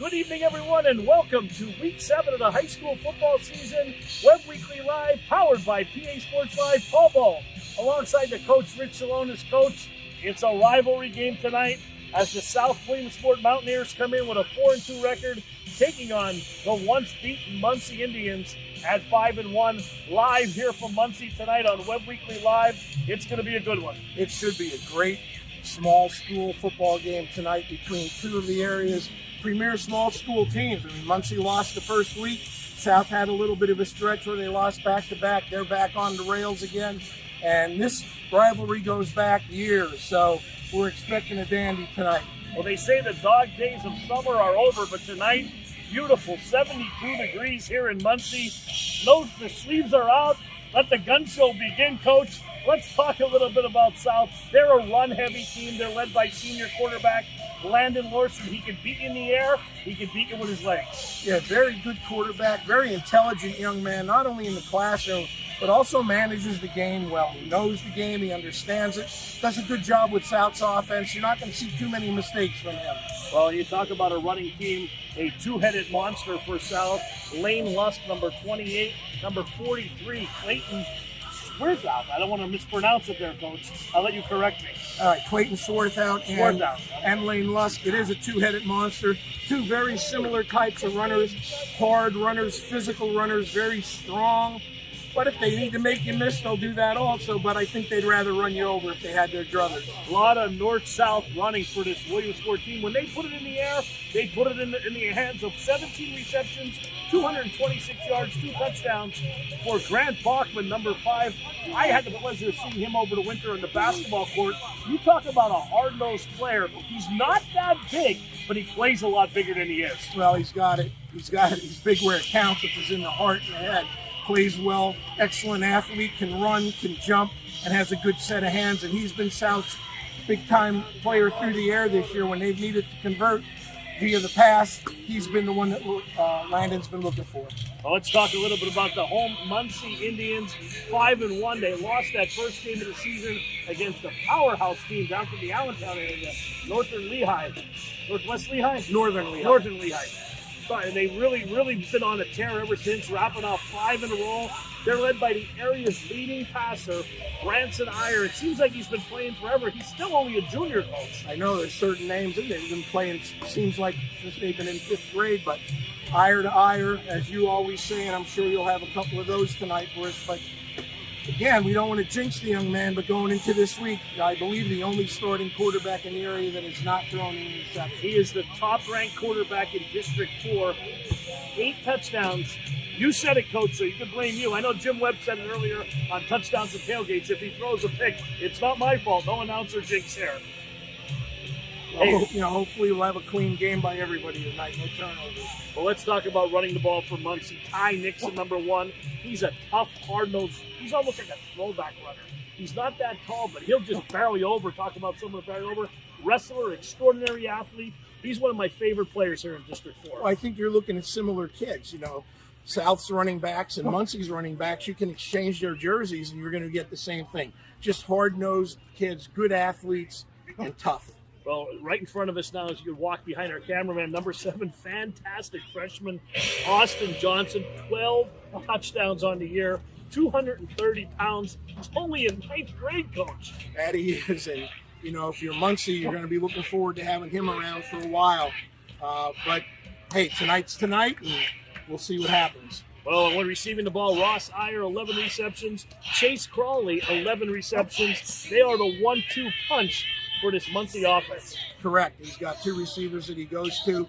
Good evening, everyone, and welcome to Week 7 of the high school football season. Webb Weekly Live, powered by PA Sports Live Paul Ball. Alongside the coach, Rich Salonis. Coach, it's a rivalry game tonight as the South Williamsport Mountaineers come in with a 4-2 record, taking on the once-beaten Muncy Indians at 5-1. Live here from Muncy tonight on Webb Weekly Live. It's going to be a good one. It should be a great small school football game tonight between two of the area's premier small school teams. I mean, Muncy lost the first week. South had a little bit of a stretch where they lost back-to-back. They're back on the rails again. And this rivalry goes back years, so we're expecting a dandy tonight. Well, they say the dog days of summer are over, but tonight, beautiful 72 degrees here in Muncy. The sleeves are out. Let the gun show begin, Coach. Let's talk a little bit about South. They're a run-heavy team. They're led by senior quarterback Landon Lorson. He can beat you in the air. He can beat you with his legs. Yeah, very good quarterback, very intelligent young man, not only in the classroom, but also manages the game well. He knows the game. He understands it. Does a good job with South's offense. You're not going to see too many mistakes from him. Well, you talk about a running team, a two-headed monster for South. Lane Lusk, number 28, number 43, Clayton Swarthout. I don't want to mispronounce it there, Coach. I'll let you correct me. All right, Clayton Swarthout and Lane Lusk. It is a two-headed monster. Two very similar types of runners. Hard runners, physical runners, very strong. But if they need to make you miss, they'll do that also. But I think they'd rather run you over if they had their druthers. A lot of north-south running for this Williamsport team. When they put it in the air, they put it in the hands of 17 receptions, 226 yards, 2 touchdowns for Grant Bachman, number 5. I had the pleasure of seeing him over the winter on the basketball court. You talk about a hard-nosed player. He's not that big, but he plays a lot bigger than he is. Well, he's got it. He's big where it counts, if it's in the heart and the head. Plays well, excellent athlete, can run, can jump, and has a good set of hands. And he's been South's big-time player through the air this year when they've needed to convert via the pass. He's been the one that Landon's been looking for. Well, let's talk a little bit about the home Muncy Indians. 5-1. They lost that first game of the season against the powerhouse team down from the Allentown area, Northwest Lehigh. Northern Lehigh. Northern Lehigh. And they've really been on a tear ever since, wrapping off 5 in a row. They're led by the area's leading passer, Branson Eyer. It seems like he's been playing forever. He's still only a junior, Coach. I know there's certain names in there. They've been playing, seems like since they've been in 5th grade, but Eyer to Eyer, as you always say, and I'm sure you'll have a couple of those tonight for us. But again, we don't want to jinx the young man, but going into this week, I believe the only starting quarterback in the area that has not thrown an interception. He is the top-ranked quarterback in District 4. 8 touchdowns. You said it, Coach, so you can blame you. I know Jim Webb said it earlier on touchdowns and tailgates. If he throws a pick, it's not my fault. No announcer jinx here. Well, hopefully we'll have a clean game by everybody tonight. No turnovers. Well, let's talk about running the ball for Muncy. Ty Nixon, number 1. He's a tough, hard-nosed. He's almost like a throwback runner. He's not that tall, but he'll just barrel you over. Talk about someone barrel over. Wrestler, extraordinary athlete. He's one of my favorite players here in District 4. Well, I think you're looking at similar kids, South's running backs and Muncy's running backs. You can exchange their jerseys and you're going to get the same thing. Just hard-nosed kids, good athletes, and tough. Well, right in front of us now, as you can walk behind our cameraman, number 7, fantastic freshman, Austin Johnson, 12 touchdowns on the year, 230 pounds. He's only in 9th grade, Coach. That he is. And, if you're Muncy, you're going to be looking forward to having him around for a while. But, hey, tonight's tonight, and we'll see what happens. Well, when receiving the ball, Ross Eyer, 11 receptions. Chase Crawley, 11 receptions. They are the 1-2 punch for this Muncy offense. Correct. He's got 2 receivers that he goes to.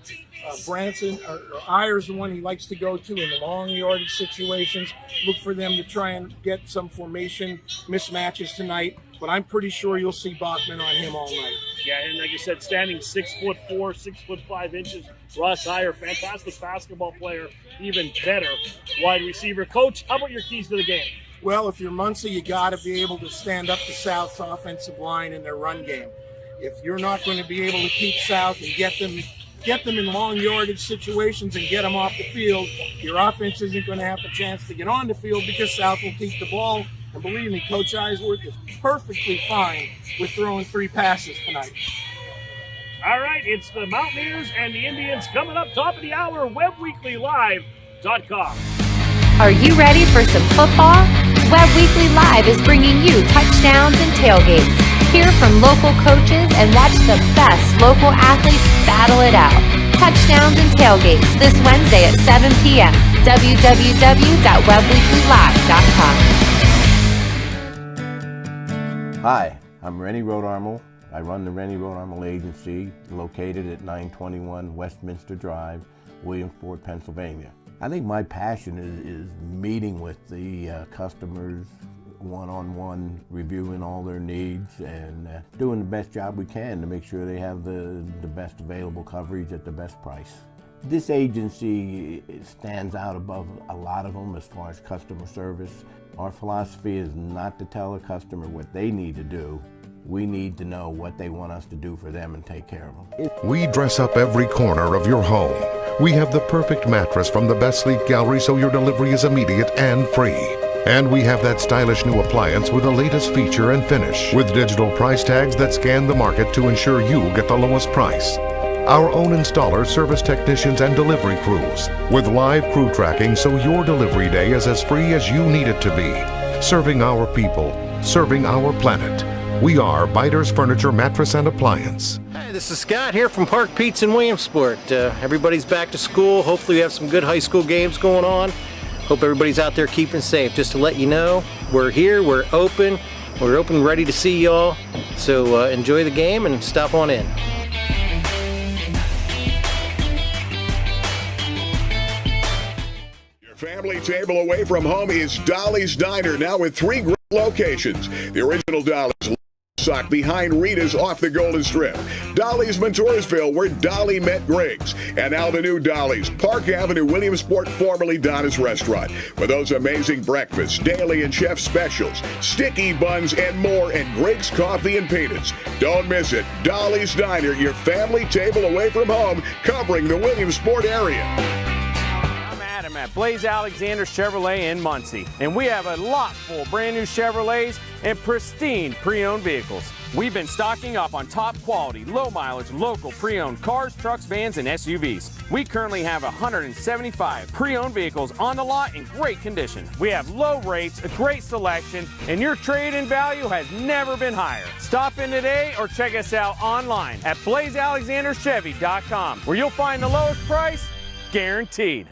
Branson or Eyer's the one he likes to go to in the long yardage situations. Look for them to try and get some formation mismatches tonight. But I'm pretty sure you'll see Bachman on him all night. Yeah, and like you said, standing 6'4", 6'5" Ross Eyer, fantastic basketball player, even better wide receiver. Coach, how about your keys to the game? Well, if you're Muncy, you got to be able to stand up to South's offensive line in their run game. If you're not going to be able to keep South and get them in long yardage situations and get them off the field, your offense isn't going to have a chance to get on the field because South will keep the ball. And believe me, Coach Eisworth is perfectly fine with throwing 3 passes tonight. All right, it's the Mountaineers and the Indians coming up top of the hour, WebWeeklyLive.com. Are you ready for some football? Webb Weekly Live is bringing you touchdowns and tailgates. Hear from local coaches and watch the best local athletes battle it out. Touchdowns and tailgates this Wednesday at 7 p.m. www.webweeklylive.com. Hi, I'm Rennie Rodarmel. I run the Rennie Rodarmel Agency, located at 921 Westminster Drive, Williamsport, Pennsylvania. I think my passion is meeting with the customers one-on-one, reviewing all their needs and doing the best job we can to make sure they have the best available coverage at the best price. This agency stands out above a lot of them as far as customer service. Our philosophy is not to tell a customer what they need to do. We need to know what they want us to do for them and take care of them. We dress up every corner of your home. We have the perfect mattress from the best sleep gallery so your delivery is immediate and free. And we have that stylish new appliance with the latest feature and finish, with digital price tags that scan the market to ensure you get the lowest price. Our own installers, service technicians, and delivery crews, with live crew tracking so your delivery day is as free as you need it to be. Serving our people, serving our planet. We are Biters Furniture, Mattress, and Appliance. Hi, this is Scott here from Park Pizza in Williamsport. Everybody's back to school. Hopefully we have some good high school games going on. Hope everybody's out there keeping safe. Just to let you know, we're here, we're open, ready to see y'all. So enjoy the game and stop on in. Your family table away from home is Dolly's Diner, now with 3 great locations. The original Dolly's Sock behind Rita's off the Golden Strip. Dolly's Montoursville, where Dolly met Griggs. And now the new Dolly's, Park Avenue, Williamsport, formerly Donna's Restaurant. For those amazing breakfasts, daily and chef specials, sticky buns, and more, and Griggs Coffee and Peanuts. Don't miss it. Dolly's Diner, your family table away from home, covering the Williamsport area. I'm at Blaze Alexander Chevrolet in Muncy, and we have a lot full brand new Chevrolets and pristine pre-owned vehicles. We've been stocking up on top quality, low mileage, local pre-owned cars, trucks, vans, and SUVs. We currently have 175 pre-owned vehicles on the lot in great condition. We have low rates, a great selection, and your trade-in value has never been higher. Stop in today or check us out online at blazealexanderchevy.com, where you'll find the lowest price guaranteed.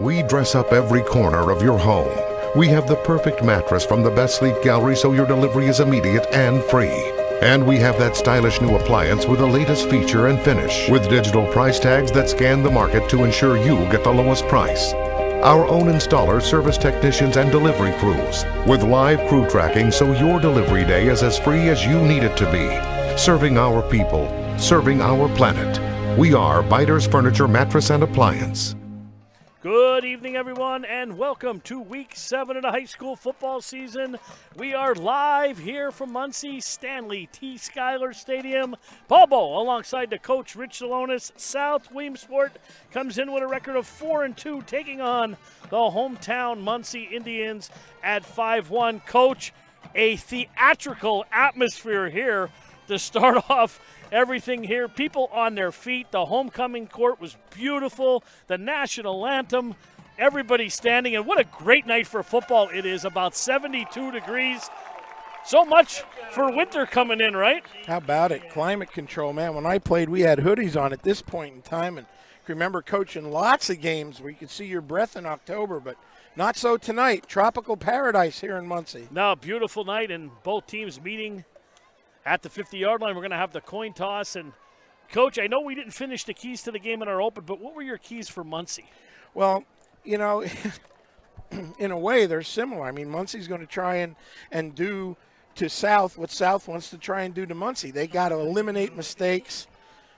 We dress up every corner of your home. We have the perfect mattress from the best sleep gallery so your delivery is immediate and free. And we have that stylish new appliance with the latest feature and finish, with digital price tags that scan the market to ensure you get the lowest price. Our own installers, service technicians, and delivery crews, with live crew tracking so your delivery day is as free as you need it to be. Serving our people, serving our planet. We are Biters Furniture, Mattress, and Appliance. Good evening, everyone, and welcome to Week 7 of the high school football season. We are live here from Muncy, Stanley T. Schuyler Stadium. Paul Bowl, alongside the coach, Rich Salonis. South Williamsport comes in with a record of 4-2, taking on the hometown Muncy Indians at 5-1. Coach, a theatrical atmosphere here to start off everything here. People on their feet. The homecoming court was beautiful. The national anthem. Everybody standing. And what a great night for football it is. About 72 degrees. So much for winter coming in, right? How about it? Climate control, man. When I played, we had hoodies on at this point in time. And I can remember coaching lots of games where you could see your breath in October, but not so tonight. Tropical paradise here in Muncy. No, beautiful night, and both teams meeting at the 50-yard line. We're going to have the coin toss. And, Coach, I know we didn't finish the keys to the game in our open, but what were your keys for Muncy? Well, you know, in a way, they're similar. I mean, Muncy's going to try and do to South what South wants to try and do to Muncy. They got to eliminate mistakes,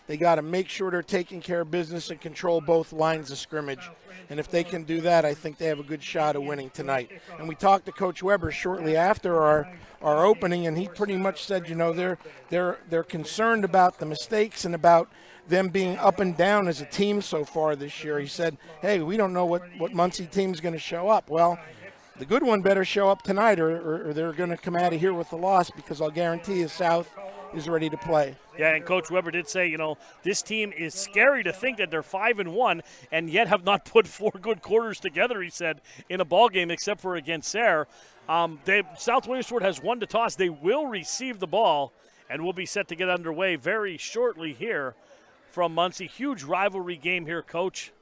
They got to make sure they're taking care of business and control both lines of scrimmage. And if they can do that, I think they have a good shot of winning tonight. And we talked to Coach Weber shortly after our opening, and he pretty much said, you know, they're concerned about the mistakes and about them being up and down as a team so far this year. He said, hey, we don't know what Muncy team's going to show up. Well, the good one better show up tonight or they're going to come out of here with the loss, because I'll guarantee you South is ready to play. Yeah, and Coach Weber did say, you know, this team is scary to think that they're 5-1 and yet have not put 4 good quarters together, he said, in a ball game except for against Eyer. South Williamsport has won the toss. They will receive the ball and will be set to get underway very shortly here from Muncy. Huge rivalry game here, Coach.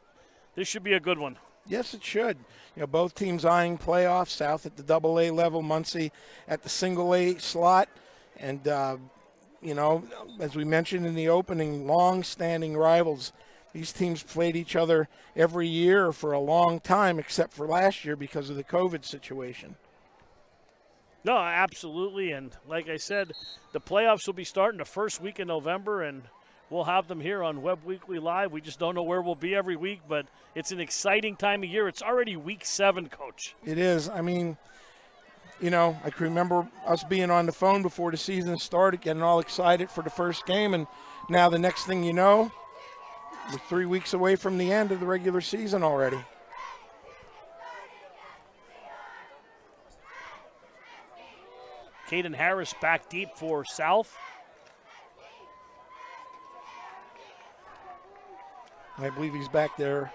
This should be a good one. Yes, it should. You know, both teams eyeing playoffs, South at the AA level, Muncy at the single A slot. And, you know, as we mentioned in the opening, long-standing rivals. These teams played each other every year for a long time, except for last year because of the COVID situation. No, absolutely. And like I said, the playoffs will be starting the first week in November, and we'll have them here on Webb Weekly Live. We just don't know where we'll be every week, but it's an exciting time of year. It's already week 7, Coach. It is. I mean, you know, I can remember us being on the phone before the season started, getting all excited for the first game, and now the next thing you know, we're 3 weeks away from the end of the regular season already. Caden Harris back deep for South. I believe he's back there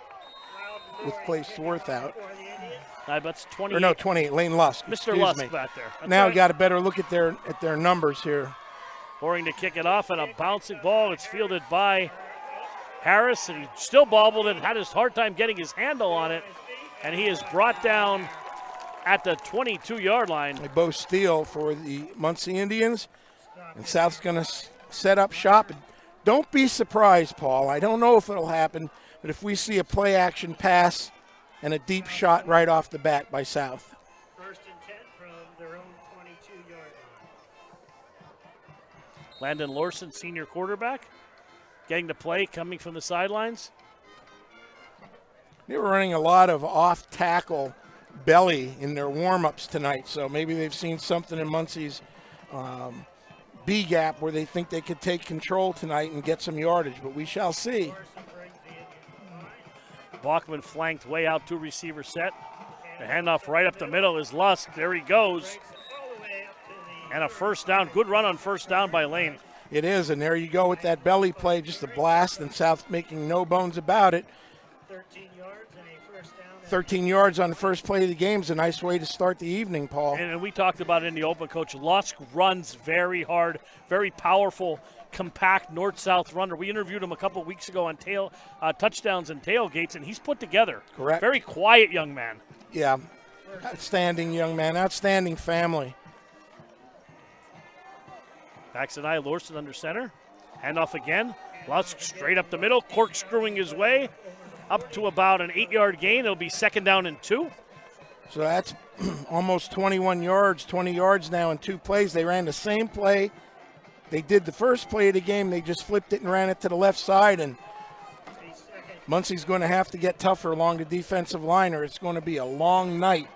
with Clay Swarth out. That's 28. Or no, 28. Lane Lusk. Mr. Lusk back there. That's now right. We got a better look at their numbers here. Pouring to kick it off, and a bouncing ball. It's fielded by Harris, and he still bobbled and had his hard time getting his handle on it. And he is brought down at the 22-yard line. A Bo Steele for the Muncy Indians. And South's going to set up shop. Don't be surprised, Paul. I don't know if it'll happen, but if we see a play-action pass and a deep shot right off the bat by South. First and 10 from their own 22-yard line. Landon Lorson, senior quarterback, getting the play, coming from the sidelines. They were running a lot of off-tackle belly in their warm-ups tonight, so maybe they've seen something in Muncy's B-gap where they think they could take control tonight and get some yardage, but we shall see. Bachman flanked way out, 2 receiver set. The handoff right up the middle is Lusk. There he goes. And a first down. Good run on first down by Lane. It is, and there you go with that belly play, just a blast, and South making no bones about it. 13 yards and a first down. 13 yards on the first play of the game is a nice way to start the evening, Paul. And we talked about it in the open, Coach. Lusk runs very hard, very powerful, compact north-south runner. We interviewed him a couple weeks ago on touchdowns and tailgates, and he's put together. Correct. Very quiet young man. Yeah, outstanding young man, outstanding family. Backs an eye, Lorson under center. Handoff again. Lusk straight up the middle, corkscrewing his way up to about an 8-yard gain. It'll be 2nd down and 2. So that's almost 21 yards, 20 yards now in 2 plays. They ran the same play they did the first play of the game. They just flipped it and ran it to the left side, and Muncy's going to have to get tougher along the defensive line, or it's going to be a long night.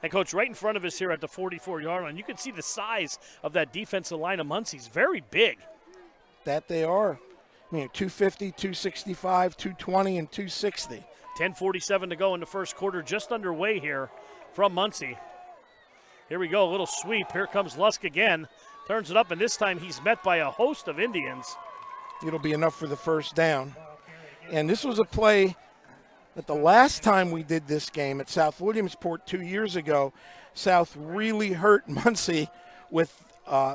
And, Coach, right in front of us here at the 44-yard line, you can see the size of that defensive line of Muncy's very big. That they are. I mean, 250, 265, 220, and 260. 10:47 to go in the first quarter, just underway here from Muncy. Here we go, a little sweep. Here comes Lusk again. Turns it up, and this time he's met by a host of Indians. It'll be enough for the first down. And this was a play that the last time we did this game at South Williamsport 2 years ago, South really hurt Muncy with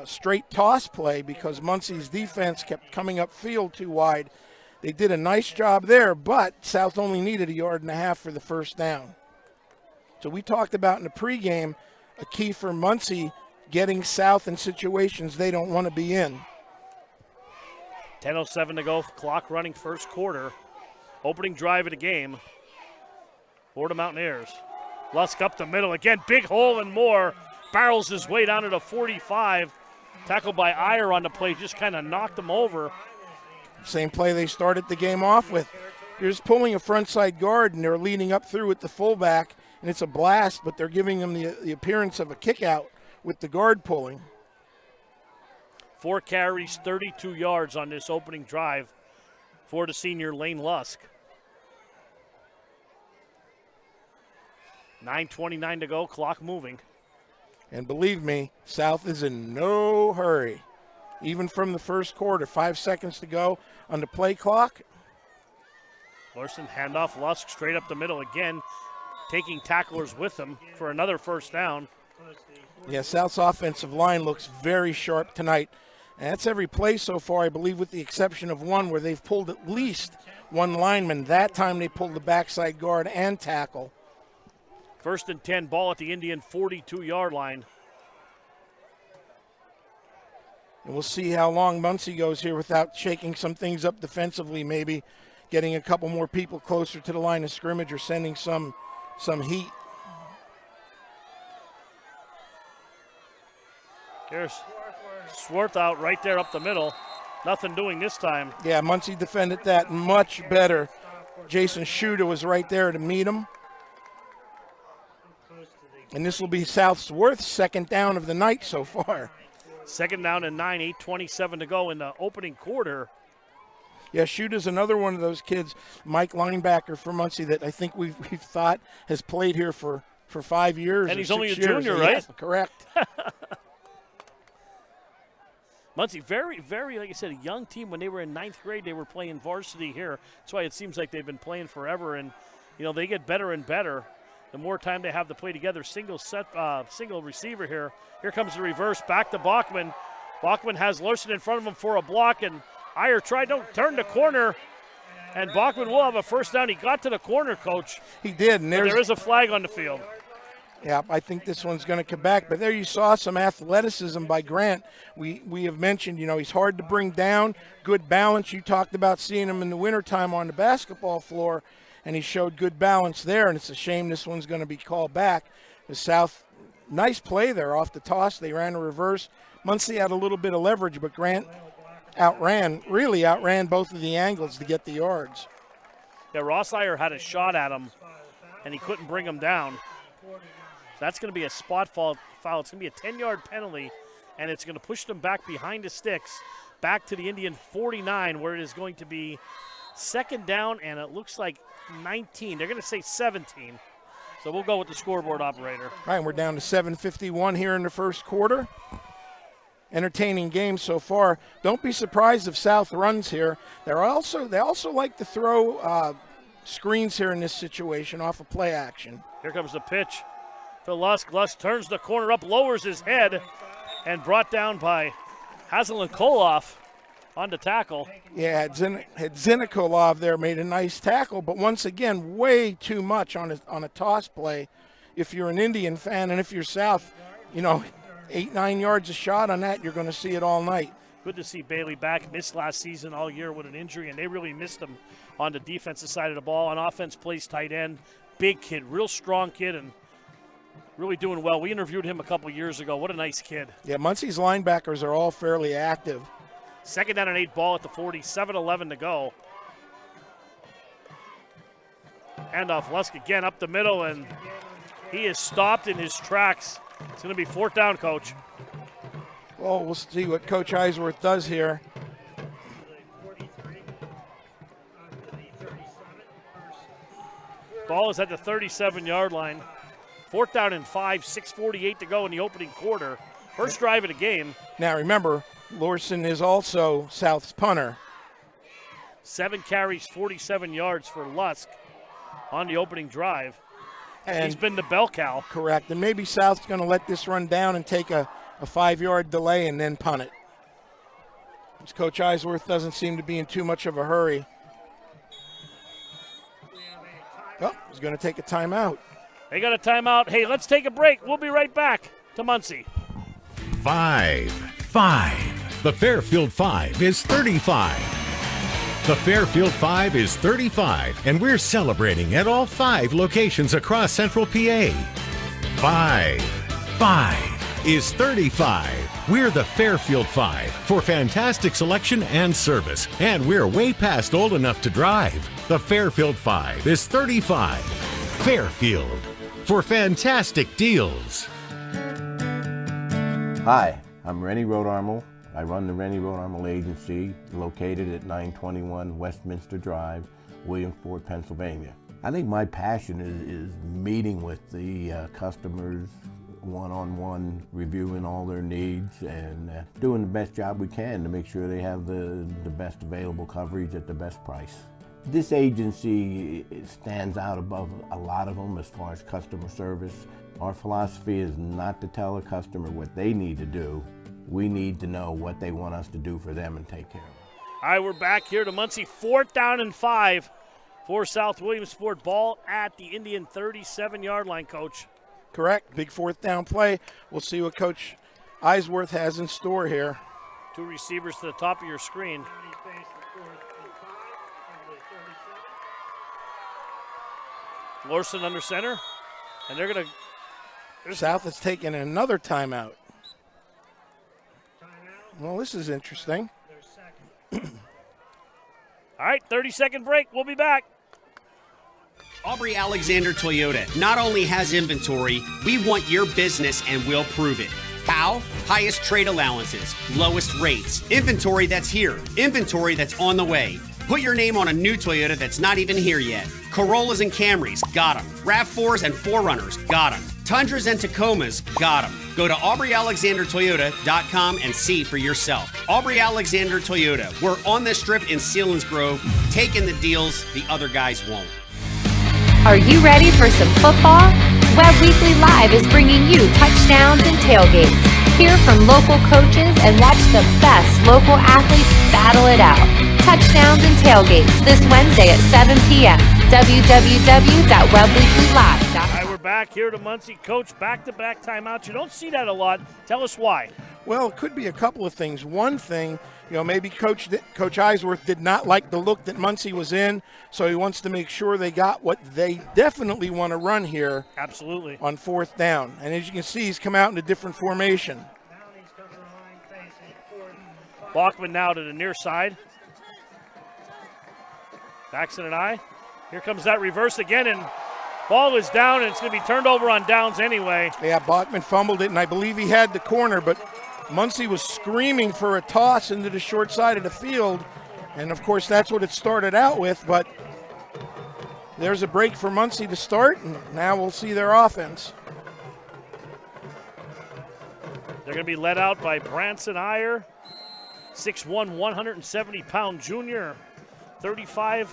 straight toss play because Muncy's defense kept coming upfield too wide. They did a nice job there, but South only needed 1.5 yards for the first down. So we talked about in the pregame a key for Muncy getting South in situations they don't want to be in. 10:07 to go, clock running first quarter. Opening drive of the game for the Mountaineers. Lusk up the middle again, big hole and more. Barrels his way down to the 45. Tackled by Eyer on the play, just kind of knocked him over. Same play they started the game off with. They're just pulling a frontside guard, and they're leading up through with the fullback, and it's a blast, but they're giving them the appearance of a kick out with the guard pulling. 4 carries, 32 yards on this opening drive for the senior Lane Lusk. 9:29 to go, clock moving. And believe me, South is in no hurry. Even from the first quarter, 5 seconds to go on the play clock. Larson handoff, Lusk straight up the middle again, taking tacklers with him for another first down. Yeah, South's offensive line looks very sharp tonight. And that's every play so far, I believe, with the exception of one where they've pulled at least one lineman. That time they pulled the backside guard and tackle. 1st and 10, ball at the Indian 42-yard line. And we'll see how long Muncy goes here without shaking some things up defensively, maybe getting a couple more people closer to the line of scrimmage or sending some heat. Here's Swarth out right there up the middle. Nothing doing this time. Yeah, Muncy defended that much better. Jason Shooter was right there to meet him. And this will be Southworth's second down of the night so far. 2nd down and 9, 8:27 to go in the opening quarter. Yeah, Shooter's another one of those kids, Mike linebacker for Muncy, that I think we've thought has played here for 5 years. And he's 6 only a years. junior, Yeah, right? Correct. Muncy, very, very, like I said, a young team. When they were in 9th grade, they were playing varsity here. That's why it seems like they've been playing forever. And, you know, they get better and better the more time they have to play together. Single receiver here. Here comes the reverse, back to Bachman. Bachman has Larson in front of him for a block, and Eyer tried to turn the corner, and Bachman will have a first down. He got to the corner, Coach. He did, and there is a flag on the field. Yeah, I think this one's going to come back. But there you saw some athleticism by Grant. We have mentioned, you know, he's hard to bring down, good balance. You talked about seeing him in the wintertime on the basketball floor, and he showed good balance there, and it's a shame this one's going to be called back. The South, nice play there off the toss. They ran a reverse. Muncy had a little bit of leverage, but Grant really outran both of the angles to get the yards. Yeah, Ross Eyer had a shot at him, and he couldn't bring him down. So that's going to be a spot foul. It's going to be a 10-yard penalty, and it's going to push them back behind the sticks, back to the Indian 49, where it is going to be 2nd down, and it looks like 19. They're going to say 17. So we'll go with the scoreboard operator. All right, we're down to 7:51 here in the first quarter. Entertaining game so far. Don't be surprised if South runs here. They also like to throw screens here in this situation off of play action. Here comes the pitch to Lusk. Lusk turns the corner up, lowers his head, and brought down by Hazelin Koloff on the tackle. Yeah, had Zinikolov there, made a nice tackle, but once again, way too much on a toss play. If you're an Indian fan, and if you're South, you know, 8-9 yards a shot on that, you're going to see it all night. Good to see Bailey back. Missed last season all year with an injury, and they really missed him on the defensive side of the ball. On offense, plays tight end. Big kid, real strong kid, and really doing well. We interviewed him a couple years ago. What a nice kid. Yeah, Muncy's linebackers are all fairly active. 2nd down and 8, ball at the 40, 7:11 to go. Handoff, Lusk again up the middle, and he is stopped in his tracks. It's going to be 4th down, Coach. Well, we'll see what Coach Eisworth does here. Ball is at the 37-yard line. 4th down and 5, 6:48 to go in the opening quarter. First drive of the game. Now remember, Lorson is also South's punter. 7 carries, 47 yards for Lusk on the opening drive. And he's been the bell cow. Correct. And maybe South's going to let this run down and take a 5-yard delay and then punt it. As Coach Eisworth doesn't seem to be in too much of a hurry. Oh, he's going to take a timeout. They got a timeout. Hey, let's take a break. We'll be right back to Muncy. 5. The Fairfield 5 is 35. The Fairfield 5 is 35, and we're celebrating at all 5 locations across Central PA. 5. is 35. We're the Fairfield 5 for fantastic selection and service, and we're way past old enough to drive. The Fairfield 5 is 35. Fairfield for fantastic deals. Hi, I'm Rennie Rodarmel. I run the Rennie Rodarmel Agency, located at 921 Westminster Drive, Williamsport, Pennsylvania. I think my passion is meeting with the customers one-on-one, reviewing all their needs and doing the best job we can to make sure they have the best available coverage at the best price. This agency stands out above a lot of them as far as customer service. Our philosophy is not to tell a customer what they need to do. We need to know what they want us to do for them and take care of them. All right, we're back here to Muncy. 4th down and 5 for South Williamsport. Ball at the Indian 37-yard line, Coach. Correct. Big 4th down play. We'll see what Coach Eisworth has in store here. 2 receivers to the top of your screen. Lorson under center, and they're going to... South has taken another timeout. Well, this is interesting. All right, 30-second break. We'll be back. Aubrey Alexander Toyota not only has inventory, we want your business and we'll prove it. How? Highest trade allowances, lowest rates, inventory that's here, inventory that's on the way. Put your name on a new Toyota that's not even here yet. Corollas and Camrys, got them. RAV4s and 4Runners, got them. Tundras and Tacomas, got them. Go to AubreyAlexanderToyota.com and see for yourself. Aubrey Alexander Toyota, we're on the strip in Selinsgrove, taking the deals the other guys won't. Are you ready for some football? Webb Weekly Live is bringing you touchdowns and tailgates. Hear from local coaches and watch the best local athletes battle it out. Touchdowns and tailgates this Wednesday at 7 p.m. www.webweeklylive.com. All right, we're back here to Muncy. Coach, back-to-back timeouts. You don't see that a lot. Tell us why. Well, it could be a couple of things. One thing, maybe Coach Eisworth did not like the look that Muncy was in, so he wants to make sure they got what they definitely want to run here. Absolutely. On 4th down. And as you can see, he's come out in a different formation. Bachman now to the near side. Baxton and I. Here comes that reverse again, and ball is down, and it's going to be turned over on downs anyway. Yeah, Bachman fumbled it, and I believe he had the corner, but Muncy was screaming for a toss into the short side of the field, and of course that's what it started out with, but there's a break for Muncy to start, and now we'll see their offense. They're going to be led out by Branson Eyer, 6'1", 170-pound junior, 55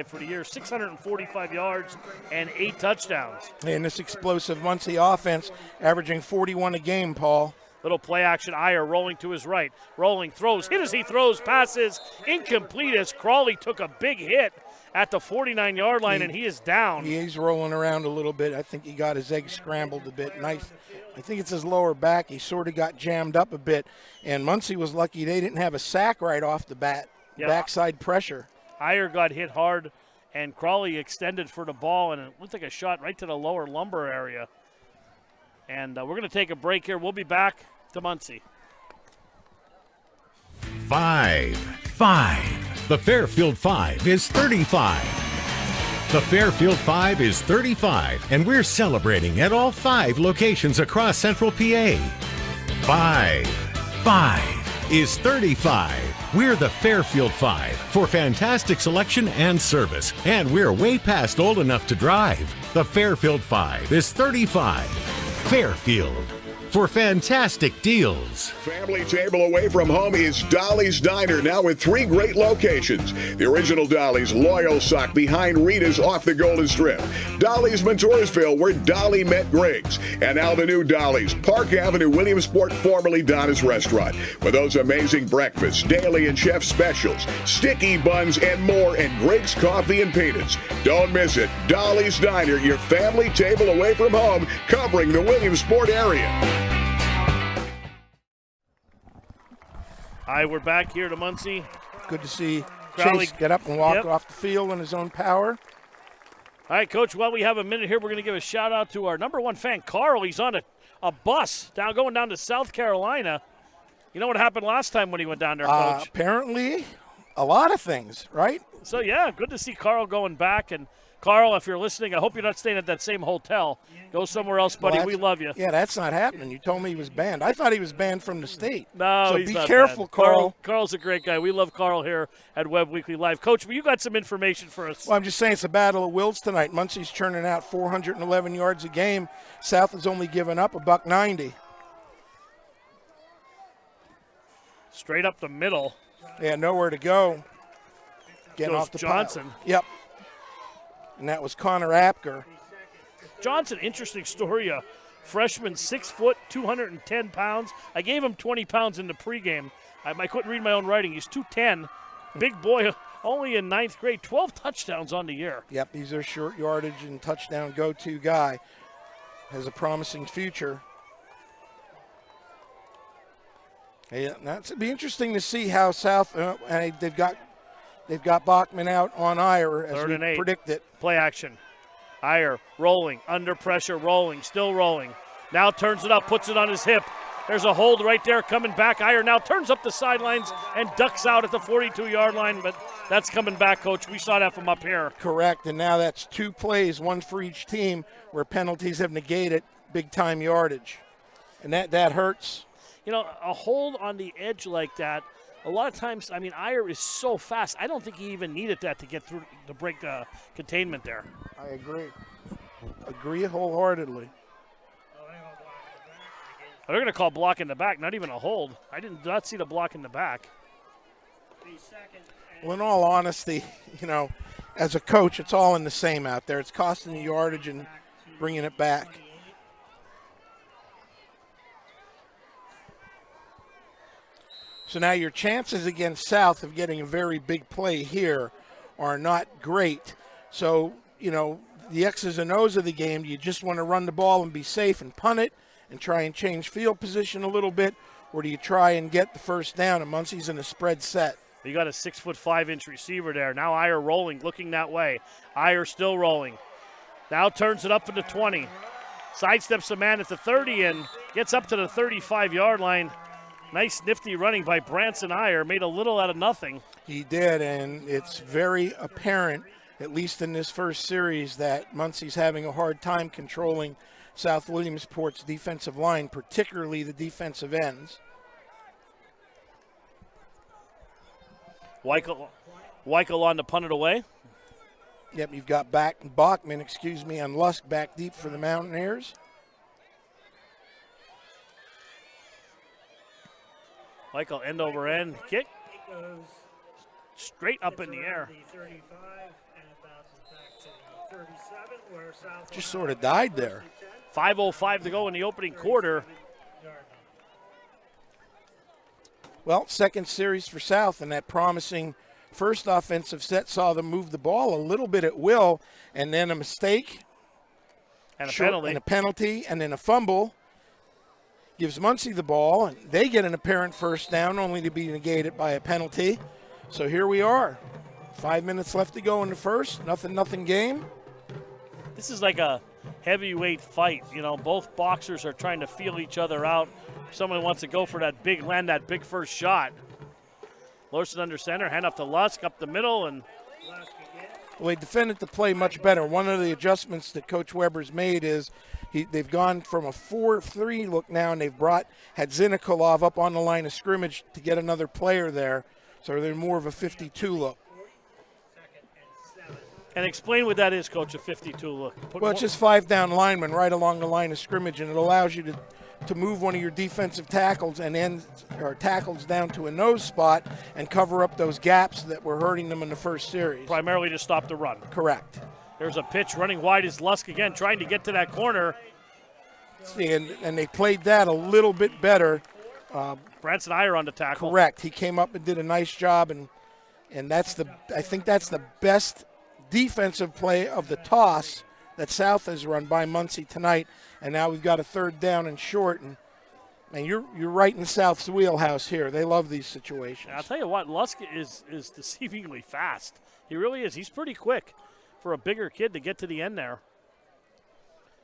for the year, 645 yards and 8 touchdowns. And this explosive Muncy offense averaging 41 a game, Paul. Little play action, Eyer rolling to his right. Rolling, throws, hit as he throws, passes, incomplete as Crawley took a big hit at the 49-yard line, and he is down. He's rolling around a little bit. I think he got his egg scrambled a bit. Nice. I think it's his lower back. He sort of got jammed up a bit, and Muncy was lucky they didn't have a sack right off the bat. Yep. Backside pressure. Eyer got hit hard, and Crawley extended for the ball, and it looked like a shot right to the lower lumbar area. And we're going to take a break here. We'll be back to Muncy. 5. The Fairfield 5 is 35. The Fairfield 5 is 35, and we're celebrating at all 5 locations across Central PA. 5 is 35. We're the Fairfield 5 for fantastic selection and service, and we're way past old enough to drive. The Fairfield 5 is 35. Fairfield for fantastic deals. Family table away from home is Dolly's Diner, now with 3 great locations. The original Dolly's Loyal Sock behind Rita's off the Golden Strip. Dolly's Montoursville, where Dolly met Griggs. And now the new Dolly's, Park Avenue, Williamsport, formerly Donna's Restaurant. With those amazing breakfasts, daily and chef specials, sticky buns, and more, and Griggs Coffee and Peanuts. Don't miss it. Dolly's Diner, your family table away from home, covering the Williamsport area. Hi, we're back here to Muncy. Good to see Crowley Chase get up and walk off the field on his own power. All right, Coach, while we have a minute here, we're going to give a shout-out to our number 1 fan, Carl. He's on a bus going down to South Carolina. You know what happened last time when he went down there, Coach? Apparently, a lot of things, right? So, yeah, good to see Carl going back. And, Carl, if you're listening, I hope you're not staying at that same hotel. Go somewhere else, buddy. Well, we love you. Yeah, that's not happening. You told me he was banned. I thought he was banned from the state. No, so he's be not careful, bad. Carl. Carl's a great guy. We love Carl here at Webb Weekly Live. Coach, you got some information for us. Well, I'm just saying it's a battle of wills tonight. Muncy's churning out 411 yards a game. South has only given up $190. Straight up the middle. Yeah, nowhere to go. Getting Goes off the Johnson. pile. Yep. And that was Connor Apker. Johnson, interesting story. A freshman, 6 foot, 210 pounds. I gave him 20 pounds in the pregame. I couldn't read my own writing. He's 210. Big boy, only in 9th grade. 12 touchdowns on the year. Yep, he's their short yardage and touchdown go-to guy. Has a promising future. Yeah, it'd be interesting to see how South and they've got Bachman out on Eyer as 3rd and 8. predicted. Play action. Eyer rolling, under pressure, rolling, still rolling. Now turns it up, puts it on his hip. There's a hold right there coming back. Eyer now turns up the sidelines and ducks out at the 42-yard line, but that's coming back, Coach. We saw that from up here. Correct, and now that's 2 plays, one for each team, where penalties have negated big-time yardage. And that hurts. You know, a hold on the edge like that, a lot of times, I mean, Eyer is so fast. I don't think he even needed that to get through to break containment there. I agree. Agree wholeheartedly. They're going to call block in the back, not even a hold. I did not see the block in the back. Well, in all honesty, you know, as a coach, it's all in the same out there. It's costing you yardage and bringing it back. So now your chances against South of getting a very big play here are not great. So, you know, the X's and O's of the game, do you just want to run the ball and be safe and punt it and try and change field position a little bit, or do you try and get the first down? And Muncy's in a spread set. You got a 6'5" receiver there. Now Eyer rolling, looking that way. Eyer still rolling. Now turns it up to the 20. Sidesteps a man at the 30 and gets up to the 35-yard line. Nice nifty running by Branson Eyer. Made a little out of nothing. He did, and it's very apparent, at least in this first series, that Muncy's having a hard time controlling South Williamsport's defensive line, particularly the defensive ends. Weichel on to punt it away. Yep, you've got Bachman, and Lusk back deep for the Mountaineers. Weichel end over end kick. Straight up in the air. Just sort of died there. 5:05 to go in the opening quarter. Well, second series for South, and that promising first offensive set saw them move the ball a little bit at will, and then a mistake. And a penalty. And a penalty, and then a fumble. Gives Muncy the ball, and they get an apparent first down, only to be negated by a penalty. So here we are. 5 minutes left to go in the first. Nothing game. This is like a heavyweight fight. You know, both boxers are trying to feel each other out. Someone wants to go for that land that big first shot. Lorson under center, hand off to Lusk, up the middle, and well, they defended the play much better. One of the adjustments that Coach Weber's made is they've gone from a 4-3 look now, and they've had Zinikolov up on the line of scrimmage to get another player there. So they're more of a 52 look. And explain what that is, Coach, a 52 look. Well, it's just 5 down linemen right along the line of scrimmage, and it allows you to move one of your defensive tackles tackles down to a nose spot and cover up those gaps that were hurting them in the first series. Primarily to stop the run. Correct. There's a pitch running wide is Lusk again, trying to get to that corner. And they played that a little bit better. Branson Eyer on the tackle. Correct. He came up and did a nice job, and I think that's the best defensive play of the toss that South has run by Muncy tonight. And now we've got a third down and short, and you're right in South's wheelhouse here. They love these situations. I'll tell you what, Lusk is deceivingly fast. He really is. He's pretty quick for a bigger kid to get to the end there.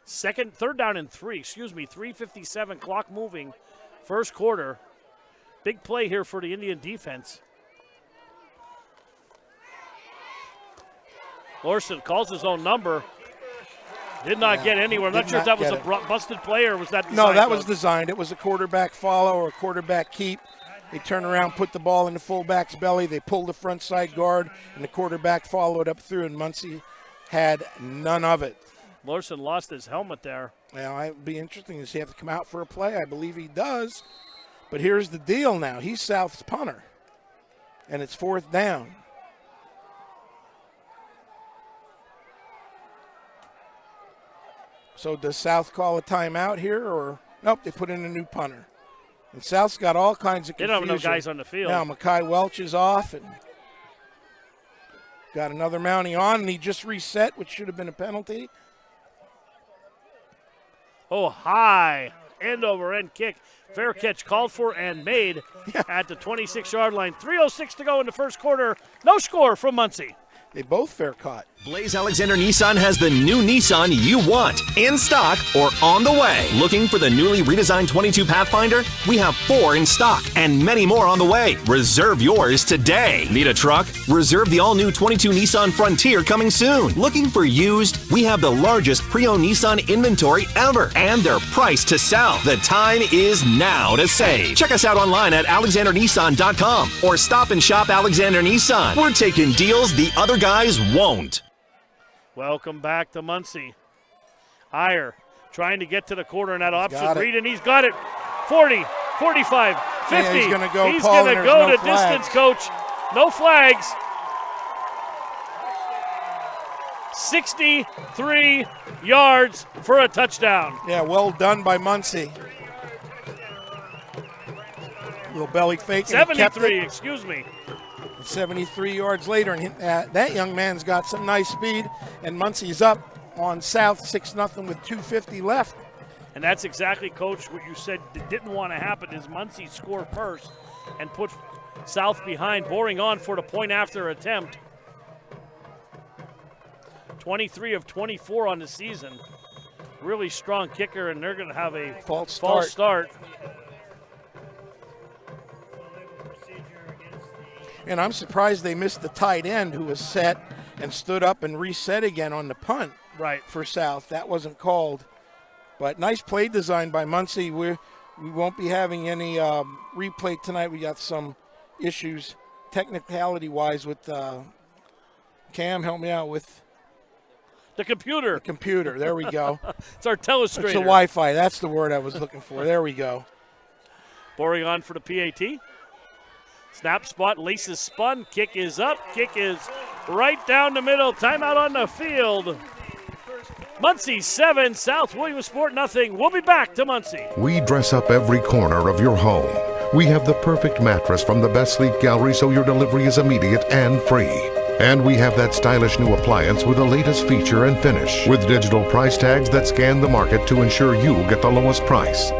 Third down and 3:57, clock moving. First quarter. Big play here for the Indian defense. Lorson calls his own number. Did not get anywhere. I'm not sure if that was a busted play or was that designed? No, that was designed. It was a quarterback follow or a quarterback keep. They turn around, put the ball in the fullback's belly. They pulled the front side guard, and the quarterback followed up through, and Muncy had none of it. Lorson lost his helmet there. Well, it would be interesting to see if he have to come out for a play. I believe he does. But here's the deal now. He's South's punter, and it's 4th down. So does South call a timeout here, or nope, they put in a new punter. And South's got all kinds of They confusion. don't have no guys on the field. Now Makai Welch is off, and got another mounting on, and he just reset, which should have been a penalty. Oh, high end-over-end kick. Fair catch called for and made at the 26-yard line. 3:06 to go in the first quarter. No score from Muncy. They both fair caught. Blaze Alexander Nissan has the new Nissan you want, in stock or on the way. Looking for the newly redesigned 22 Pathfinder? We have 4 in stock and many more on the way. Reserve yours today. Need a truck? Reserve the all-new 22 Nissan Frontier coming soon. Looking for used? We have the largest pre-owned Nissan inventory ever, and they're priced to sell. The time is now to save. Check us out online at alexandernissan.com or stop and shop Alexander Nissan. We're taking deals the other guys won't. Welcome back to Muncy. Eyer trying to get to the corner in that option read, and he's got it. 40, 45, 50. Yeah, he's going to go. He's going to go to distance, coach. No flags. 63 yards for a touchdown. Yeah, well done by Muncy. Little belly fake. 73, excuse me. 73 yards later, and that young man's got some nice speed, and Muncy's up on South 6-0 with 2:50 left. And that's exactly, Coach, what you said didn't want to happen is Muncy score first and put South behind, boring on for the point after attempt. 23 of 24 on the season. Really strong kicker, and they're going to have a false start. And I'm surprised they missed the tight end who was set and stood up and reset again on the punt for South. That wasn't called. But nice play design by Muncy. We won't be having any replay tonight. We got some issues technicality-wise with Cam. Help me out with the computer. The computer. There we go. It's our telestrator. It's the Wi-Fi. That's the word I was looking for. There we go. Boring on for the PAT. Snap spot, laces spun, kick is up, kick is right down the middle. Timeout on the field. Muncy 7, South Williamsport nothing. We'll be back to Muncy. We dress up every corner of your home. We have the perfect mattress from the best sleep gallery so your delivery is immediate and free. And we have that stylish new appliance with the latest feature and finish, with digital price tags that scan the market to ensure you get the lowest price.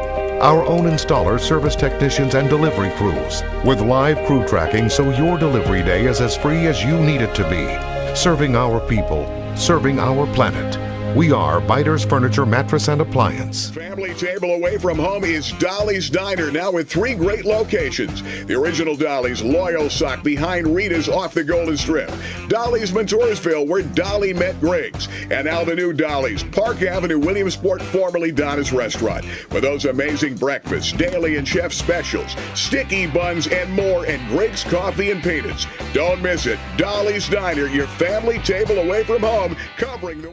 Our own installers, service technicians, and delivery crews, with live crew tracking so your delivery day is as free as you need it to be. Serving our people, serving our planet. We are Biters Furniture, Mattress, and Appliance. Family table away from home is Dolly's Diner, now with 3 great locations. The original Dolly's Loyal Sock behind Rita's off the Golden Strip. Dolly's Montoursville, where Dolly met Griggs. And now the new Dolly's, Park Avenue, Williamsport, formerly Donna's Restaurant. With those amazing breakfasts, daily and chef specials, sticky buns, and more, and Griggs Coffee and Peanuts. Don't miss it. Dolly's Diner, your family table away from home, covering the...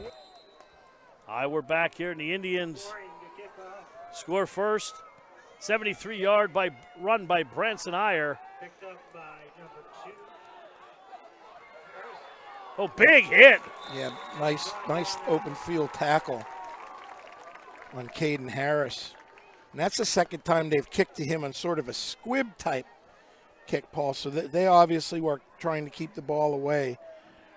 We're back here, and the Indians score first. 73-yard run by Branson Eyer. Picked up by number 2. Oh, big hit. Yeah, nice open field tackle on Caden Harris. And that's the second time they've kicked to him on sort of a squib type kick, Paul. So they obviously were trying to keep the ball away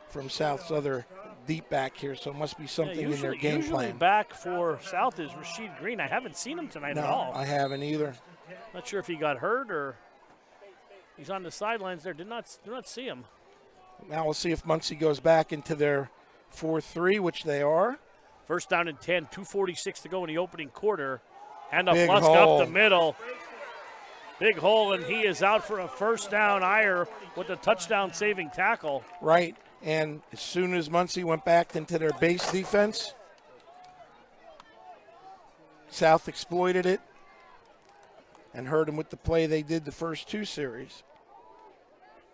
from South's other deep back here, so it must be something in their game usually plan. Back for South is Rashid Green. I haven't seen him tonight at all. I haven't either. Not sure if he got hurt or he's on the sidelines there. Did not see him. Now we'll see if Muncy goes back into their 4-3, which they are. First down and 10, 2:46 to go in the opening quarter. And a Big Lusk hole. up the middle. Big hole, and he is out for a first down. Eyer with a touchdown-saving tackle. Right, and as soon as Muncy went back into their base defense, South exploited it and hurt them with the play they did the first two series.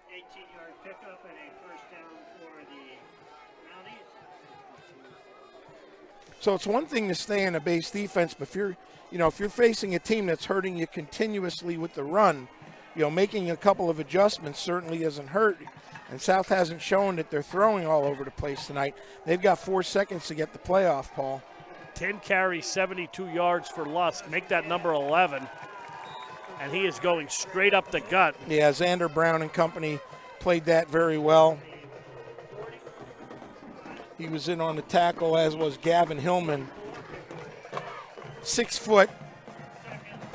18-yard pickup and a first down for the Mounties. So it's one thing to stay in a base defense, but if you're facing a team that's hurting you continuously with the run, making a couple of adjustments certainly doesn't hurt. And South hasn't shown that they're throwing all over the place tonight. They've got 4 seconds to get the playoff, Paul. 10 carries, 72 yards for Lusk. Make that number 11. And he is going straight up the gut. Yeah, Xander Brown and company played that very well. He was in on the tackle, as was Gavin Hillman. 6 foot,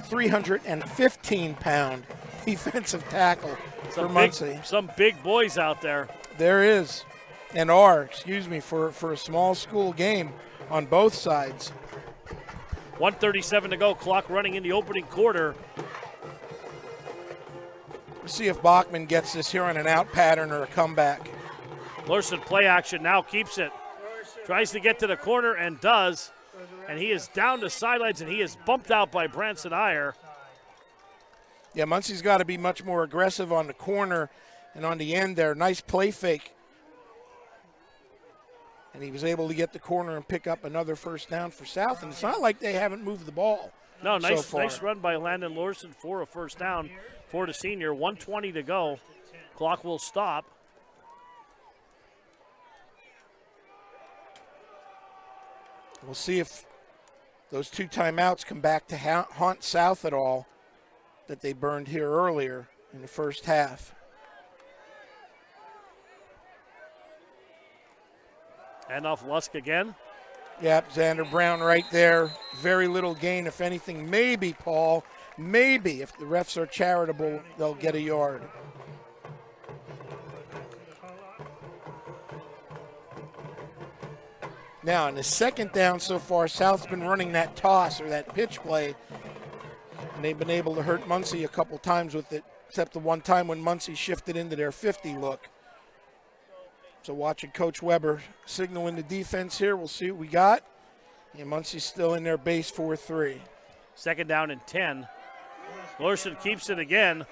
315-pound defensive tackle for Muncy. Some big boys out there. There is, and are, for a small school game on both sides. 1:37 to go, clock running in the opening quarter. We'll see if Bachman gets this here on an out pattern or a comeback. Larson play action now, keeps it. Tries to get to the corner and does. And he is down to sidelines, and he is bumped out by Branson Eyer. Yeah, Muncy's got to be much more aggressive on the corner and on the end there. Nice play fake. And he was able to get the corner and pick up another first down for South. And it's not like they haven't moved the ball. No, so nice far. Nice run by Landon Larson for a first down for the senior. 1:20 to go. Clock will stop. We'll see if those 2 timeouts come back to haunt South at all that they burned here earlier in the first half. And off Lusk again. Yep, Xander Brown right there. Very little gain, if anything. Maybe, Paul, maybe if the refs are charitable, they'll get a yard. Now, in the second down so far, South's been running that toss or that pitch play, and they've been able to hurt Muncy a couple times with it, except the one time when Muncy shifted into their 50 look. So watching Coach Weber signaling the defense here. We'll see what we got. And Muncy's still in their base 4-3. Second down and 10. Larson keeps it again.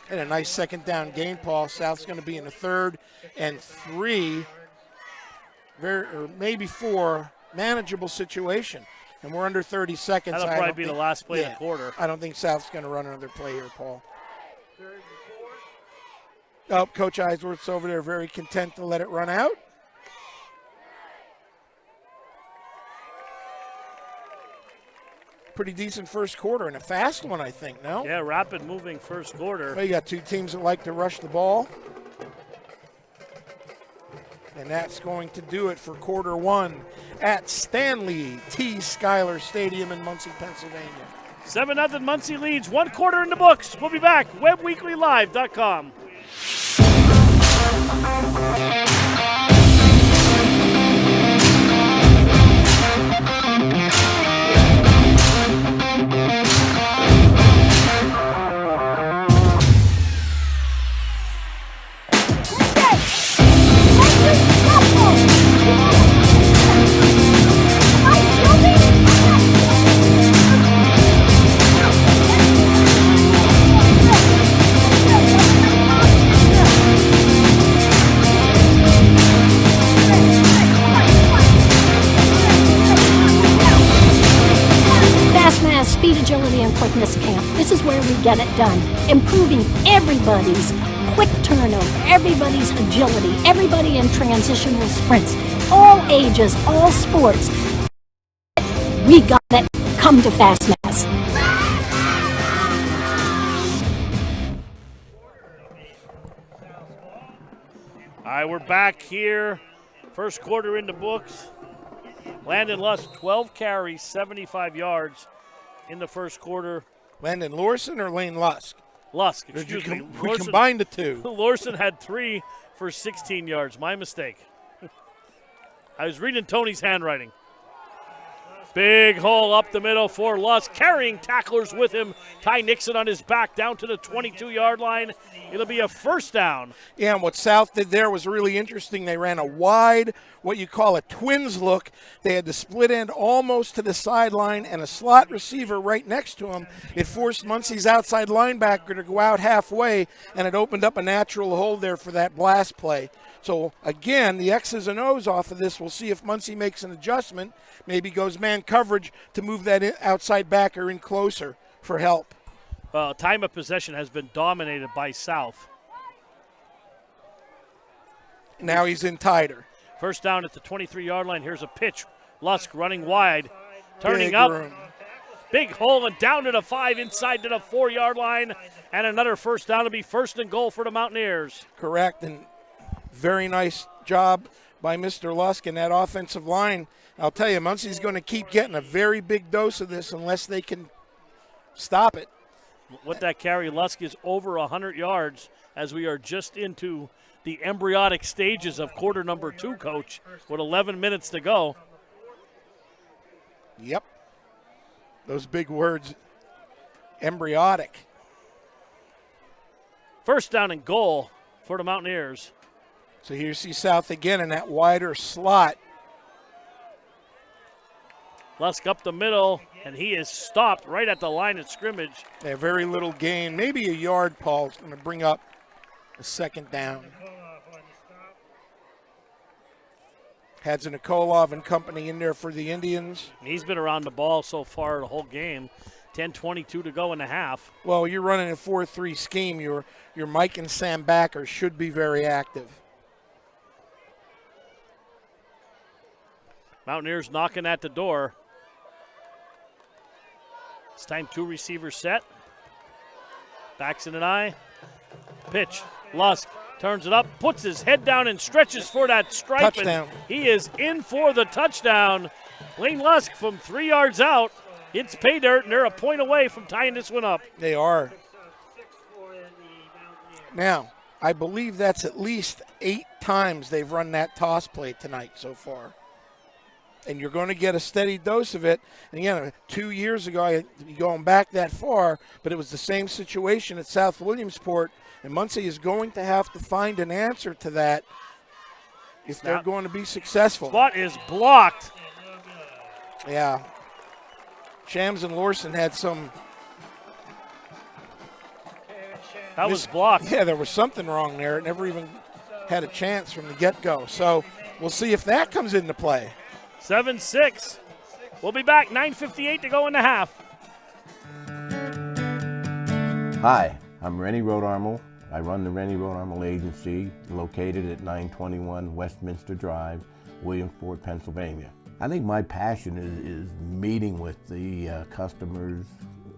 And a nice second down gain, Paul. South's going to be in the 3rd and 3, or maybe 4, manageable situation. And we're under 30 seconds. That'll probably be the last play of the quarter. I don't think South's going to run another play here, Paul. Oh, Coach Eisworth's over there very content to let it run out. Pretty decent first quarter and a fast one, I think, no? Yeah, rapid moving first quarter. Well, you got 2 teams that like to rush the ball. And that's going to do it for quarter 1 at Stanley T. Schuyler Stadium in Muncy, Pennsylvania. 7-0 Muncy leads, 1 quarter in the books. We'll be back, webweeklylive.com. Speed, agility, and quickness camp. This is where we get it done. Improving everybody's quick turnover, everybody's agility, everybody in transitional sprints, all ages, all sports. We got it. Come to FastMass. All right, we're back here. First quarter in the books. Landon Lusk, 12 carries, 75 yards in the first quarter. Landon Larson or Lane Lusk? Lusk, excuse me. We combined the 2. Larson had 3 for 16 yards. My mistake. I was reading Tony's handwriting. Big hole up the middle for Lusk, carrying tacklers with him. Ty Nixon on his back down to the 22-yard line. It'll be a first down. Yeah, and what South did there was really interesting. They ran a wide, what you call a twins look. They had the split end almost to the sideline and a slot receiver right next to him. It forced Muncy's outside linebacker to go out halfway, and it opened up a natural hole there for that blast play. So, again, the X's and O's off of this. We'll see if Muncy makes an adjustment, maybe goes man coverage to move that outside backer in closer for help. Time of possession has been dominated by South. Now he's in tighter. First down at the 23-yard line. Here's a pitch. Lusk running wide, turning up. Room. Big hole and down to the 5, inside to the 4-yard line. And another first down to be first and goal for the Mountaineers. Correct, and very nice job by Mr. Lusk and that offensive line. I'll tell you, Muncy's going to keep getting a very big dose of this unless they can stop it. With that carry, Lusk is over 100 yards as we are just into the embryonic stages of quarter number 2, Coach, with 11 minutes to go. Yep. Those big words, embryonic. First down and goal for the Mountaineers. So here you see South again in that wider slot. Lusk up the middle, and he is stopped right at the line of scrimmage. Yeah, very little gain. Maybe a yard, Paul, is going to bring up a second down. Hadza-Nikolov and company in there for the Indians. He's been around the ball so far the whole game. 10:22 to go in the half. Well, you're running a 4-3 scheme. Your Mike and Sam backers should be very active. Mountaineers knocking at the door. It's time 2 receivers set. Backs in an eye. Pitch. Lusk turns it up, puts his head down and stretches for that stripe. Touchdown. And he is in for the touchdown. Lane Lusk from 3 yards out. It's pay dirt, and they're a point away from tying this one up. They are. Now, I believe that's at least 8 times they've run that toss play tonight so far. And you're going to get a steady dose of it. And again, 2 years ago, going back that far, but it was the same situation at South Williamsport, and Muncy is going to have to find an answer to that if they're going to be successful. Spot is blocked. Yeah. Shams and Lorson had some. That was blocked. Yeah, there was something wrong there. It never even had a chance from the get-go. So we'll see if that comes into play. 7-6. We'll be back. 9:58 to go in the half. Hi, I'm Rennie Rodarmel. I run the Rennie Rodarmel Agency located at 921 Westminster Drive, Williamsport, Pennsylvania. I think my passion is meeting with the customers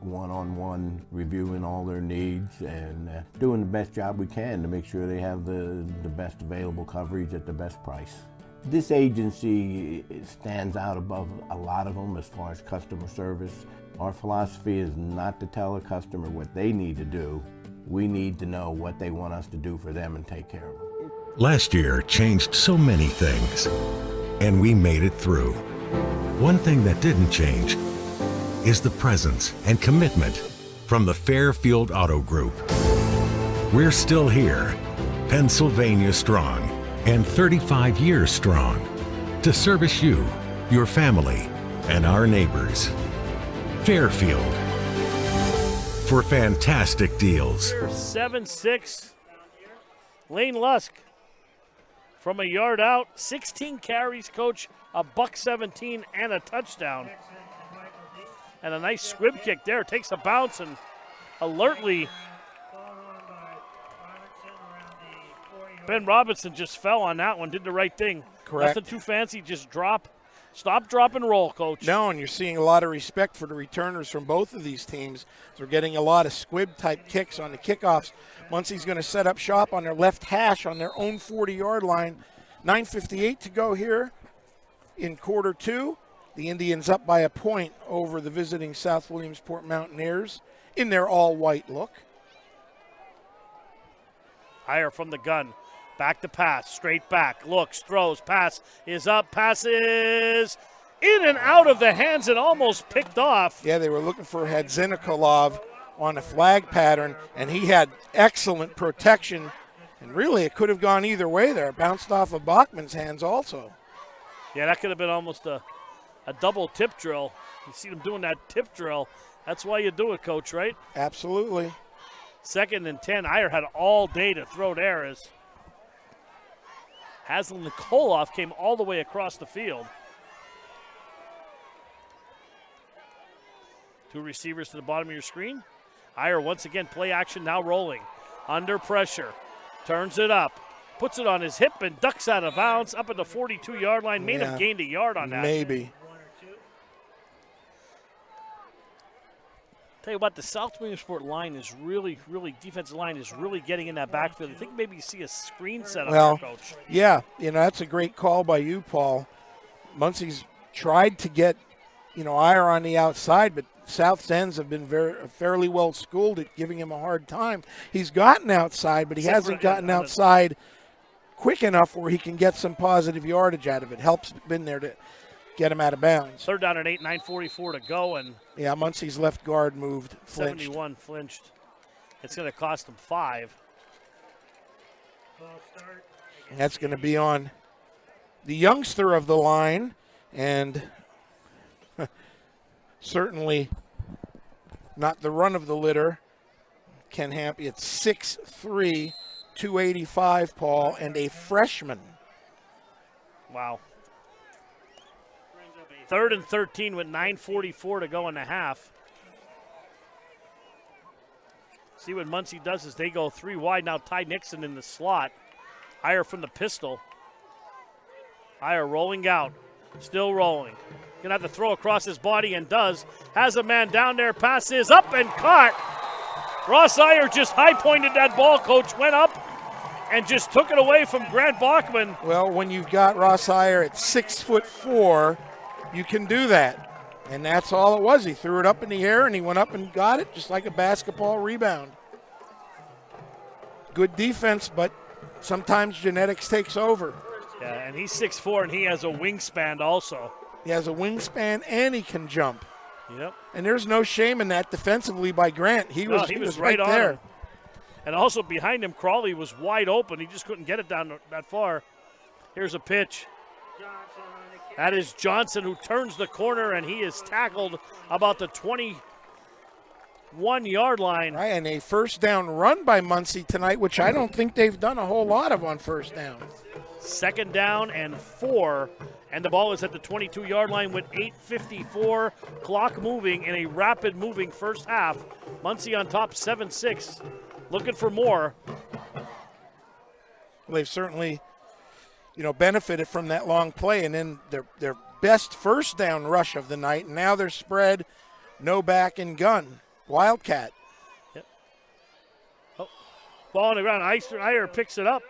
one-on-one, reviewing all their needs and doing the best job we can to make sure they have the best available coverage at the best price. This agency stands out above a lot of them as far as customer service. Our philosophy is not to tell a customer what they need to do. We need to know what they want us to do for them and take care of them. Last year changed so many things, and we made it through. One thing that didn't change is the presence and commitment from the Fairfield Auto Group. We're still here, Pennsylvania strong, and 35 years strong, to service you, your family, and our neighbors. Fairfield, for fantastic deals. 7-6. Lane Lusk from a yard out, 16 carries, Coach, a $117 and a touchdown. And a nice squib kick there. Takes a bounce and alertly Ben Robinson just fell on that one, did the right thing. Correct. Nothing too fancy, just drop. Stop, drop, and roll, Coach. No, and you're seeing a lot of respect for the returners from both of these teams. They're getting a lot of squib-type kicks on the kickoffs. Muncy's going to set up shop on their left hash on their own 40-yard line. 9:58 to go here in quarter 2. The Indians up by a point over the visiting South Williamsport Mountaineers in their all-white look. Eyer from the gun. Back to pass, straight back, looks, throws, pass is up, passes in and out of the hands and almost picked off. Yeah, they were looking for Hadzinikolov on a flag pattern, and he had excellent protection. And really, it could have gone either way there. It bounced off of Bachman's hands also. Yeah, that could have been almost a double tip drill. You see them doing that tip drill. That's why you do it, Coach, right? Absolutely. 2nd and 10. Eyer had all day to throw there as Haslem Nikolov came all the way across the field. 2 receivers to the bottom of your screen. Eyer once again, play action, now rolling. Under pressure. Turns it up. Puts it on his hip and ducks out of bounds up at the 42-yard line. May have gained a yard on that. Maybe. Tell you what, the South Williamsport line is really, defensive line is really getting in that backfield. I think maybe you see a screen set up there, Coach. Yeah, that's a great call by you, Paul. Muncy's tried to get, Eyer on the outside, but South's ends have been fairly well schooled at giving him a hard time. He's gotten outside, but he hasn't gotten outside quick enough where he can get some positive yardage out of it. Help's been there to get him out of bounds. 3rd down and 8, 9:44 to go, and Muncy's left guard moved, flinched. 71 flinched. It's going to cost him 5. And that's going to be on the youngster of the line, and certainly not the run of the litter. Ken Hampy at 6'3", 285, Paul, and a freshman. Wow. 3rd and 13 with 9:44 to go in the half. See what Muncy does is they go 3 wide. Now Ty Nixon in the slot. Eyer from the pistol. Eyer rolling out. Still rolling. Gonna have to throw across his body and does. Has a man down there. Pass is up and caught. Ross Eyer just high pointed that ball, Coach. Went up and just took it away from Grant Bachman. Well, when you've got Ross Eyer at 6'4", you can do that. And that's all it was. He threw it up in the air and he went up and got it just like a basketball rebound. Good defense, but sometimes genetics takes over. Yeah, and he's 6'4", and he has a wingspan also. He has a wingspan and he can jump. Yep. And there's no shame in that defensively by Grant. He was right on there. him. And also behind him, Crawley was wide open. He just couldn't get it down that far. Here's a pitch. That is Johnson, who turns the corner, and he is tackled about the 21-yard line. Right, and a first down run by Muncy tonight, which I don't think they've done a whole lot of on first down. 2nd down and 4, and the ball is at the 22-yard line with 8:54, clock moving in a rapid moving first half. Muncy on top 7-6, looking for more. Well, they've certainly, benefited from that long play, and then their best first down rush of the night, and now they're spread, no back and gun. Wildcat. Yep. Oh, ball on the ground. Eyer picks it up.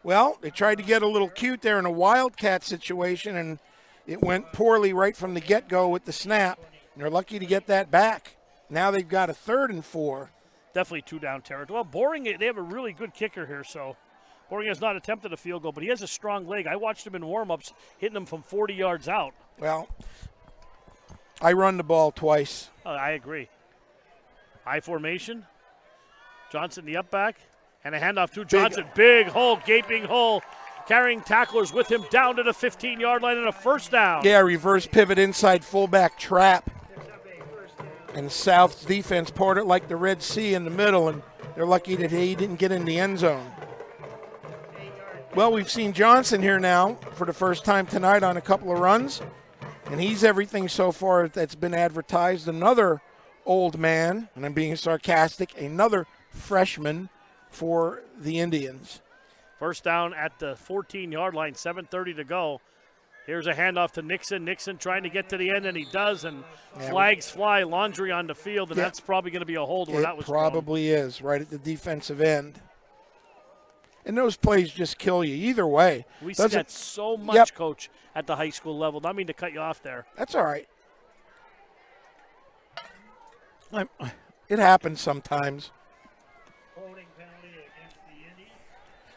Well, they tried to get a little cute there in a Wildcat situation, and it went poorly right from the get-go with the snap. And they're lucky to get that back. Now they've got a 3rd and 4. Definitely 2-down territory. Well, Boring, they have a really good kicker here, so Boring has not attempted a field goal, but he has a strong leg. I watched him in warm-ups, hitting them from 40 yards out. Well, I run the ball twice. I agree. I formation. Johnson, the up back, and a handoff to Johnson. Big hole, gaping hole, carrying tacklers with him down to the 15-yard line and a first down. Yeah, reverse pivot inside fullback trap. And South's defense poured it like the Red Sea in the middle, and they're lucky that he didn't get in the end zone. Well, we've seen Johnson here now for the first time tonight on a couple of runs, and he's everything so far that's been advertised. Another old man, and I'm being sarcastic, another freshman for the Indians. First down at the 14-yard line, 7:30 to go. Here's a handoff to Nixon. Nixon trying to get to the end, and he does, and flags fly, Laundry on the field, and that's probably going to be a hold where that was probably thrown. Is, right at the defensive end. And those plays just kill you either way. We see that so much, Coach, at the high school level. Not mean to cut you off there. That's all right. It happens sometimes. Holding penalty against the Indians.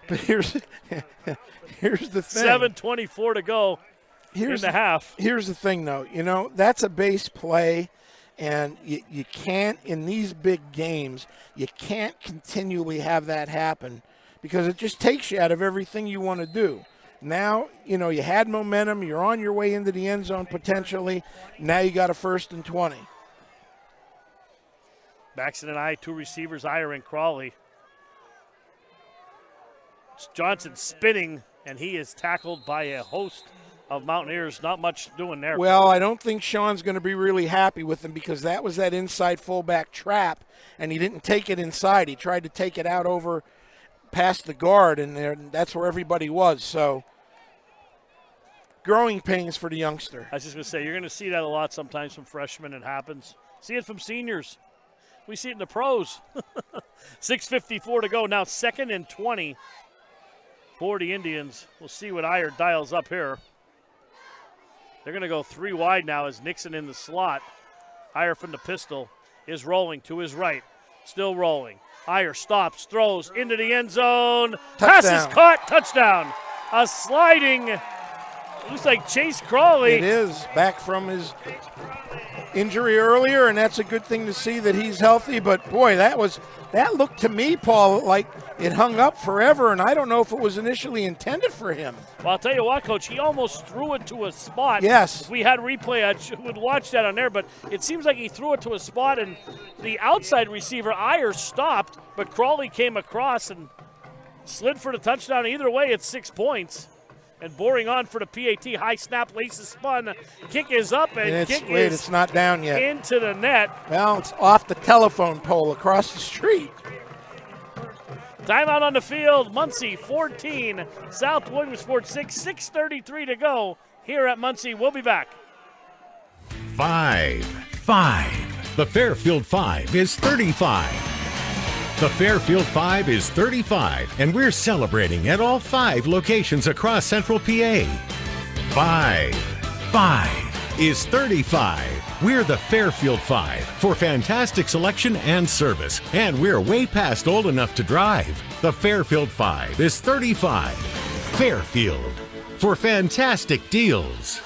But here's the thing. 7:24 to go in the half. Here's the thing, though. You know, that's a base play, and you can't, in these big games, you can't continually have that happen because it just takes you out of everything you want to do. Now, you know, you had momentum. You're on your way into the end zone potentially. Now you got a 1st and 20. Baxton and I, 2 receivers, Eyer and Crawley. Johnson spinning, and he is tackled by a host of Mountaineers. Not much doing there. Well, I don't think Sean's going to be really happy with him because that was that inside fullback trap, and he didn't take it inside. He tried to take it out over past the guard, and that's where everybody was. So, growing pains for the youngster. I was just going to say, you're going to see that a lot sometimes from freshmen. It happens. See it from seniors. We see it in the pros. 6:54 to go. Now 2nd and 20 for the Indians. We'll see what Eyer dials up here. They're going to go 3 wide now as Nixon in the slot. Eyer from the pistol is rolling to his right. Still rolling. Eyer stops, throws into the end zone. Pass is caught. Touchdown. A sliding, looks like Chase Crawley. It is, back from his injury earlier, and that's a good thing to see that he's healthy. But, boy, that looked to me, Paul, like it hung up forever, and I don't know if it was initially intended for him. Well, I'll tell you what, Coach, he almost threw it to a spot. Yes. If we had replay, I would watch that on there, but it seems like he threw it to a spot, and the outside receiver, Eyer, stopped, but Crawley came across and slid for the touchdown. Either way, it's 6 points. And boring on for the PAT. High snap, laces spun. Kick is up, and it's not down yet. Into the net. Well, it's off the telephone pole across the street. Timeout on the field. Muncy 14, South Williamsport 6. 6:33 to go here at Muncy. We'll be back. 5. The Fairfield 5 is 35. The Fairfield 5 is 35, and we're celebrating at all 5 locations across Central PA. 5 is 35. We're the Fairfield 5 for fantastic selection and service, and we're way past old enough to drive. The Fairfield 5 is 35. Fairfield for fantastic deals.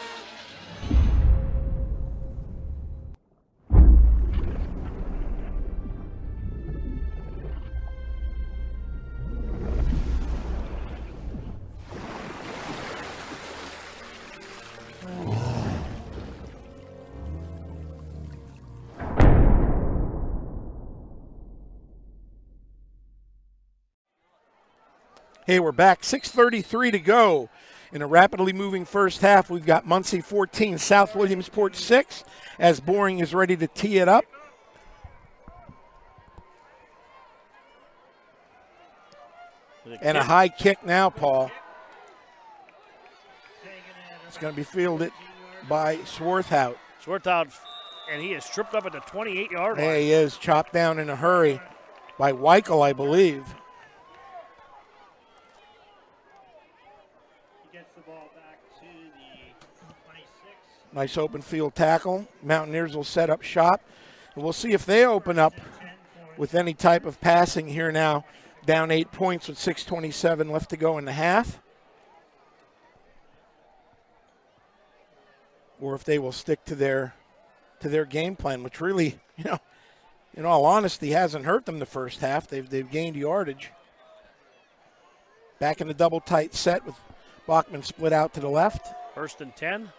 Hey, we're back. 6:33 to go. In a rapidly moving first half, we've got Muncy 14, South Williamsport 6, as Boring is ready to tee it up. And a high kick now, Paul. It's going to be fielded by Swarthout. Swarthout, and he is tripped up at the 28-yard line. There he is, chopped down in a hurry by Weichel, I believe. Nice open field tackle. Mountaineers will set up shop. And we'll see if they open up with any type of passing here now. Down 8 points with 6:27 left to go in the half. Or if they will stick to their game plan, which really, in all honesty, hasn't hurt them the first half. They've gained yardage. Back in the double tight set with Bachman split out to the left. 1st and 10.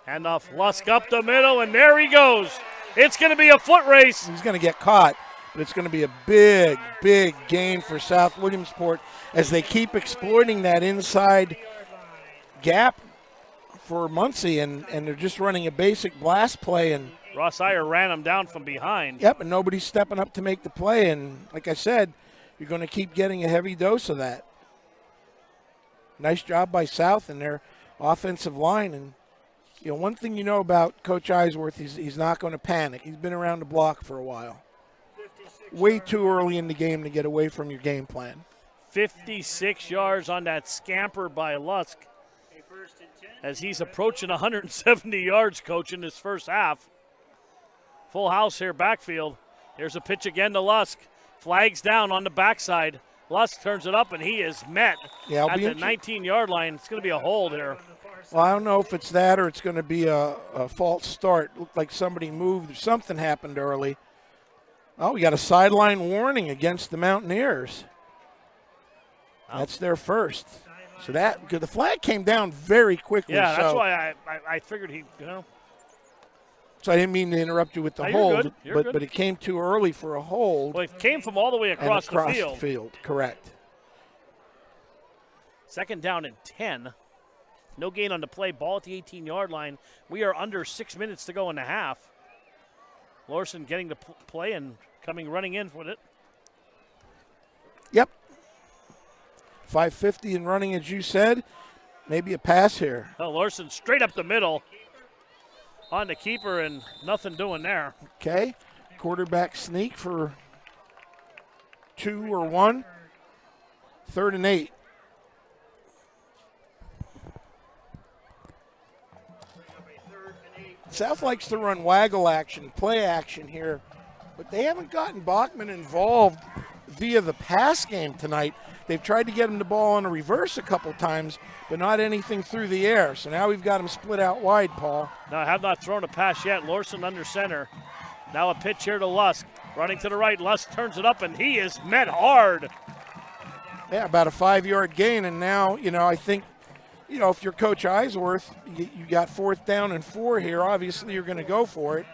Handoff, Lusk up the middle, and there he goes. It's going to be a foot race. He's going to get caught, but it's going to be a big, big gain for South Williamsport as they keep exploiting that inside gap for Muncy, and they're just running a basic blast play. And Ross Eyer ran him down from behind. Yep, and nobody's stepping up to make the play. And like I said, you're going to keep getting a heavy dose of that. Nice job by South and their offensive line. And one thing you know about Coach Eisworth, he's not going to panic. He's been around the block for a while. Way too early in the game to get away from your game plan. 56 yards on that scamper by Lusk as he's approaching 170 yards, Coach, in this first half. Full house here, backfield. Here's a pitch again to Lusk. Flags down on the backside. Lusk turns it up, and he is met at the 19-yard line. It's going to be a hold here. Well, I don't know if it's that or it's going to be a false start. Looked like somebody moved or something happened early. Oh, we got a sideline warning against the Mountaineers. That's their first. So because the flag came down very quickly. Yeah, that's why I figured he, So I didn't mean to interrupt you with the hold, but it came too early for a hold. Well, it came from all the way across the field. Correct. Second down and 10. No gain on the play. Ball at the 18-yard line. We are under 6 minutes to go in the half. Larson getting the play and running in with it. Yep. 550 and running, as you said. Maybe a pass here. Oh, Larson straight up the middle on the keeper and nothing doing there. Okay. Quarterback sneak for 2 or 1. 3rd and 8. South likes to run waggle action, play action here, but they haven't gotten Bachman involved via the pass game tonight. They've tried to get him the ball on a reverse a couple times, but not anything through the air. So now we've got him split out wide, Paul. No, I have not thrown a pass yet. Larson under center. Now a pitch here to Lusk. Running to the right. Lusk turns it up, and he is met hard. Yeah, about a 5-yard gain, and now, I think, if you're Coach Eisworth, you got 4th down and 4 here. Obviously, you're going to go for it.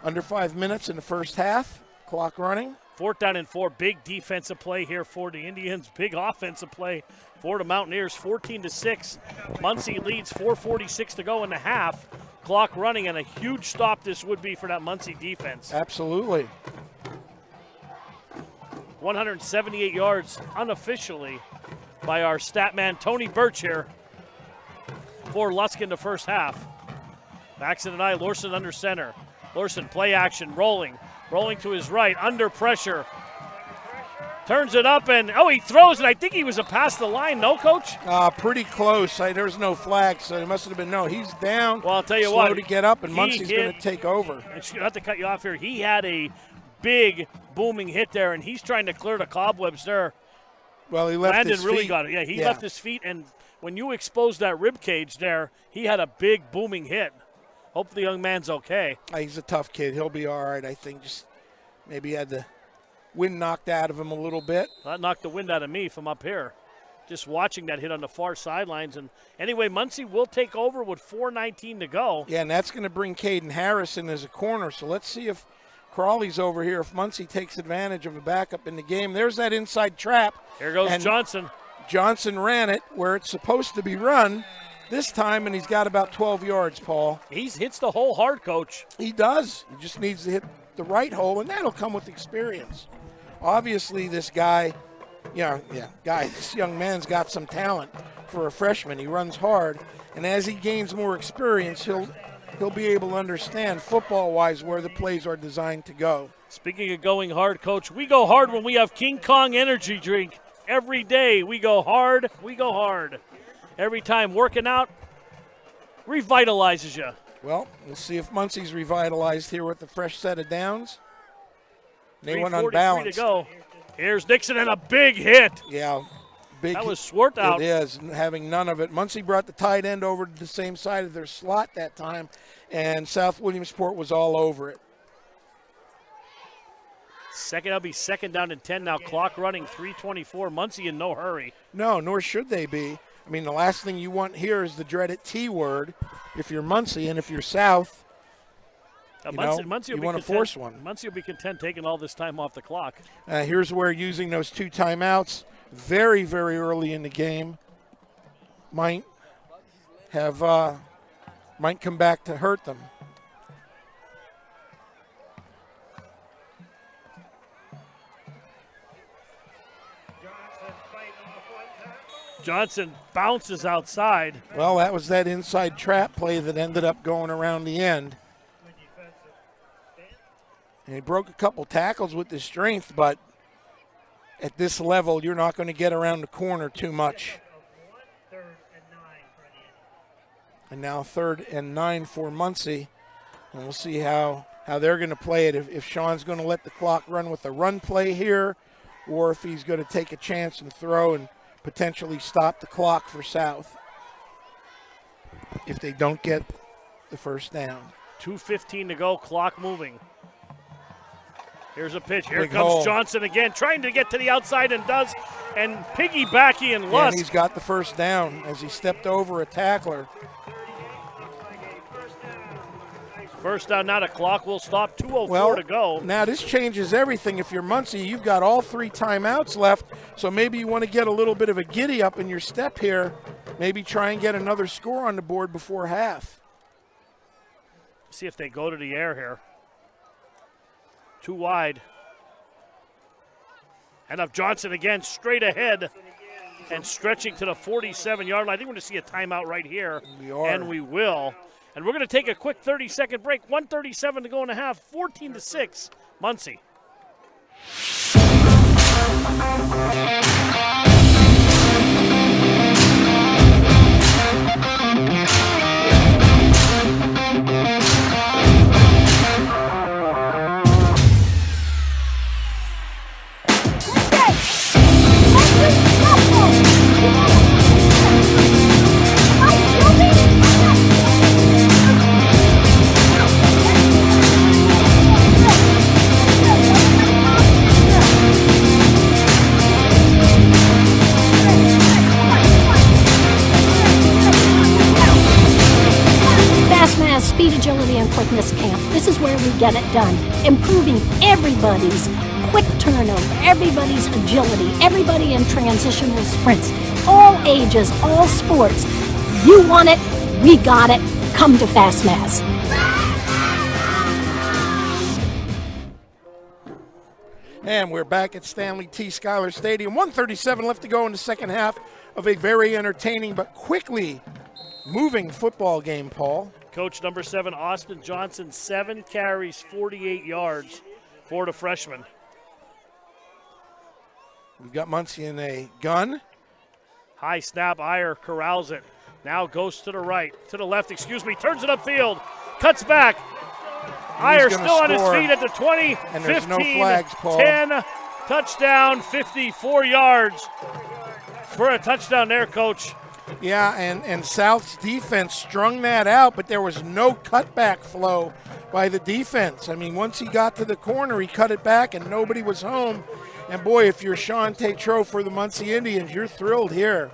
Under 5 minutes in the first half. Clock running. 4th down and 4. Big defensive play here for the Indians. Big offensive play for the Mountaineers. 14-6. Muncy leads. 4:46 to go in the half. Clock running, and a huge stop this would be for that Muncy defense. Absolutely. 178 yards unofficially by our stat man Tony Birch here for Lusk in the first half. Maxon and Larson under center. Larson play action, rolling to his right, under pressure. Turns it up, and he throws, and I think he was past the line, no, Coach? Pretty close. There's no flag, so it must have been no. He's down. Well, I'll tell you slow what. to get up, and Muncy's going to take over. And not to cut you off here, he had a big booming hit there, and he's trying to clear the cobwebs there. Well, he left Landon his feet. really got it. Yeah, he left his feet, and when you expose that rib cage there, he had a big booming hit. Hope the young man's okay. He's a tough kid. He'll be all right, I think. Just maybe had the wind knocked out of him a little bit. That knocked the wind out of me from up here. Just watching that hit on the far sidelines. And anyway, Muncy will take over with 4:19 to go. Yeah, and that's going to bring Caden Harrison as a corner. So let's see if Crawley's over here, if Muncy takes advantage of a backup in the game. There's that inside trap. Here goes Johnson. Johnson ran it where it's supposed to be run this time, and he's got about 12 yards, Paul. He hits the hole hard, Coach. He does. He just needs to hit the right hole, and that'll come with experience. Obviously, this guy, this young man's got some talent for a freshman. He runs hard, and as he gains more experience, he'll be able to understand football-wise where the plays are designed to go. Speaking of going hard, Coach, we go hard when we have King Kong energy drink. Every day we go hard, Every time working out revitalizes you. Well, we'll see if Muncy's revitalized here with a fresh set of downs. They went unbalanced. To go. Here's Nixon and a big hit. Yeah, big. That was Swart out. It is, having none of it. Muncy brought the tight end over to the same side of their slot that time, and South Williamsport was all over it. That'll be 2nd down and 10 now. Clock running, 3:24. Muncy in no hurry. No, nor should they be. I mean, the last thing you want here is the dreaded T word if you're Muncy, and if you're South, Muncy you want to force one. Muncy will be content taking all this time off the clock. Here's where using those 2 timeouts very, very early in the game might come back to hurt them. Johnson bounces outside. Well, that was that inside trap play that ended up going around the end. And he broke a couple tackles with his strength, but at this level, you're not going to get around the corner too much. And now 3rd and 9 for Muncy. And we'll see how how they're going to play it, if Sean's going to let the clock run with a run play here, or if he's going to take a chance and throw and potentially stop the clock for South if they don't get the first down. 2:15 to go, clock moving. Here's a pitch. Here Big comes hole. Johnson again, trying to get to the outside and does. And piggybacking and Lusk. And he's got the first down as he stepped over a tackler. First down, now the clock will stop. 2:04 to go. Now this changes everything. If you're Muncy, you've got all 3 timeouts left, so maybe you want to get a little bit of a giddy up in your step here. Maybe try and get another score on the board before half. See if they go to the air here. Too wide. And of Johnson again, straight ahead and stretching to the 47-yard line. I think we're going to see a timeout right here. We are. And we will. And we're going to take a quick 30-second break. 1:37 to go in a half. 14-6, Muncy. Speed, agility, and quickness camp. This is where we get it done. Improving everybody's quick turnover, everybody's agility, everybody in transitional sprints. All ages, all sports. You want it, we got it. Come to FastMass. And we're back at Stanley T. Schuyler Stadium. 1:37 left to go in the second half of a very entertaining but quickly moving football game, Paul. Coach number 7, Austin Johnson, 7 carries, 48 yards for the freshman. We've got Muncy in a gun. High snap, Eyer corrals it. Now goes to the right, to the left, turns it upfield, cuts back. Eyer still on his feet at the 20, and 15, no flags, Paul. 10, touchdown, 54 yards for a touchdown there, Coach. Yeah, and South's defense strung that out, but there was no cutback flow by the defense. I mean, once he got to the corner, he cut it back, and nobody was home. And, boy, if you're Sean Tetreault for the Muncy Indians, you're thrilled here.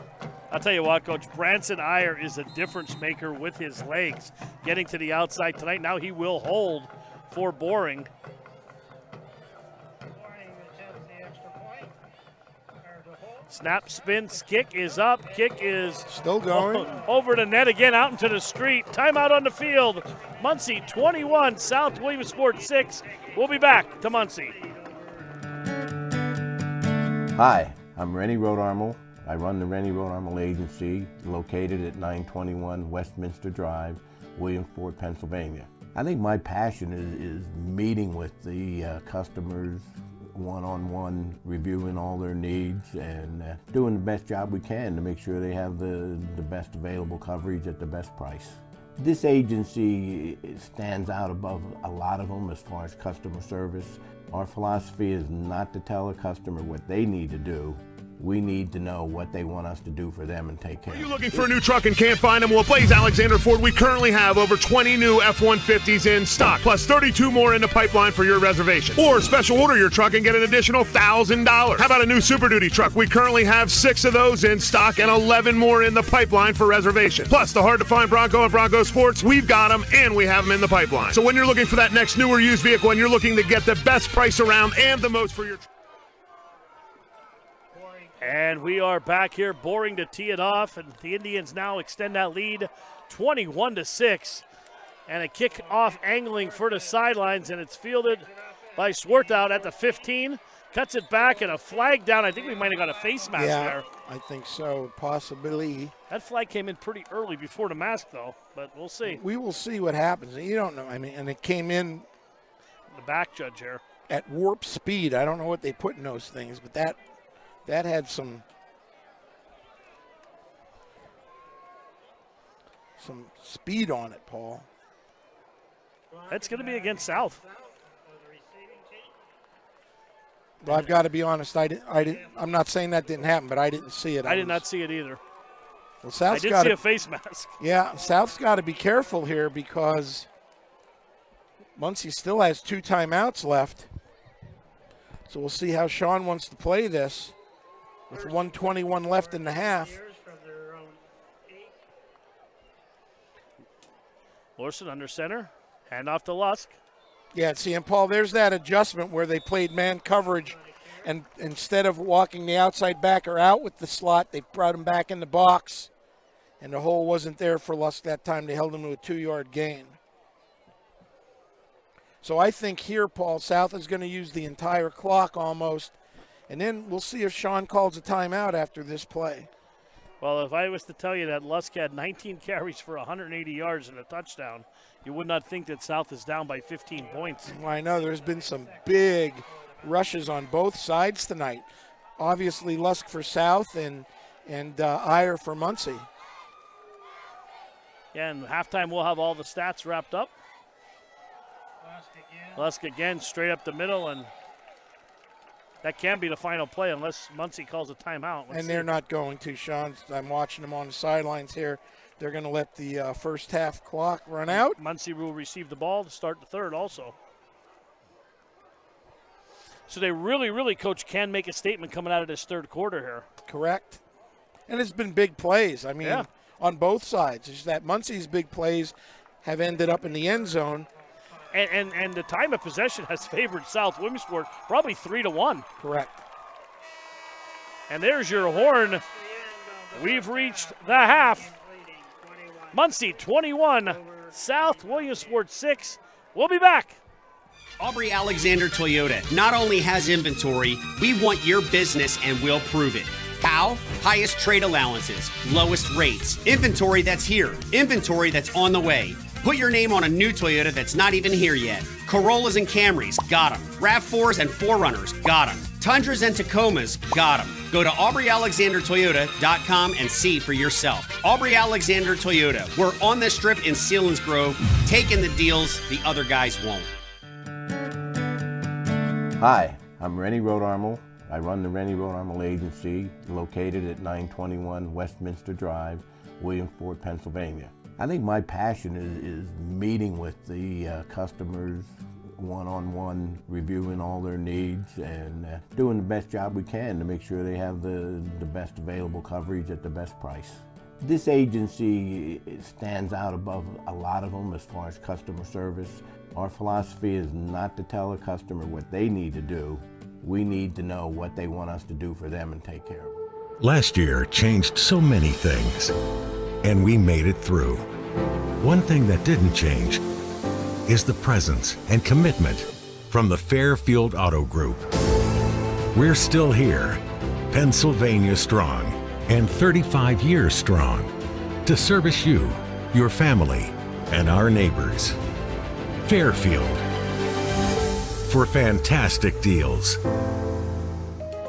I'll tell you what, Coach, Branson Eyer is a difference maker with his legs, getting to the outside tonight. Now he will hold for Boring. Snap, spin, kick is up. Kick is still going. Over the net again, out into the street. Timeout on the field. Muncy 21, South Williamsport 6. We'll be back to Muncy. Hi, I'm Rennie Rodarmel. I run the Rennie Rodarmel Agency, located at 921 Westminster Drive, Williamsport, Pennsylvania. I think my passion is meeting with the customers, one-on-one, reviewing all their needs and doing the best job we can to make sure they have the best available coverage at the best price. This agency stands out above a lot of them as far as customer service. Our philosophy is not to tell a customer what they need to do. We need to know what they want us to do for them and take care of them. Are you looking for a new truck and can't find them? Well, at Blaze Alexander Ford, we currently have over 20 new F-150s in stock, plus 32 more in the pipeline for your reservation. Or special order your truck and get an additional $1,000. How about a new Super Duty truck? We currently have 6 of those in stock and 11 more in the pipeline for reservation. Plus, the hard-to-find Bronco and Bronco Sports, we've got them and we have them in the pipeline. So when you're looking for that next new or used vehicle and you're looking to get the best price around and the most for your truck. And we are back here, Boring to tee it off, and the Indians now extend that lead 21-6. And a kick-off angling for the sidelines, and it's fielded by Swarthout at the 15. Cuts it back, and a flag down. I think we might have got a face mask there. I think so, possibly. That flag came in pretty early before the mask, though, but we'll see. We will see what happens. You don't know. I mean, and it came in. The back judge here. At warp speed. I don't know what they put in those things, but that had some speed on it, Paul. That's going to be against South. Well, I've got to be honest. I'm not saying that didn't happen, but I didn't see it. I did not see it either. Well, South's I did see a face mask. Yeah, South's got to be careful here because Muncy still has 2 timeouts left. So we'll see how Sean wants to play this with 1:21 left in the half. Lorson under center. Hand off to Lusk. Yeah, see, and Paul, there's that adjustment where they played man coverage, and instead of walking the outside backer out with the slot, they brought him back in the box, and the hole wasn't there for Lusk that time. They held him to a 2-yard gain. So I think here, Paul, South is going to use the entire clock almost, and then we'll see if Sean calls a timeout after this play. Well, if I was to tell you that Lusk had 19 carries for 180 yards and a touchdown, you would not think that South is down by 15 points. Well, I know there's been some big rushes on both sides tonight. Obviously, Lusk for South and Eyer for Muncy. Yeah, and halftime we'll have all the stats wrapped up. Lusk again, straight up the middle, and that can be the final play unless Muncy calls a timeout. And they're not going to, Sean. I'm watching them on the sidelines here. They're going to let the first half clock run out. Muncy will receive the ball to start the third also. So they really, Coach, can make a statement coming out of this third quarter here. Correct. And it's been big plays. I mean, on both sides. It's that Muncy's big plays have ended up in the end zone. And the time of possession has favored South Williamsport, probably 3-1. Correct. And there's your horn. We've reached the half. Muncy 21, South Williamsport 6. We'll be back. Aubrey Alexander Toyota not only has inventory, we want your business and we'll prove it. How? Highest trade allowances, lowest rates, inventory that's here, inventory that's on the way. Put your name on a new Toyota that's not even here yet. Corollas and Camrys, got them. RAV4s and 4Runners, got them. Tundras and Tacomas, got them. Go to AubreyAlexanderToyota.com and see for yourself. Aubrey Alexander Toyota. We're on the strip in Selinsgrove, taking the deals the other guys won't. Hi, I'm Rennie Rodarmel. I run the Rennie Rodarmel Agency, located at 921 Westminster Drive, Williamsport, Pennsylvania. I think my passion is meeting with the customers one-on-one, reviewing all their needs and doing the best job we can to make sure they have the best available coverage at the best price. This agency stands out above a lot of them as far as customer service. Our philosophy is not to tell a customer what they need to do. We need to know what they want us to do for them and take care of them. Last year changed so many things, and we made it through. One thing that didn't change is the presence and commitment from the Fairfield Auto Group. We're still here, Pennsylvania strong, and 35 years strong, to service you, your family, and our neighbors. Fairfield, for fantastic deals.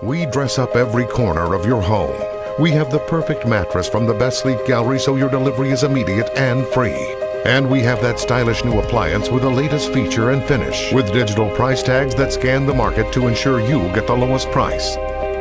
We dress up every corner of your home. We have the perfect mattress from the best sleep gallery so your delivery is immediate and free. And we have that stylish new appliance with the latest feature and finish, with digital price tags that scan the market to ensure you get the lowest price.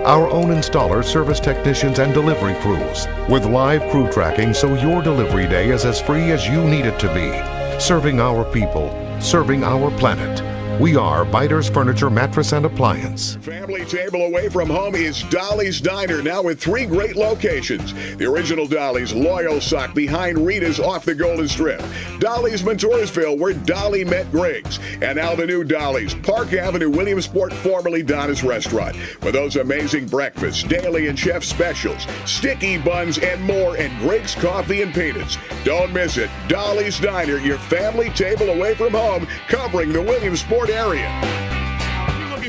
Our own installers, service technicians, and delivery crews, with live crew tracking so your delivery day is as free as you need it to be. Serving our people, serving our planet. We are Biters Furniture, Mattress, and Appliance. Family table away from home is Dolly's Diner, now with 3 great locations. The original Dolly's Loyal Sock behind Rita's off the Golden Strip. Dolly's Montoursville, where Dolly met Griggs. And now the new Dolly's, Park Avenue, Williamsport, formerly Donna's Restaurant. With those amazing breakfasts, daily and chef specials, sticky buns, and more, and Griggs Coffee and Peanuts. Don't miss it. Dolly's Diner, your family table away from home, covering the Williamsport area.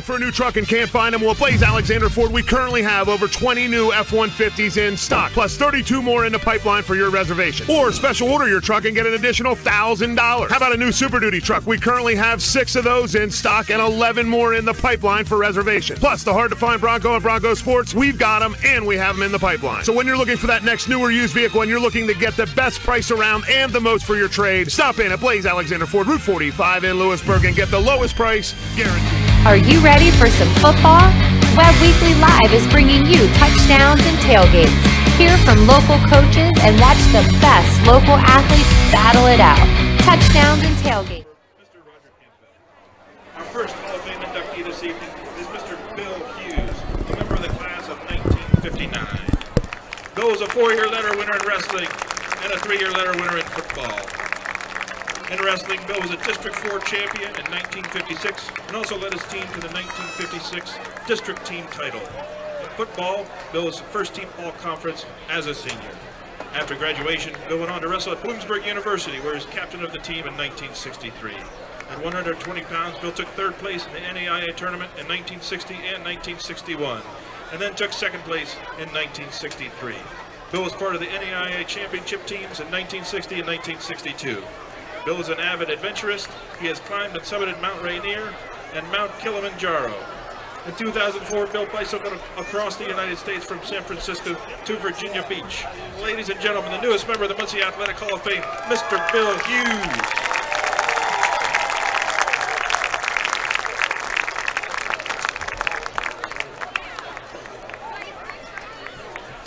for a new truck and can't find them? Well, at Blaze Alexander Ford, we currently have over 20 new F-150s in stock, plus 32 more in the pipeline for your reservation. Or special order your truck and get an additional $1,000. How about a new Super Duty truck? We currently have 6 of those in stock and 11 more in the pipeline for reservation. Plus, the hard-to-find Bronco and Bronco Sports, we've got them and we have them in the pipeline. So when you're looking for that next new or used vehicle and you're looking to get the best price around and the most for your trade, stop in at Blaze Alexander Ford, Route 45 in Lewisburg, and get the lowest price guaranteed. Are you ready for some football? Webb Weekly Live is bringing you touchdowns and tailgates. Hear from local coaches and watch the best local athletes battle it out. Touchdowns and tailgates. Our first Hall of Fame inductee this evening is Mr. Bill Hughes, a member of the class of 1959. Bill was a 4-year letter winner in wrestling and a 3-year letter winner in football. In wrestling, Bill was a District 4 champion in 1956 and also led his team to the 1956 District Team title. In football, Bill was first team All-Conference as a senior. After graduation, Bill went on to wrestle at Williamsport University, where he was captain of the team in 1963. At 120 pounds, Bill took 3rd place in the NAIA tournament in 1960 and 1961, and then took 2nd place in 1963. Bill was part of the NAIA championship teams in 1960 and 1962. Bill is an avid adventurist. He has climbed and summited Mount Rainier and Mount Kilimanjaro. In 2004, Bill bicycled across the United States from San Francisco to Virginia Beach. Ladies and gentlemen, the newest member of the Muncy Athletic Hall of Fame, Mr. Bill Hughes.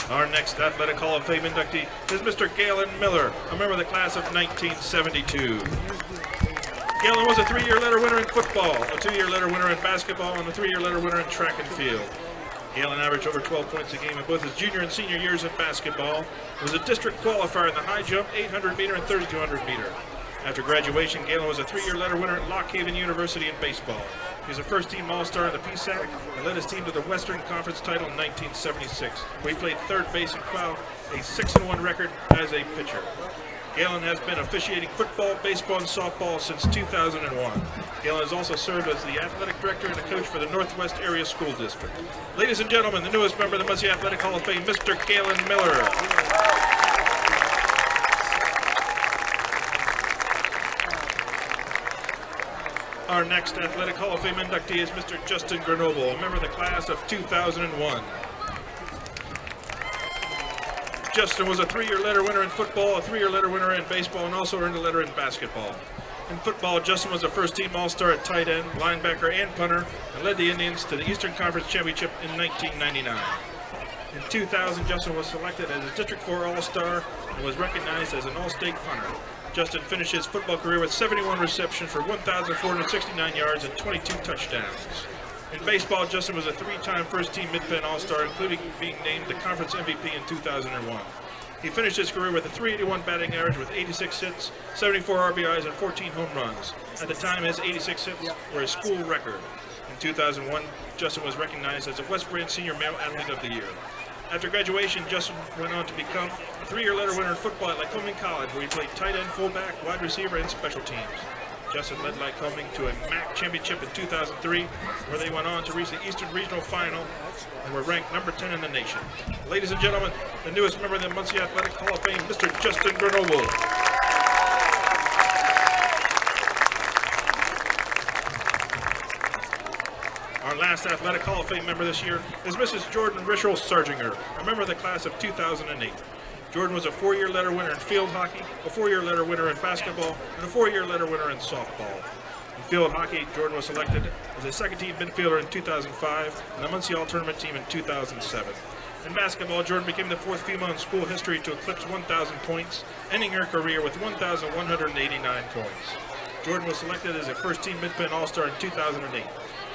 Our next Athletic Hall of Fame inductee is Mr. Galen Miller, a member of the class of 1972. Galen was a 3-year letter winner in football, a 2-year letter winner in basketball, and a 3-year letter winner in track and field. Galen averaged over 12 points a game in both his junior and senior years in basketball. He was a district qualifier in the high jump, 800 meter and 3200 meter. After graduation, Galen was a 3-year letter winner at Lock Haven University in baseball. He was a first-team All-Star in the PSAC and led his team to the Western Conference title in 1976, where he played 3rd base and filed a 6-1 record as a pitcher. Galen has been officiating football, baseball, and softball since 2001. Galen has also served as the athletic director and a coach for the Northwest Area School District. Ladies and gentlemen, the newest member of the Muncy Athletic Hall of Fame, Mr. Galen Miller. Our next Athletic Hall of Fame inductee is Mr. Justin Grenoble, a member of the class of 2001. Justin was a 3-year letter winner in football, a 3-year letter winner in baseball, and also earned a letter in basketball. In football, Justin was a first-team All-Star at tight end, linebacker, and punter, and led the Indians to the Eastern Conference Championship in 1999. In 2000, Justin was selected as a District 4 All-Star and was recognized as an All-State punter. Justin finished his football career with 71 receptions for 1,469 yards and 22 touchdowns. In baseball, Justin was a 3-time first-team Mid-Penn All-Star, including being named the conference MVP in 2001. He finished his career with a .381 batting average with 86 hits, 74 RBIs, and 14 home runs. At the time, his 86 hits were a school record. In 2001, Justin was recognized as a West Branch Senior Male Athlete of the Year. After graduation, Justin went on to become a 3-year letter winner in football at Lycoming College, where he played tight end, fullback, wide receiver, and special teams. Justin led Lycoming to a MAC championship in 2003, where they went on to reach the Eastern Regional Final and were ranked number 10 in the nation. Ladies and gentlemen, the newest member of the Muncy Athletic Hall of Fame, Mr. Justin Grenoble. Our last Athletic Hall of Fame member this year is Mrs. Jordan Richel Sarginger, a member of the class of 2008. Jordan was a 4-year letter winner in field hockey, a 4-year letter winner in basketball, and a 4-year letter winner in softball. In field hockey, Jordan was selected as a second-team midfielder in 2005 and the Muncy All-Tournament team in 2007. In basketball, Jordan became the 4th female in school history to eclipse 1,000 points, ending her career with 1,189 points. Jordan was selected as a first-team Mid-Penn All-Star in 2008.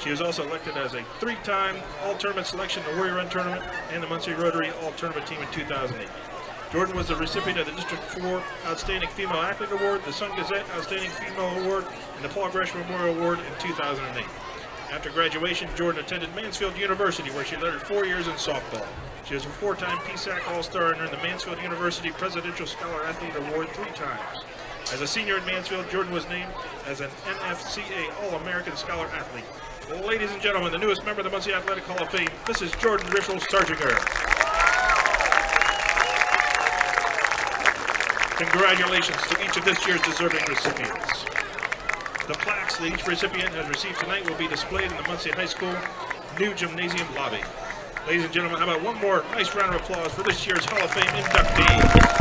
She was also elected as a 3-time All-Tournament selection in the Warrior Run Tournament and the Muncy Rotary All-Tournament team in 2008. Jordan was the recipient of the District 4 Outstanding Female Athlete Award, the Sun Gazette Outstanding Female Award, and the Paul Gresham Memorial Award in 2008. After graduation, Jordan attended Mansfield University, where she lettered 4 years in softball. She was a 4-time PSAC All-Star and earned the Mansfield University Presidential Scholar Athlete Award 3 times. As a senior at Mansfield, Jordan was named as an NFCA All-American Scholar Athlete. Ladies and gentlemen, the newest member of the Muncy Athletic Hall of Fame, this is Jordan Rischel Starchinger. Congratulations to each of this year's deserving recipients. The plaques that each recipient has received tonight will be displayed in the Muncy High School new gymnasium lobby. Ladies and gentlemen, how about one more nice round of applause for this year's Hall of Fame inductees.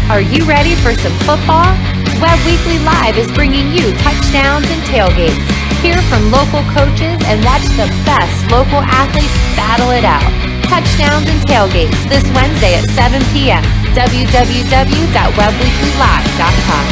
Are you ready for some football? Webb Weekly Live is bringing you touchdowns and tailgates. Hear from local coaches and watch the best local athletes battle it out. Touchdowns and tailgates this Wednesday at 7 p.m. www.webbweeklylive.com.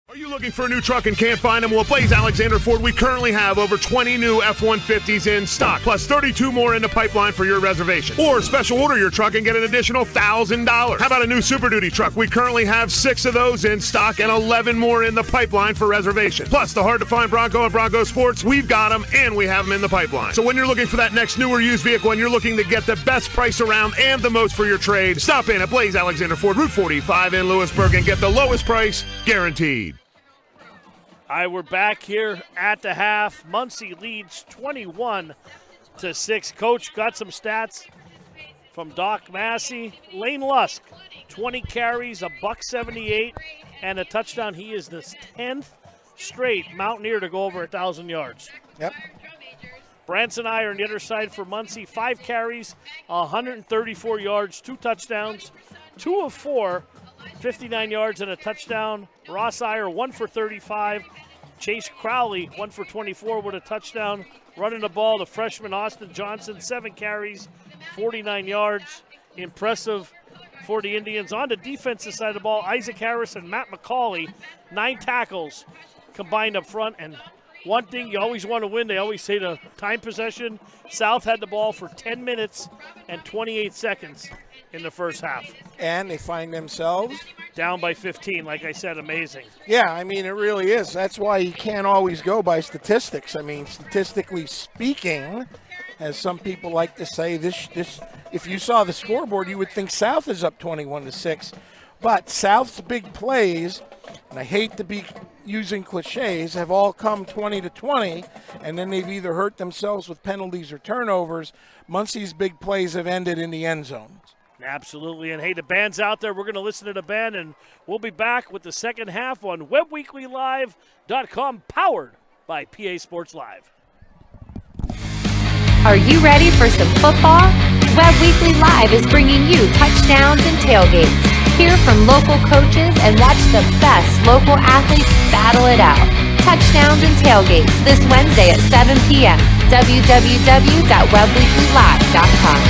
Are you looking for a new truck and can't find them? Well, at Blaze Alexander Ford, we currently have over 20 new F-150s in stock, plus 32 more in the pipeline for your reservation. Or special order your truck and get an additional $1,000. How about a new Super Duty truck? We currently have 6 of those in stock and 11 more in the pipeline for reservation. Plus, the hard-to-find Bronco and Bronco Sports, we've got them and we have them in the pipeline. So when you're looking for that next new or used vehicle and you're looking to get the best price around and the most for your trade, stop in at Blaze Alexander Ford, Route 45 in Lewisburg and get the lowest price guaranteed. All right, we're back here at the half. Muncy leads 21-6. Coach got some stats from Doc Massey. Lane Lusk, 20 carries, $178, and a touchdown. He is the 10th straight Mountaineer to go over 1,000 yards. Yep. Branson Eyer on the other side for Muncy, 5 carries, 134 yards, 2 touchdowns, 2 of 4. 59 yards and a touchdown. Ross Eyer, 1 for 35. Chase Crowley, 1 for 24 with a touchdown. Running the ball, the freshman Austin Johnson, 7 carries, 49 yards. Impressive for the Indians. On the defensive side of the ball, Isaac Harris and Matt McCauley, 9 tackles combined up front. And one thing you always want to win, they always say the time possession. South had the ball for 10 minutes and 28 seconds in the first half. And they find themselves down by 15, like I said, amazing. Yeah, I mean, it really is. That's why you can't always go by statistics. I mean, statistically speaking, as some people like to say, this if you saw the scoreboard, you would think South is up 21-6. But South's big plays, and I hate to be using cliches, have all come 20-20, and then they've either hurt themselves with penalties or turnovers. Muncy's big plays have ended in the end zone. Absolutely. And, hey, the band's out there. We're going to listen to the band, and we'll be back with the second half on WebWeeklyLive.com, powered by PA Sports Live. Are you ready for some football? Webb Weekly Live is bringing you touchdowns and tailgates. Hear from local coaches and watch the best local athletes battle it out. Touchdowns and tailgates this Wednesday at 7 p.m. www.webweeklylive.com.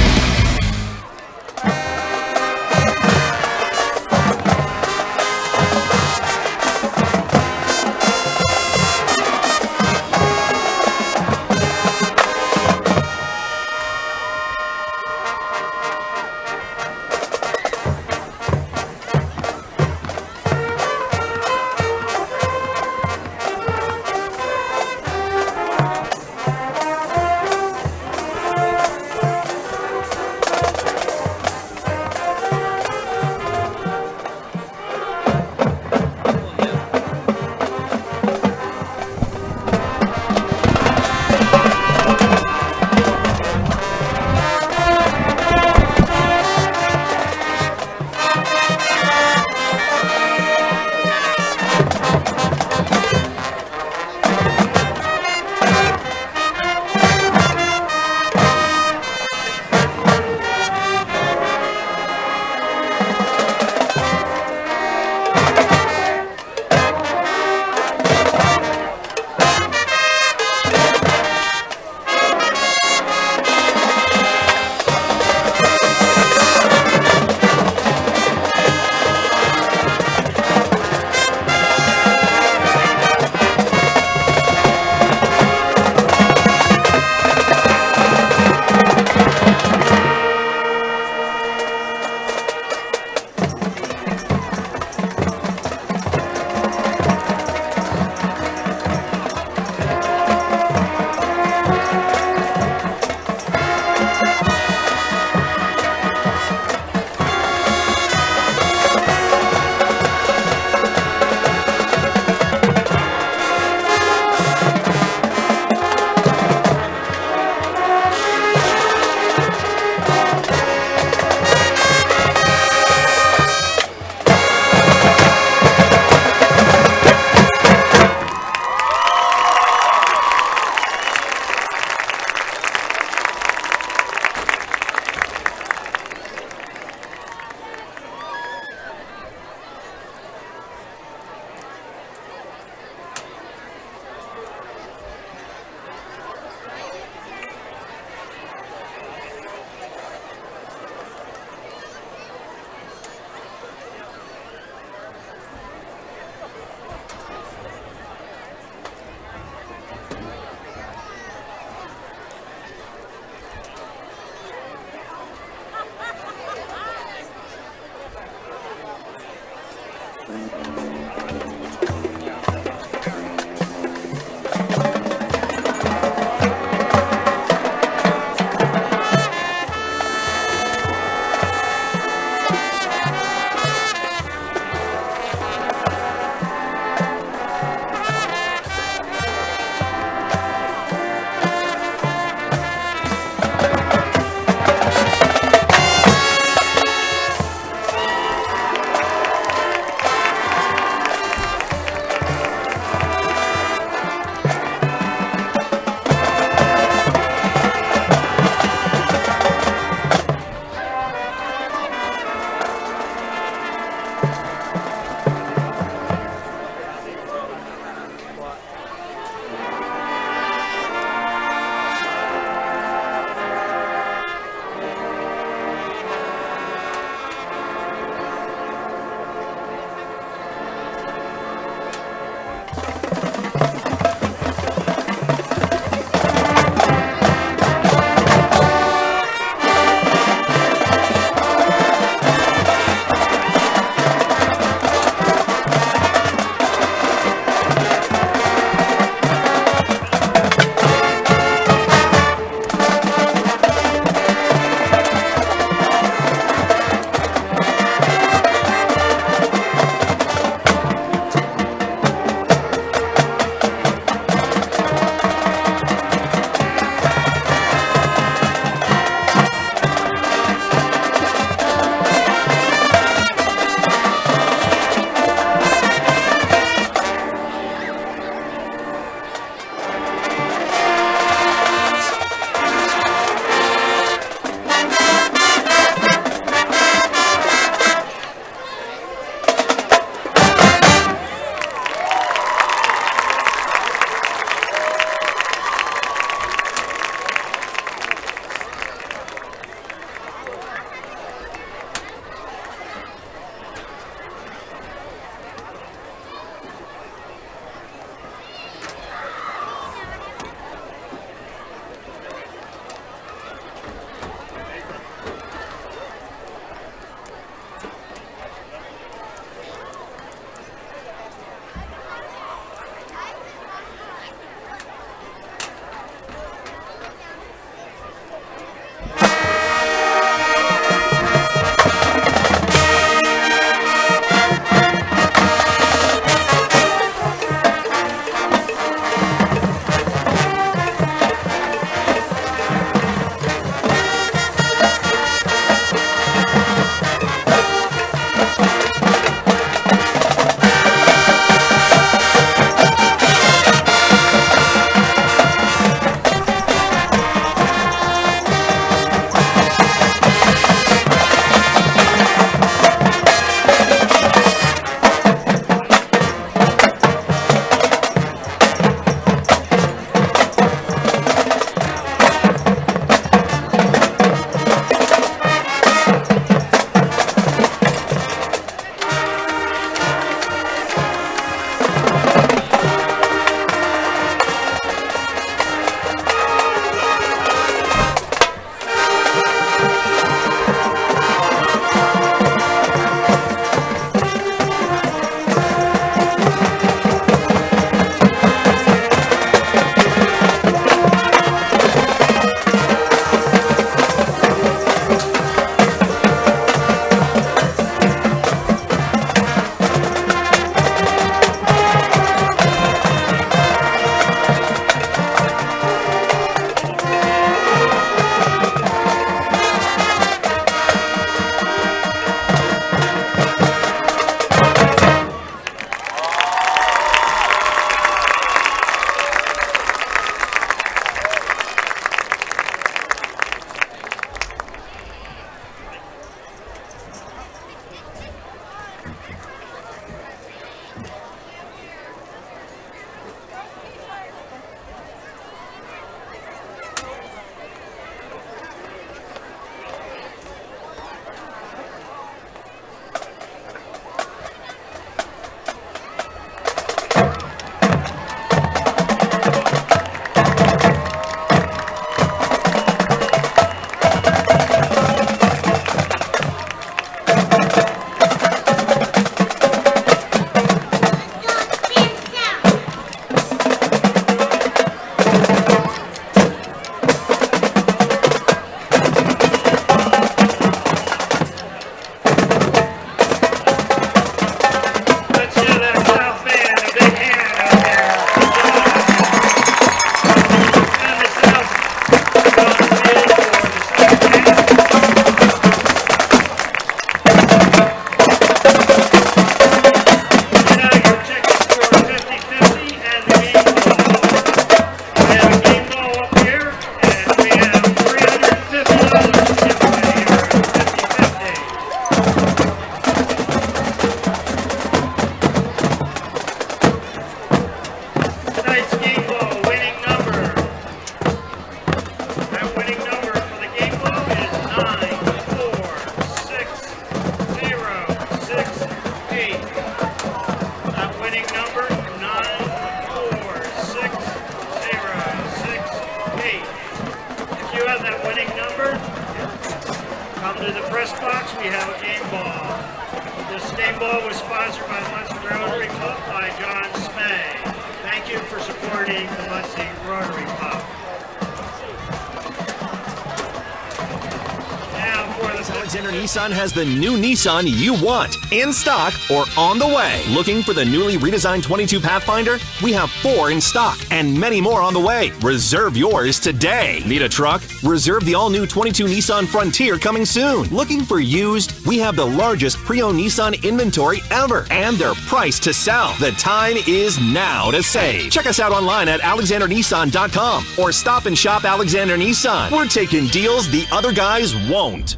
Nissan has the new Nissan you want in stock or on the way. Looking for the newly redesigned 22 Pathfinder? We have 4 in stock and many more on the way. Reserve yours today. Need a truck? Reserve the all-new 22 Nissan Frontier coming soon. Looking for used? We have the largest pre-owned Nissan inventory ever and they're priced to sell. The time is now to save. Check us out online at alexandernissan.com or stop and shop Alexander Nissan. We're taking deals the other guys won't.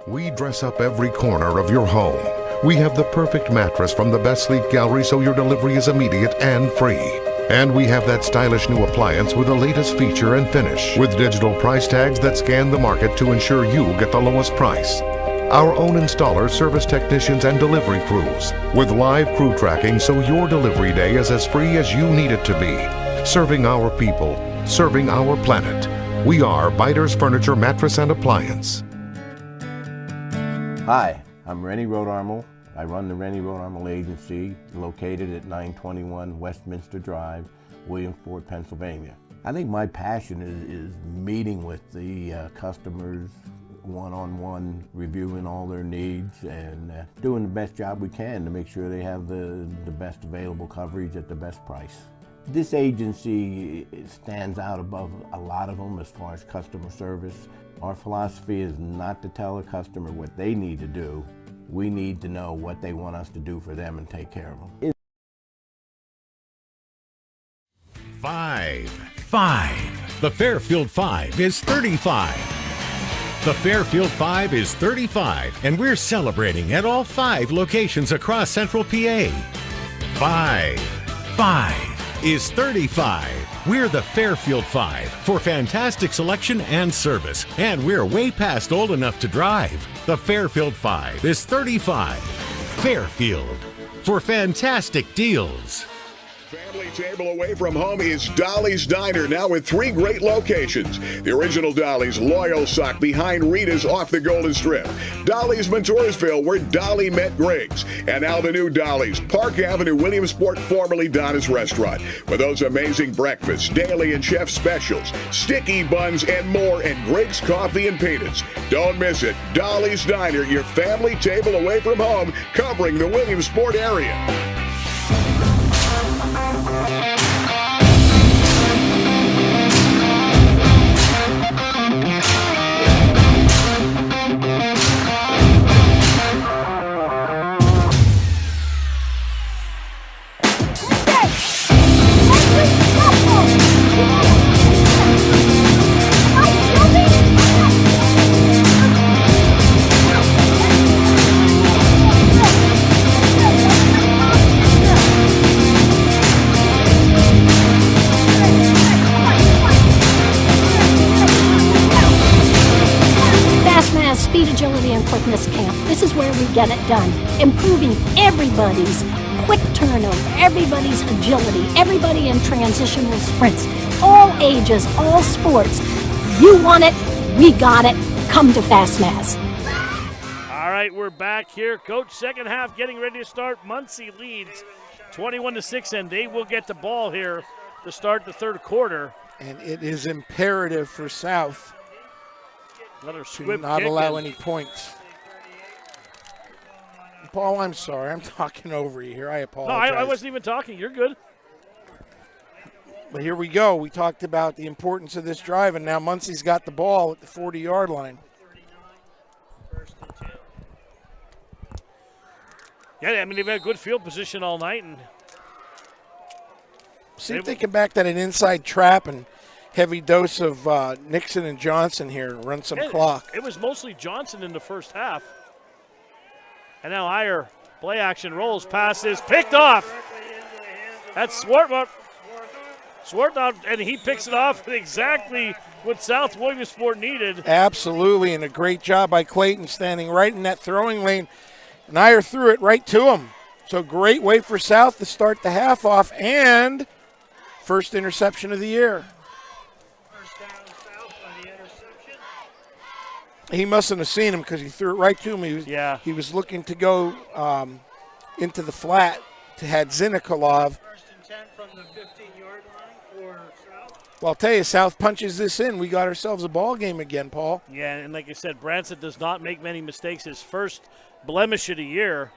We dress up every corner of your home. We have the perfect mattress from the best sleep gallery so your delivery is immediate and free. And we have that stylish new appliance with the latest feature and finish, with digital price tags that scan the market to ensure you get the lowest price. Our own installers, service technicians, and delivery crews, with live crew tracking so your delivery day is as free as you need it to be. Serving our people, serving our planet. We are Biters Furniture, Mattress, and Appliance. Hi, I'm Rennie Rodarmel. I run the Rennie Rodarmel Agency, located at 921 Westminster Drive, Williamsport, Pennsylvania. I think my passion is meeting with the customers one-on-one, reviewing all their needs and doing the best job we can to make sure they have the best available coverage at the best price. This agency stands out above a lot of them as far as customer service. Our philosophy is not to tell a customer what they need to do. We need to know what they want us to do for them and take care of them. 5. The Fairfield 5 is 35. The Fairfield 5 is 35, and we're celebrating at all 5 locations across Central PA. 5 is 35. We're the Fairfield 5 for fantastic selection and service, and we're way past old enough to drive. The Fairfield 5 is 35. Fairfield for fantastic deals. Family table away from home is Dolly's Diner, now with 3 great locations. The original Dolly's Loyal Sock behind Rita's off the Golden Strip. Dolly's Montoursville, where Dolly met Griggs. And now the new Dolly's, Park Avenue, Williamsport, formerly Donna's Restaurant. With those amazing breakfasts, daily and chef specials, sticky buns, and more, and Griggs Coffee and Peanuts. Don't miss it. Dolly's Diner, your family table away from home, covering the Williamsport area. Fastmass Speed, Agility, and Quickness Camp. This is where we get it done. Improving everybody's quick turnover, everybody's agility, everybody in transitional sprints, all ages, all sports. You want it, we got it. Come to Fastmass. All right, we're back here. Coach, second half getting ready to start. Muncy leads 21-6, and they will get the ball here to start the third quarter. And it is imperative for South Another to not allow any points. Paul, I'm sorry. I'm talking over you here. I apologize. No, I wasn't even talking. You're good. But here we go. We talked about the importance of this drive, and now Muncy's got the ball at the 40-yard line. Yeah, I mean, they've had good field position all night. And see if they can back that an inside trap and heavy dose of Nixon and Johnson here and run some clock. It was mostly Johnson in the first half. And now Eyer, play action, rolls, passes, picked off. That's Swartwout, and he picks it off exactly what South Williamsport needed. Absolutely, and a great job by Clayton standing right in that throwing lane. And Eyer threw it right to him. So great way for South to start the half off, and first interception of the year. He mustn't have seen him because he threw it right to him. He was looking to go into the flat to had Zinikolov. First and 10 from the 15-yard line for South. Well, I'll tell you, South punches this in. We got ourselves a ball game again, Paul. Yeah, and like I said, Branson does not make many mistakes. His first blemish of the year.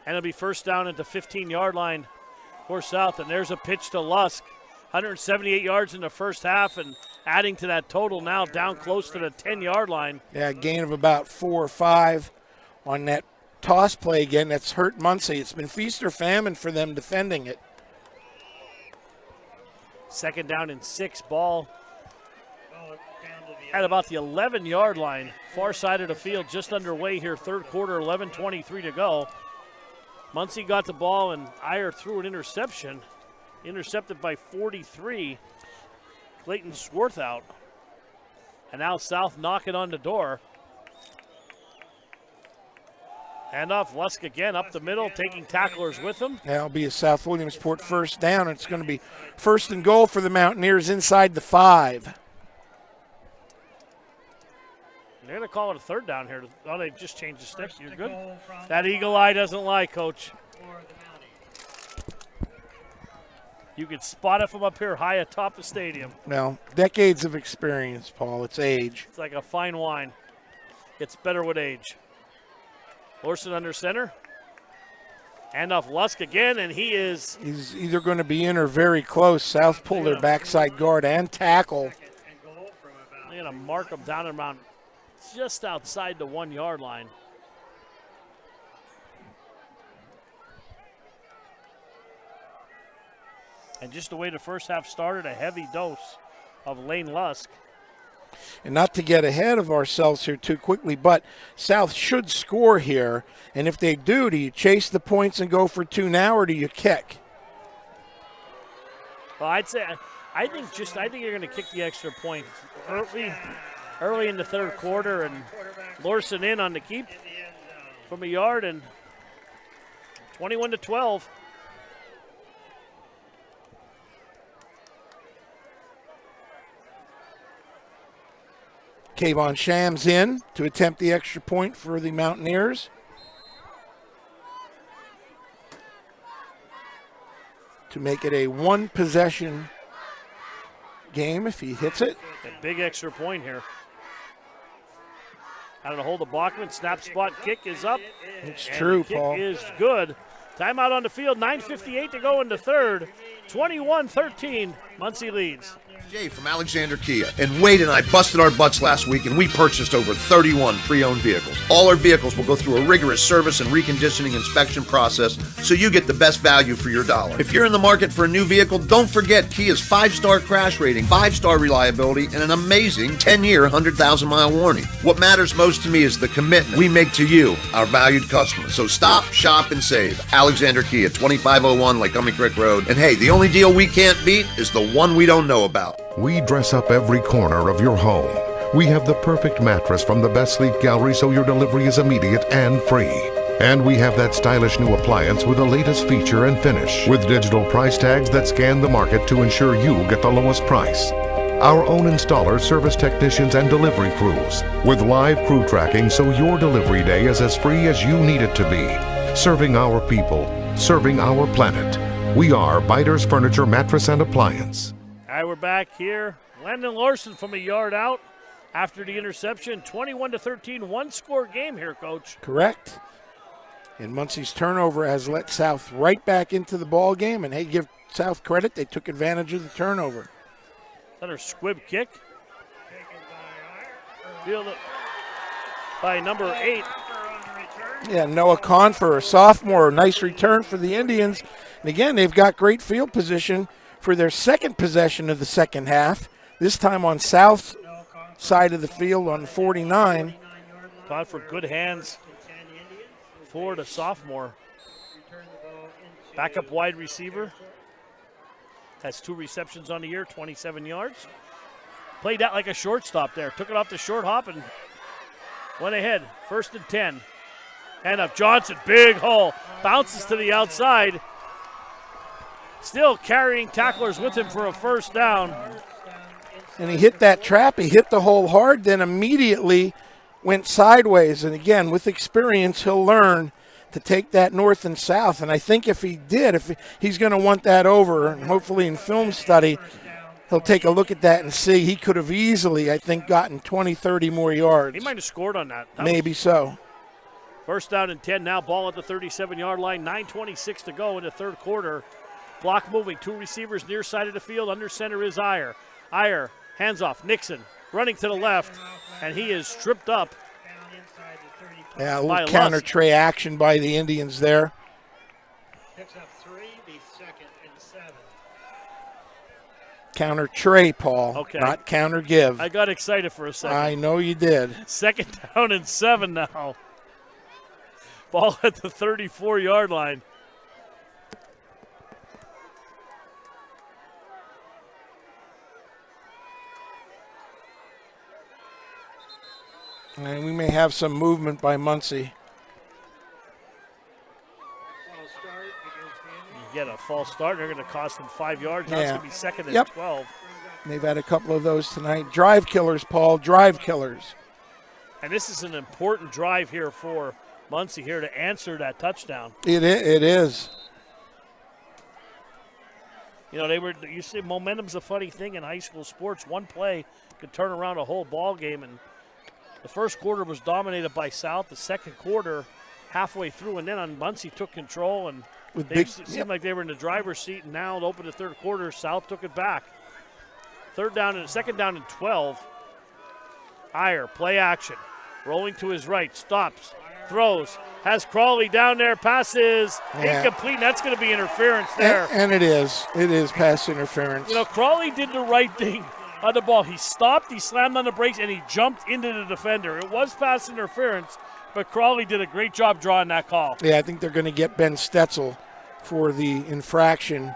And it'll be first down at the 15-yard line for South. And there's a pitch to Lusk. 178 yards in the first half, and adding to that total now down close to the 10-yard line. Yeah, a gain of about 4 or 5 on that toss play again. That's hurt Muncy. It's been feast or famine for them defending it. Second down and 6, ball at about the 11-yard line, far side of the field, just underway here, third quarter, 11:23 to go. Muncy got the ball, and Eyer threw an interception. Intercepted by 43. Clayton Swarthout. And now South knocking on the door. Handoff, Lusk again up the middle, taking tacklers with him. That'll be a South Williamsport first down. It's going to be first and goal for the Mountaineers inside the 5. They're going to call it a third down here. Oh, they just changed the stick. You're good. That eagle eye doesn't lie, Coach. You could spot it from up here high atop the stadium. Well, decades of experience, Paul. It's age. It's like a fine wine. Gets better with age. Lorson under center. Handoff Lusk again, and he's either going to be in or very close. South pull their backside guard and tackle. They're going to mark him down around just outside the 1-yard line. And just the way the first half started, a heavy dose of Lane Lusk. And not to get ahead of ourselves here too quickly, but South should score here. And if they do you chase the points and go for 2 now, or do you kick? Well, I think you're going to kick the extra point early in the third quarter, and Lorson in on the keep from a yard, and 21-12. Kayvon Shams in to attempt the extra point for the Mountaineers. To make it a 1-possession game if he hits it. A big extra point here. Out of the hold of Bachman, snap spot kick is up. It's true, Paul. Kick is good. Timeout on the field, 9:58 to go in the third. 21-13, Muncy leads. Jay from Alexander Kia. And Wade and I busted our butts last week, and we purchased over 31 pre-owned vehicles. All our vehicles will go through a rigorous service and reconditioning inspection process, so you get the best value for your dollar. If you're in the market for a new vehicle, don't forget Kia's 5-star crash rating, 5-star reliability, and an amazing 10-year, 100,000-mile warranty. What matters most to me is the commitment we make to you, our valued customers. So stop, shop, and save. Alexander Kia, 2501 Lycoming Creek Road. And hey, the only deal we can't beat is the one we don't know about. We dress up every corner of your home. We have the perfect mattress from the best sleep gallery so your delivery is immediate and free. And we have that stylish new appliance with the latest feature and finish, with digital price tags that scan the market to ensure you get the lowest price. Our own installers, service technicians, and delivery crews, with live crew tracking so your delivery day is as free as you need it to be. Serving our people, serving our planet. We are Biters Furniture, Mattress, and Appliance. All right, we're back here. Landon Larson from a yard out after the interception. 21-13, one-score game here, Coach. Correct. And Muncy's turnover has let South right back into the ball game. And hey, give South credit, they took advantage of the turnover. Another squib kick. Fielded by number 8. Yeah, Noah Confer, a sophomore. Nice return for the Indians. And again, they've got great field position for their second possession of the second half. This time on South side of the field on 49. Confer, good hands for the sophomore. Backup wide receiver. Has 2 receptions on the year, 27 yards. Played that like a shortstop there. Took it off the short hop and went ahead. 1st and 10. And up Johnson, big hole. Bounces to the outside. Still carrying tacklers with him for a first down. And he hit that trap. He hit the hole hard, then immediately went sideways. And again, with experience, he'll learn to take that north and south. And I think if he did, if he's going to want that over, and hopefully in film study, he'll take a look at that and see he could have easily, I think, gotten 20, 30 more yards. He might have scored on that. Maybe so. First down and 10 now, ball at the 37-yard line, 9:26 to go in the third quarter. Block moving, 2 receivers near side of the field. Under center is Eyer. Eyer, hands off, Nixon running to the left, and he is tripped up. Yeah, a little counter tray action by the Indians there. Picks up 3, be 2nd and 7. Counter tray, Paul, okay. Not counter give. I got excited for a second. I know you did. 2nd down and 7 now. Ball at the 34-yard line. And we may have some movement by Muncy. You get a false start, they're going to cost them 5 yards. That's going to be 2nd and 12. They've had a couple of those tonight. Drive killers, Paul, drive killers. And this is an important drive here for Muncy here to answer that touchdown. It is. You know, you see momentum's a funny thing in high school sports. One play could turn around a whole ball game, and the first quarter was dominated by South. The second quarter, halfway through, and then on Muncy took control, and it seemed like they were in the driver's seat. And now, to open the third quarter, South took it back. 2nd down and 12. Eyer, play action, rolling to his right, stops, throws, has Crawley down there, passes, incomplete. And that's going to be interference there. And it is pass interference. You know, Crawley did the right thing on the ball. He stopped, he slammed on the brakes, and he jumped into the defender. It was pass interference, but Crawley did a great job drawing that call. Yeah, I think they're going to get Ben Stetzel for the infraction,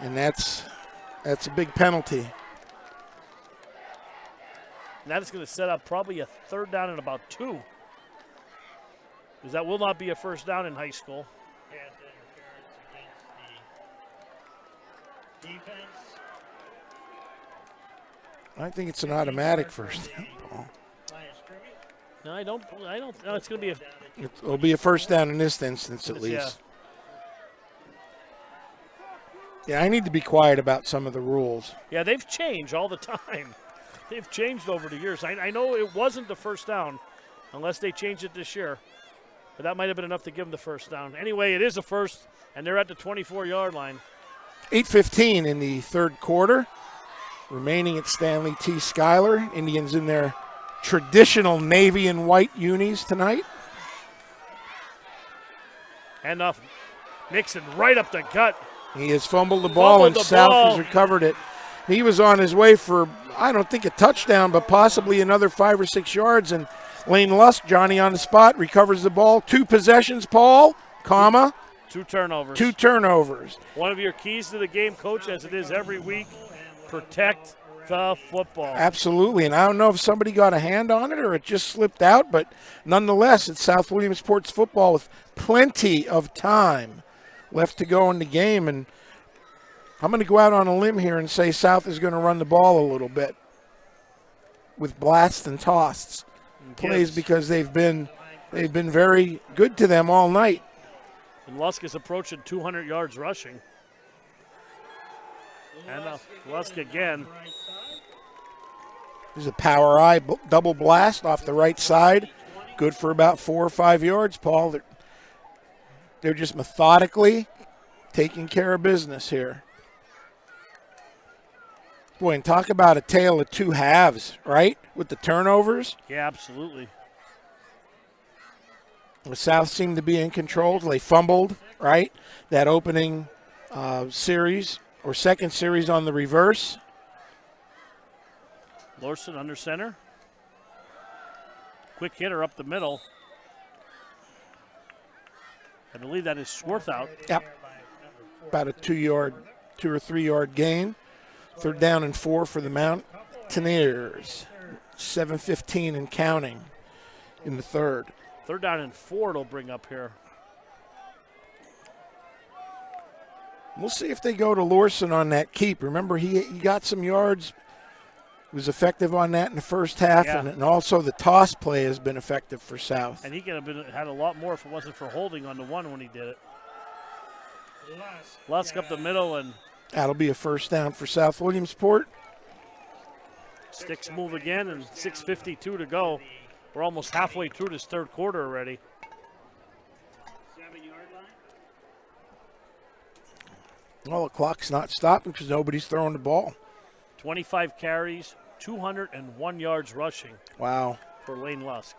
and that's a big penalty. And that is going to set up probably a 3rd down and about 2. Because that will not be a first down in high school. Pass interference against the defense. I think it's an automatic first down, Paul. No, I don't. No, it's going to be It'll be a first down in this instance, at least. Yeah, I need to be quiet about some of the rules. Yeah, they've changed all the time. They've changed over the years. I know it wasn't the first down unless they changed it this year. But that might have been enough to give them the first down. Anyway, it is a first, and they're at the 24-yard line. 8:15 in the third quarter. Remaining at Stanley T. Schuyler. Indians in their traditional navy and white unis tonight. Handoff. Nixon right up the gut. He has fumbled the ball, and South has recovered it. He was on his way for, I don't think a touchdown, but possibly another 5 or 6 yards. And Lane Lusk, Johnny on the spot, recovers the ball. 2 possessions, Paul, 2 turnovers. 2 turnovers. One of your keys to the game, Coach, as it is every week, protect the football. Absolutely, and I don't know if somebody got a hand on it or it just slipped out, but nonetheless, it's South Williamsport's football with plenty of time left to go in the game, and I'm going to go out on a limb here and say South is going to run the ball a little bit with blasts and tosses plays because they've been very good to them all night. And Lusk is approaching 200 yards rushing. And Lusk again. There's a power eye double blast off the right side. Good for about 4 or 5 yards, Paul. They're just methodically taking care of business here. Boy, and talk about a tale of two halves, right? With the turnovers. Yeah, absolutely. The South seemed to be in control. They fumbled, right? That opening series or second series on the reverse. Lorson under center. Quick hitter up the middle. I believe that is Swarthout. Yep. About a 2 or 3 yard gain. 3rd down and 4 for the Mountaineers. 7:15 and counting in the third. 3rd down and 4 it'll bring up here. We'll see if they go to Lorson on that keep. Remember, he got some yards. Was effective on that in the first half, Yeah. and also the toss play has been effective for South. And he could have had a lot more if it wasn't for holding on the one when he did it. Lusk up the middle, and That'll be a 1st down for South Williamsport. sticks move again, and 6:52 to go. We're almost halfway through this third quarter already. Well, the clock's not stopping because nobody's throwing the ball. 25 carries, 201 yards rushing. Wow. For Lane Lusk.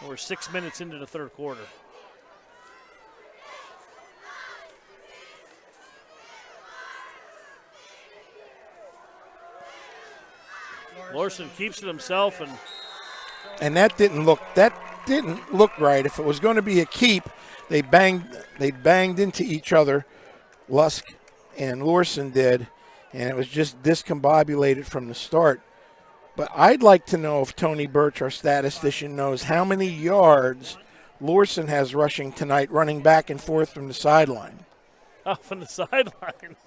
We're 6 minutes into the third quarter. Lorson keeps it himself, and that didn't look right. If it was going to be a keep, they banged into each other. Lusk and Lorson did, and it was just discombobulated from the start. But I'd like to know if Tony Birch, our statistician, knows how many yards Lorson has rushing tonight, running back and forth from the sideline. From the sideline.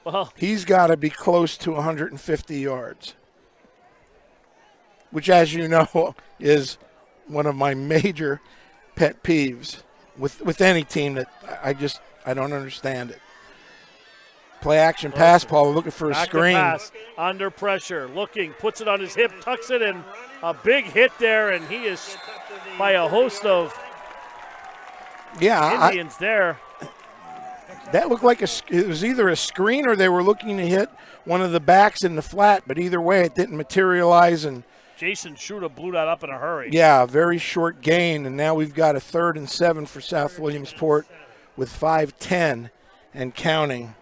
Well, he's got to be close to 150 yards, which, as you know, is one of my major pet peeves with any team that I don't understand it. Play action pass, Paul, looking for a screen. Pass, under pressure, looking, puts it on his hip, tucks it in. A big hit there, and he is by a host of Indians there. That looked like it was either a screen or they were looking to hit one of the backs in the flat, but either way it didn't materialize. And Jason Schuda blew that up in a hurry. Yeah, very short gain, and now we've got a 3rd and 7 for South Williamsport with 5:10 and counting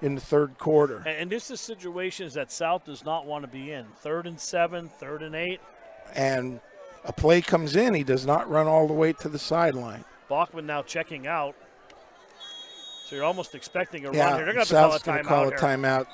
in the third quarter. And this is situations that South does not want to be in. 3rd and 7, 3rd and 8. And a play comes in, he does not run all the way to the sideline. Bachman now checking out. So you're almost expecting a run here. They're going to South's have to call a timeout.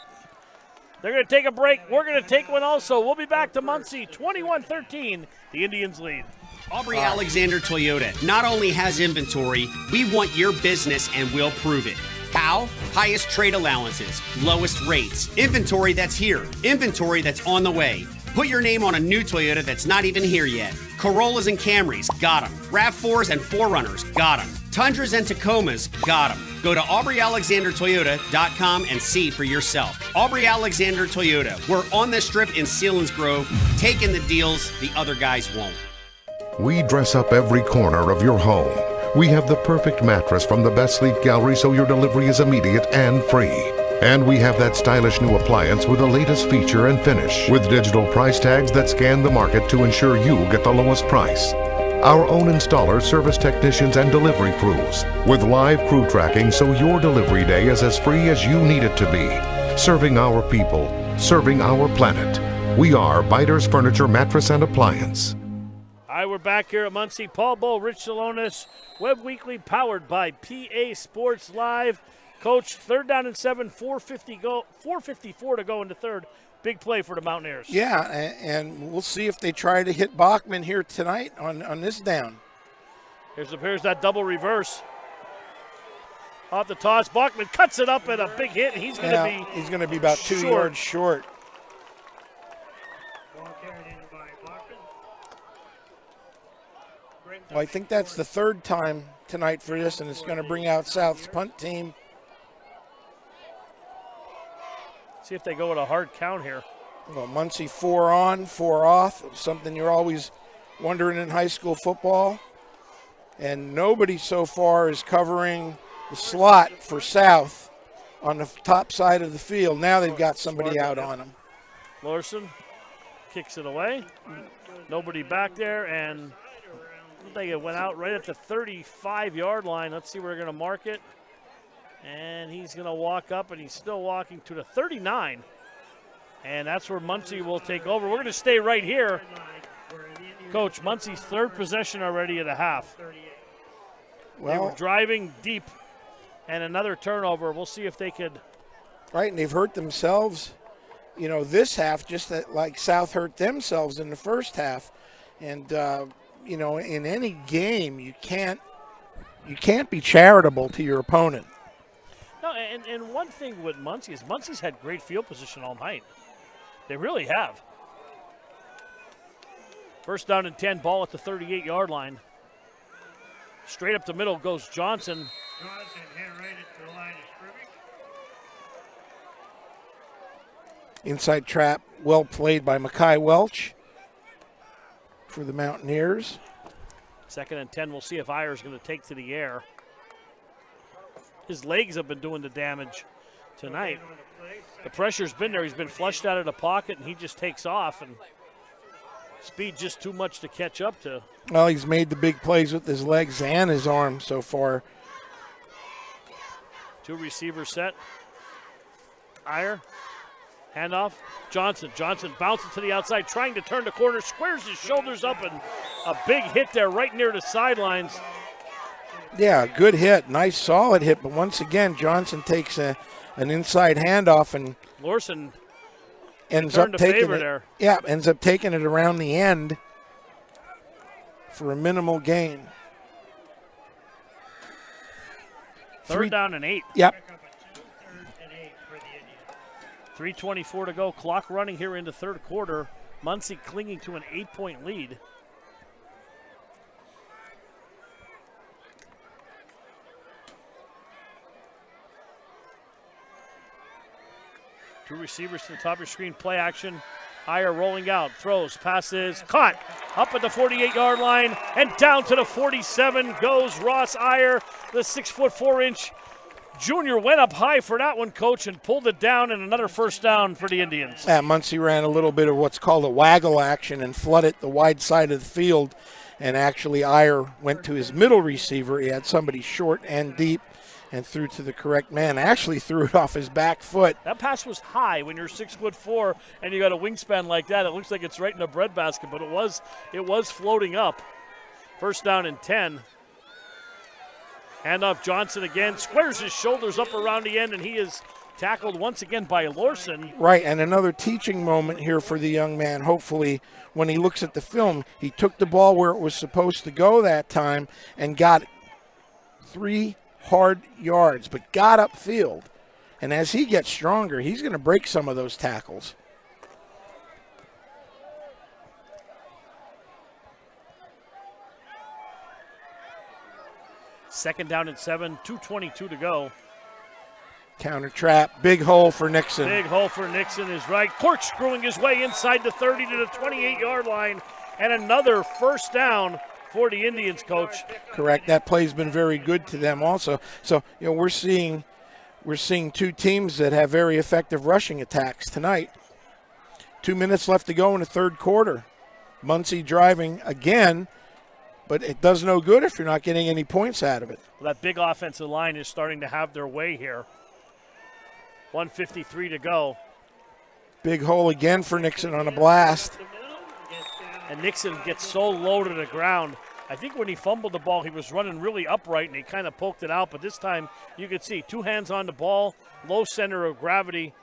They're going to take a break. We're going to take one also. We'll be back to Muncy, 21-13. The Indians lead. Aubrey Alexander Toyota not only has inventory, we want your business and we'll prove it. How? Highest trade allowances, lowest rates, inventory that's here, inventory that's on the way. Put your name on a new Toyota that's not even here yet. Corollas and Camrys, got them. RAV4s and 4Runners, got them. Tundras and Tacomas, got them. Go to AubreyAlexanderToyota.com and see for yourself. Aubrey Alexander Toyota, we're on the strip in Selinsgrove, taking the deals the other guys won't. We dress up every corner of your home. We have the perfect mattress from the best sleep gallery so your delivery is immediate and free. And we have that stylish new appliance with the latest feature and finish, with digital price tags that scan the market to ensure you get the lowest price. Our own installers, service technicians, and delivery crews, with live crew tracking so your delivery day is as free as you need it to be. Serving our people, serving our planet. We are Biters Furniture, Mattress, and Appliance. All right, we're back here at Muncy. Paul Bull, Rich Salonis, Webb Weekly, powered by PA Sports Live. Coach, 3rd down and 7, 4:54 to go into third. Big play for the Mountaineers. Yeah, and we'll see if they try to hit Bachman here tonight on this down. Here's that double reverse. Off the toss, Bachman cuts it up at a big hit. He's going to be about 2 yards short. Well, I think that's the 3rd time tonight for this, and it's going to bring out South's punt team. See if they go with a hard count here. Well, Muncy 4 on, 4 off, something you're always wondering in high school football. And nobody so far is covering the slot for South on the top side of the field. Now they've got somebody out on them. Larson kicks it away. Nobody back there, and they went out right at the 35-yard line. Let's see where they're going to mark it. And he's going to walk up, and he's still walking to the 39. And that's where Muncy will take over. We're going to stay right here. Coach, Muncy's 3rd possession already at a half. They were driving deep, and another turnover. We'll see if they could. Right, and they've hurt themselves, this half, just like South hurt themselves in the first half. And, in any game, you can't be charitable to your opponent. No, and one thing with Muncy is Muncy's had great field position all night. They really have. 1st down and 10, ball at the 38-yard line. Straight up the middle goes Johnson. Johnson hit right at the line of scrimmage. Inside trap, well played by Mackay Welch for the Mountaineers. 2nd and 10, we'll see if Eyer's going to take to the air. His legs have been doing the damage tonight. The pressure's been there. He's been flushed out of the pocket, and he just takes off, and speed just too much to catch up to. Well, he's made the big plays with his legs and his arms so far. 2 receivers set. Eyer, handoff. Johnson bounces to the outside, trying to turn the corner, squares his shoulders up, and a big hit there right near the sidelines. Yeah, good hit. Nice, solid hit. But once again, Johnson takes an inside handoff, and Larson ends up taking it. There. Yeah, ends up taking it around the end for a minimal gain. 3rd down and 8. Yep. 3:24 to go. Clock running here into 3rd quarter. Muncy clinging to an 8-point lead. Two receivers to the top of your screen. Play action. Eyer rolling out. Throws. Passes. Caught. Up at the 48-yard line. And down to the 47 goes Ross Eyer. The 6'4" junior went up high for that one, Coach, and pulled it down, and another 1st down for the Indians. Yeah, Muncy ran a little bit of what's called a waggle action and flooded the wide side of the field. And actually, Eyer went to his middle receiver. He had somebody short and deep, and threw to the correct man. Actually threw it off his back foot. That pass was high when you're 6'4" and you got a wingspan like that. It looks like it's right in the breadbasket, but it was floating up. 1st down and 10. Handoff Johnson again, squares his shoulders up around the end, and he is tackled once again by Larson. Right, and another teaching moment here for the young man. Hopefully, when he looks at the film, he took the ball where it was supposed to go that time and got 3 hard yards, but got upfield. And as he gets stronger, he's going to break some of those tackles. Second down and 7, 2:22 to go. Counter trap, big hole for Nixon. Big hole for Nixon is right. Corkscrewing his way inside the 30 to the 28-yard line. And another 1st down for the Indians, Coach. Correct. That play's been very good to them also. So, we're seeing two teams that have very effective rushing attacks tonight. 2 minutes left to go in the 3rd quarter. Muncy driving again, but it does no good if you're not getting any points out of it. Well, that big offensive line is starting to have their way here. 1:53 to go. Big hole again for Nixon on a blast. And Nixon gets so low to the ground. I think when he fumbled the ball, he was running really upright, and he kind of poked it out. But this time, you could see 2 hands on the ball, low center of gravity.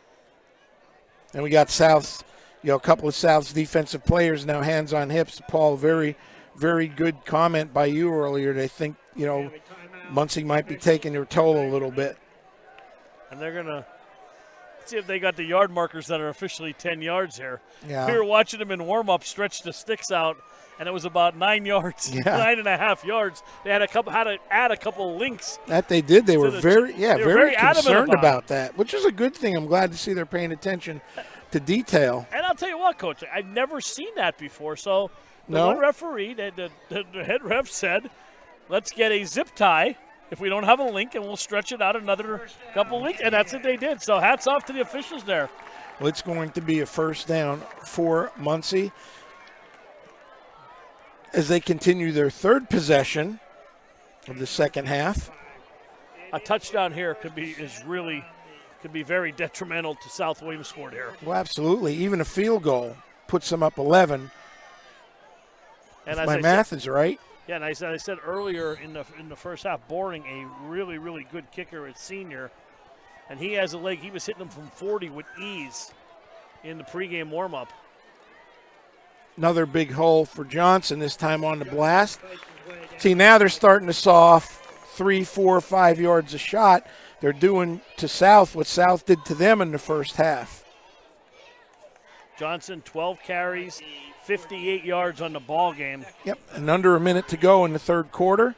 And we got South's, a couple of South's defensive players now hands on hips. Paul, very, very good comment by you earlier. They think, Muncy might be taking their toll a little bit. And they're going to see if they got the yard markers that are officially 10 yards here. Yeah. We were watching them in warm-up stretch the sticks out, and it was about 9 yards, 9.5 yards. They had to add a couple links. That they did. They were very concerned about that, which is a good thing. I'm glad to see they're paying attention to detail. And I'll tell you what, Coach, I've never seen that before. So the one referee, the head ref said, let's get a zip tie if we don't have a link, and we'll stretch it out another couple links. And that's what they did. So hats off to the officials there. Well, it's going to be a first down for Muncy as they continue their third possession of the second half. A touchdown here could be very detrimental to South Williamsport here. Well, absolutely. Even a field goal puts them up 11. And if my math is right. Yeah, and I said earlier in the first half, Boring, a really, really good kicker at senior, and he has a leg. He was hitting them from 40 with ease in the pregame warm-up. Another big hole for Johnson, this time on the blast. See, now they're starting to saw off 3, 4, 5 yards a shot. They're doing to South what South did to them in the first half. Johnson, 12 carries, 58 yards on the ball game. Yep, and under a minute to go in the third quarter.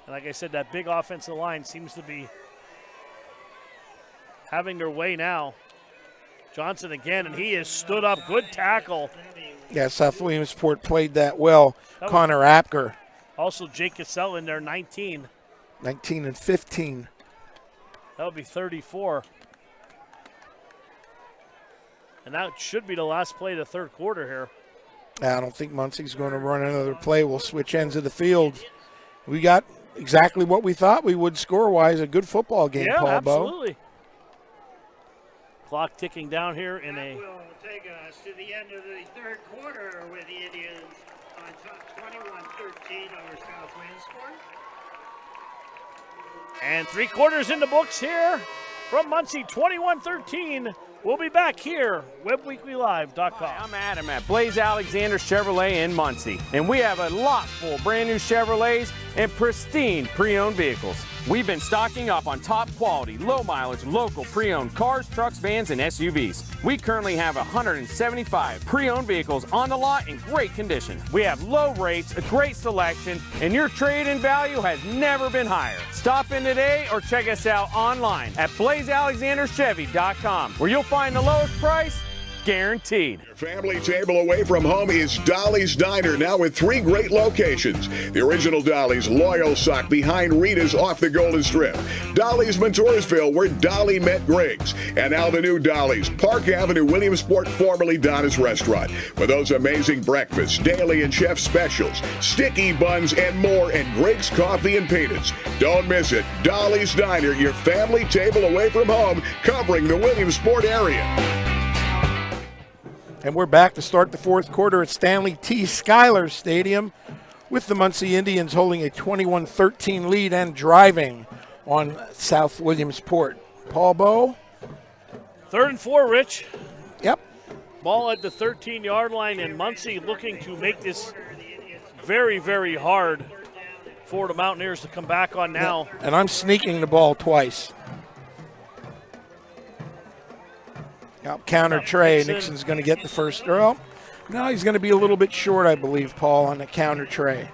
And like I said, that big offensive line seems to be having their way now. Johnson again, and he has stood up. Good tackle. Yeah, South Williamsport played that well. Connor Apker. Also, Jake Cassell in there, 19. 19 and 15. That would be 34. And that should be the last play of the third quarter here. I don't think Muncy's going to run another play. We'll switch ends of the field. We got exactly what we thought we would score-wise. A good football game, Paul absolutely. Clock ticking down here in that will take us to the end of the third quarter with the Indians on top 21-13 over South Williamsport. And 3 quarters in the books here from Muncy, 21-13. We'll be back here, WebWeeklyLive.com. Hi, I'm Adam at Blaze Alexander Chevrolet in Muncy, and we have a lot full of brand new Chevrolets and pristine pre-owned vehicles. We've been stocking up on top quality, low mileage, local pre-owned cars, trucks, vans, and SUVs. We currently have 175 pre-owned vehicles on the lot in great condition. We have low rates, a great selection, and your trade-in value has never been higher. Stop in today or check us out online at BlazeAlexanderChevy.com, where you'll find the lowest price guaranteed. Your family table away from home is Dolly's Diner, now with 3 great locations. The original Dolly's Loyal Sock behind Rita's off the Golden Strip. Dolly's Montoursville, where Dolly met Griggs. And now the new Dolly's, Park Avenue, Williamsport, formerly Donna's Restaurant. With those amazing breakfasts, daily and chef specials, sticky buns, and more, and Griggs Coffee and Peanuts. Don't miss it. Dolly's Diner, your family table away from home, covering the Williamsport area. And we're back to start the fourth quarter at Stanley T. Schuyler Stadium with the Muncy Indians holding a 21-13 lead and driving on South Williamsport. Paul Bowe. 3rd and 4, Rich. Yep. Ball at the 13-yard line, and Muncy looking to make this very, very hard for the Mountaineers to come back on now. Yeah. And I'm sneaking the ball twice. Counter Trey. Nixon's going to get the first. No, he's going to be a little bit short, I believe, Paul, on the counter Trey.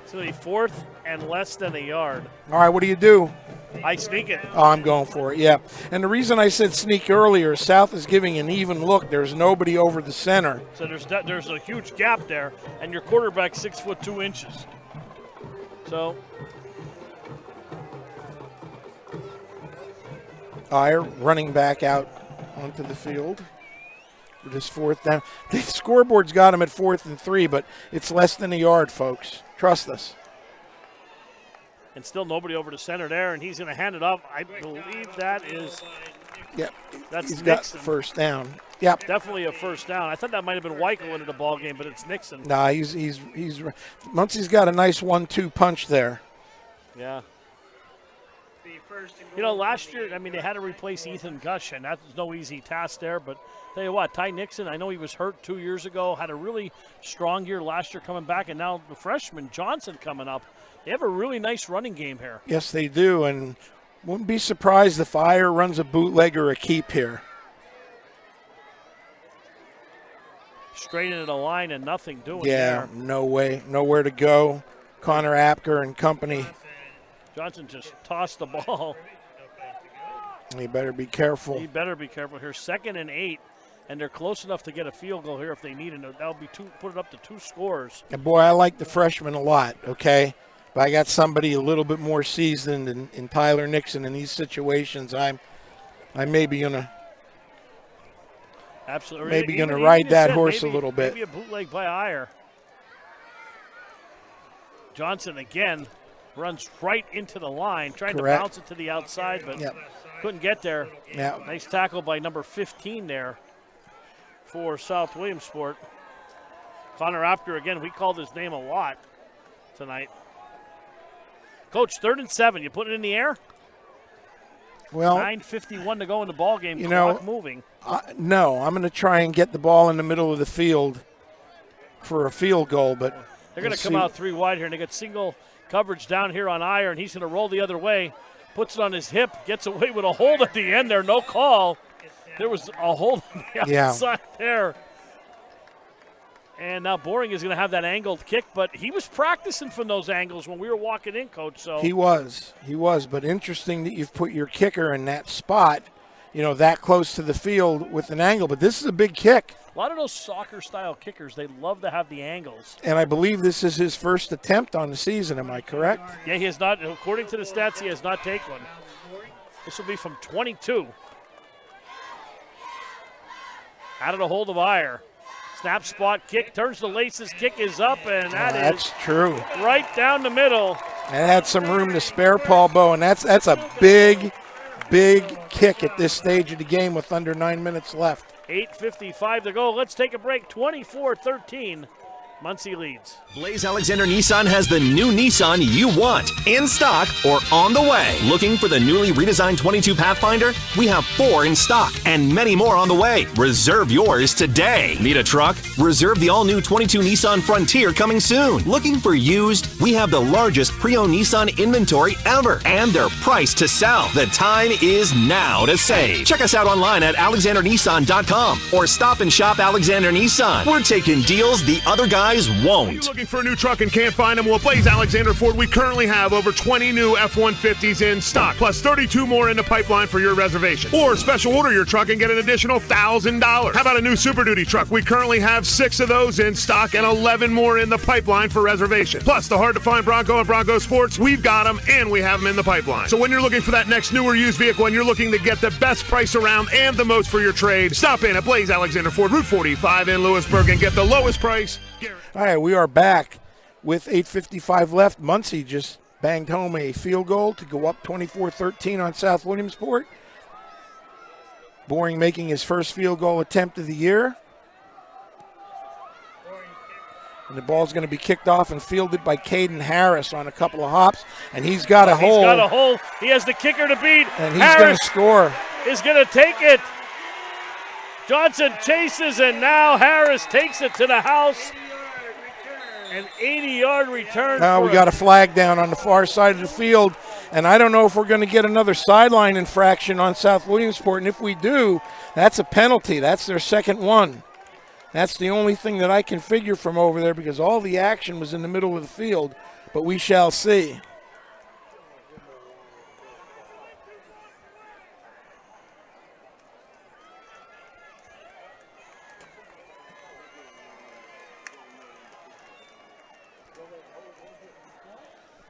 So the 4th and less than a yard. All right, what do you do? I sneak it. Oh, I'm going for it, yeah. And the reason I said sneak earlier, South is giving an even look. There's nobody over the center. So there's a huge gap there, and your quarterback's 6 foot 2 inches. So Eyer running back out onto the field for this 4th down. The scoreboard's got him at 4th and 3, but it's less than a yard, folks. Trust us. And still nobody over to center there, and he's going to hand it off. I believe that is. Yep. That's He's Nixon. got first down. Yep. Definitely a first down. I thought that might have been Weichel into the ball game, but it's Nixon. Nah, he's Muncy's got a nice 1-2 punch there. Yeah. You know, last year, I mean, they had to replace Ethan Gush, and that was no easy task there. But tell you what, Ty Nixon, I know he was hurt 2 years ago, had a really strong year last year coming back, and now the freshman Johnson coming up. They have a really nice running game here. Yes, they do, and wouldn't be surprised if Eyer runs a bootleg or a keep here. Straight into the line and nothing doing Yeah, there. no way, nowhere to go. Connor Apker and company. Johnson just tossed the ball. He better be careful. He better be careful here. 2nd and 8, and they're close enough to get a field goal here if they need it. That'll be put it up to 2 scores. And boy, I like the freshman a lot, okay? But I got somebody a little bit more seasoned in Tyler Nixon in these situations. I may be gonna ride that horse a little bit. Maybe a bootleg by Eyer. Johnson again runs right into the line, trying Correct. to bounce it to the outside, but Yep. couldn't get there. Yeah. Nice tackle by number 15 there for South Williamsport. Connor Apker, again, we called his name a lot tonight. Coach, 3rd and 7. You put it in the air? Well, 9:51 to go in the ball game. You Clock know, moving. No, I'm going to try and get the ball in the middle of the field for a field goal, but They're going to come out 3 wide here, and they got single coverage down here on Eyer, and he's going to roll the other way, puts it on his hip, gets away with a hold at the end there. No call. There was a hold on the outside there. And now Boring is going to have that angled kick, but he was practicing from those angles when we were walking in, Coach. So He was. But interesting that you've put your kicker in that spot, that close to the field with an angle. But this is a big kick. A lot of those soccer-style kickers, they love to have the angles. And I believe this is his first attempt on the season. Am I correct? Yeah, he has not, according to the stats, he has not taken one. This will be from 22. Out of the hold of Eyer. Snap spot kick, turns the laces, kick is up, and that's true. Right down the middle. That had some room to spare, Paul Bowe, and that's a big kick at this stage of the game with under 9 minutes left. 8:55 to go. Let's take a break. 24-13. Muncy leads. Blaze Alexander Nissan has the new Nissan you want, in stock or on the way. Looking for the newly redesigned 22 Pathfinder? We have 4 in stock and many more on the way. Reserve yours today. Need a truck? Reserve the all-new 22 Nissan Frontier coming soon. Looking for used? We have the largest pre-owned Nissan inventory ever, and they're priced to sell. The time is now to save. Check us out online at alexandernissan.com or stop and shop Alexander Nissan. We're taking deals the other guys won't. Are you looking for a new truck and can't find them? Well, Blaze Alexander Ford, we currently have over 20 new F-150s in stock, plus 32 more in the pipeline for your reservation. Or special order your truck and get an additional $1,000. How about a new Super Duty truck? We currently have 6 of those in stock and 11 more in the pipeline for reservation. Plus, the hard-to-find Bronco and Bronco Sports, we've got them and we have them in the pipeline. So when you're looking for that next new or used vehicle and you're looking to get the best price around and the most for your trade, stop in at Blaze Alexander Ford, Route 45 in Lewisburg, and get the lowest price. All right, we are back with 8:55 left. Muncy just banged home a field goal to go up 24-13 on South Williamsport. Boring making his first field goal attempt of the year. And the ball's going to be kicked off and fielded by Caden Harris on a couple of hops. And he's got a hole. He's got a hole. He has the kicker to beat. And he's going to score. Is going to take it. Johnson chases, and now Harris takes it to the house. An 80-yard return. Now we got a flag down on the far side of the field, and I don't know if we're going to get another sideline infraction on South Williamsport, and if we do, that's a penalty. That's their second one. That's the only thing that I can figure from over there because all the action was in the middle of the field, but we shall see.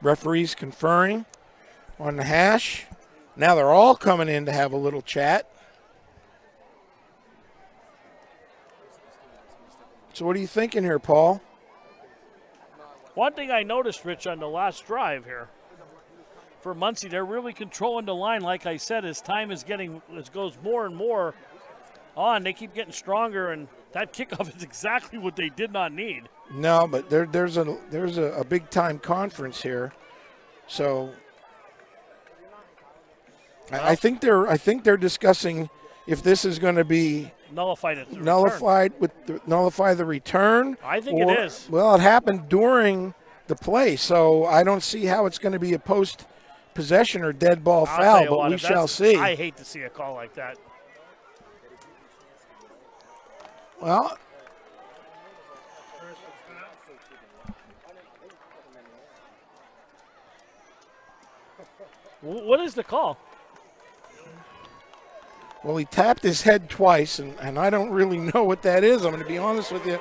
Referees conferring on the hash. Now they're all coming in to have a little chat. So what are you thinking here, Paul? One thing I noticed, Rich, on the last drive here, for Muncy. They're really controlling the line, like I said, as time is goes more and more on. They keep getting stronger, and that kickoff is exactly what they did not need. No, but there's a big time conference here, so I think they're discussing if this is going to be nullify the return. I think it is. Well, it happened during the play, so I don't see how it's going to be a post-possession or dead ball foul, but we shall see. I hate to see a call like that. Well, what is the call? Well, he tapped his head twice, and I don't really know what that is. I'm going to be honest with you.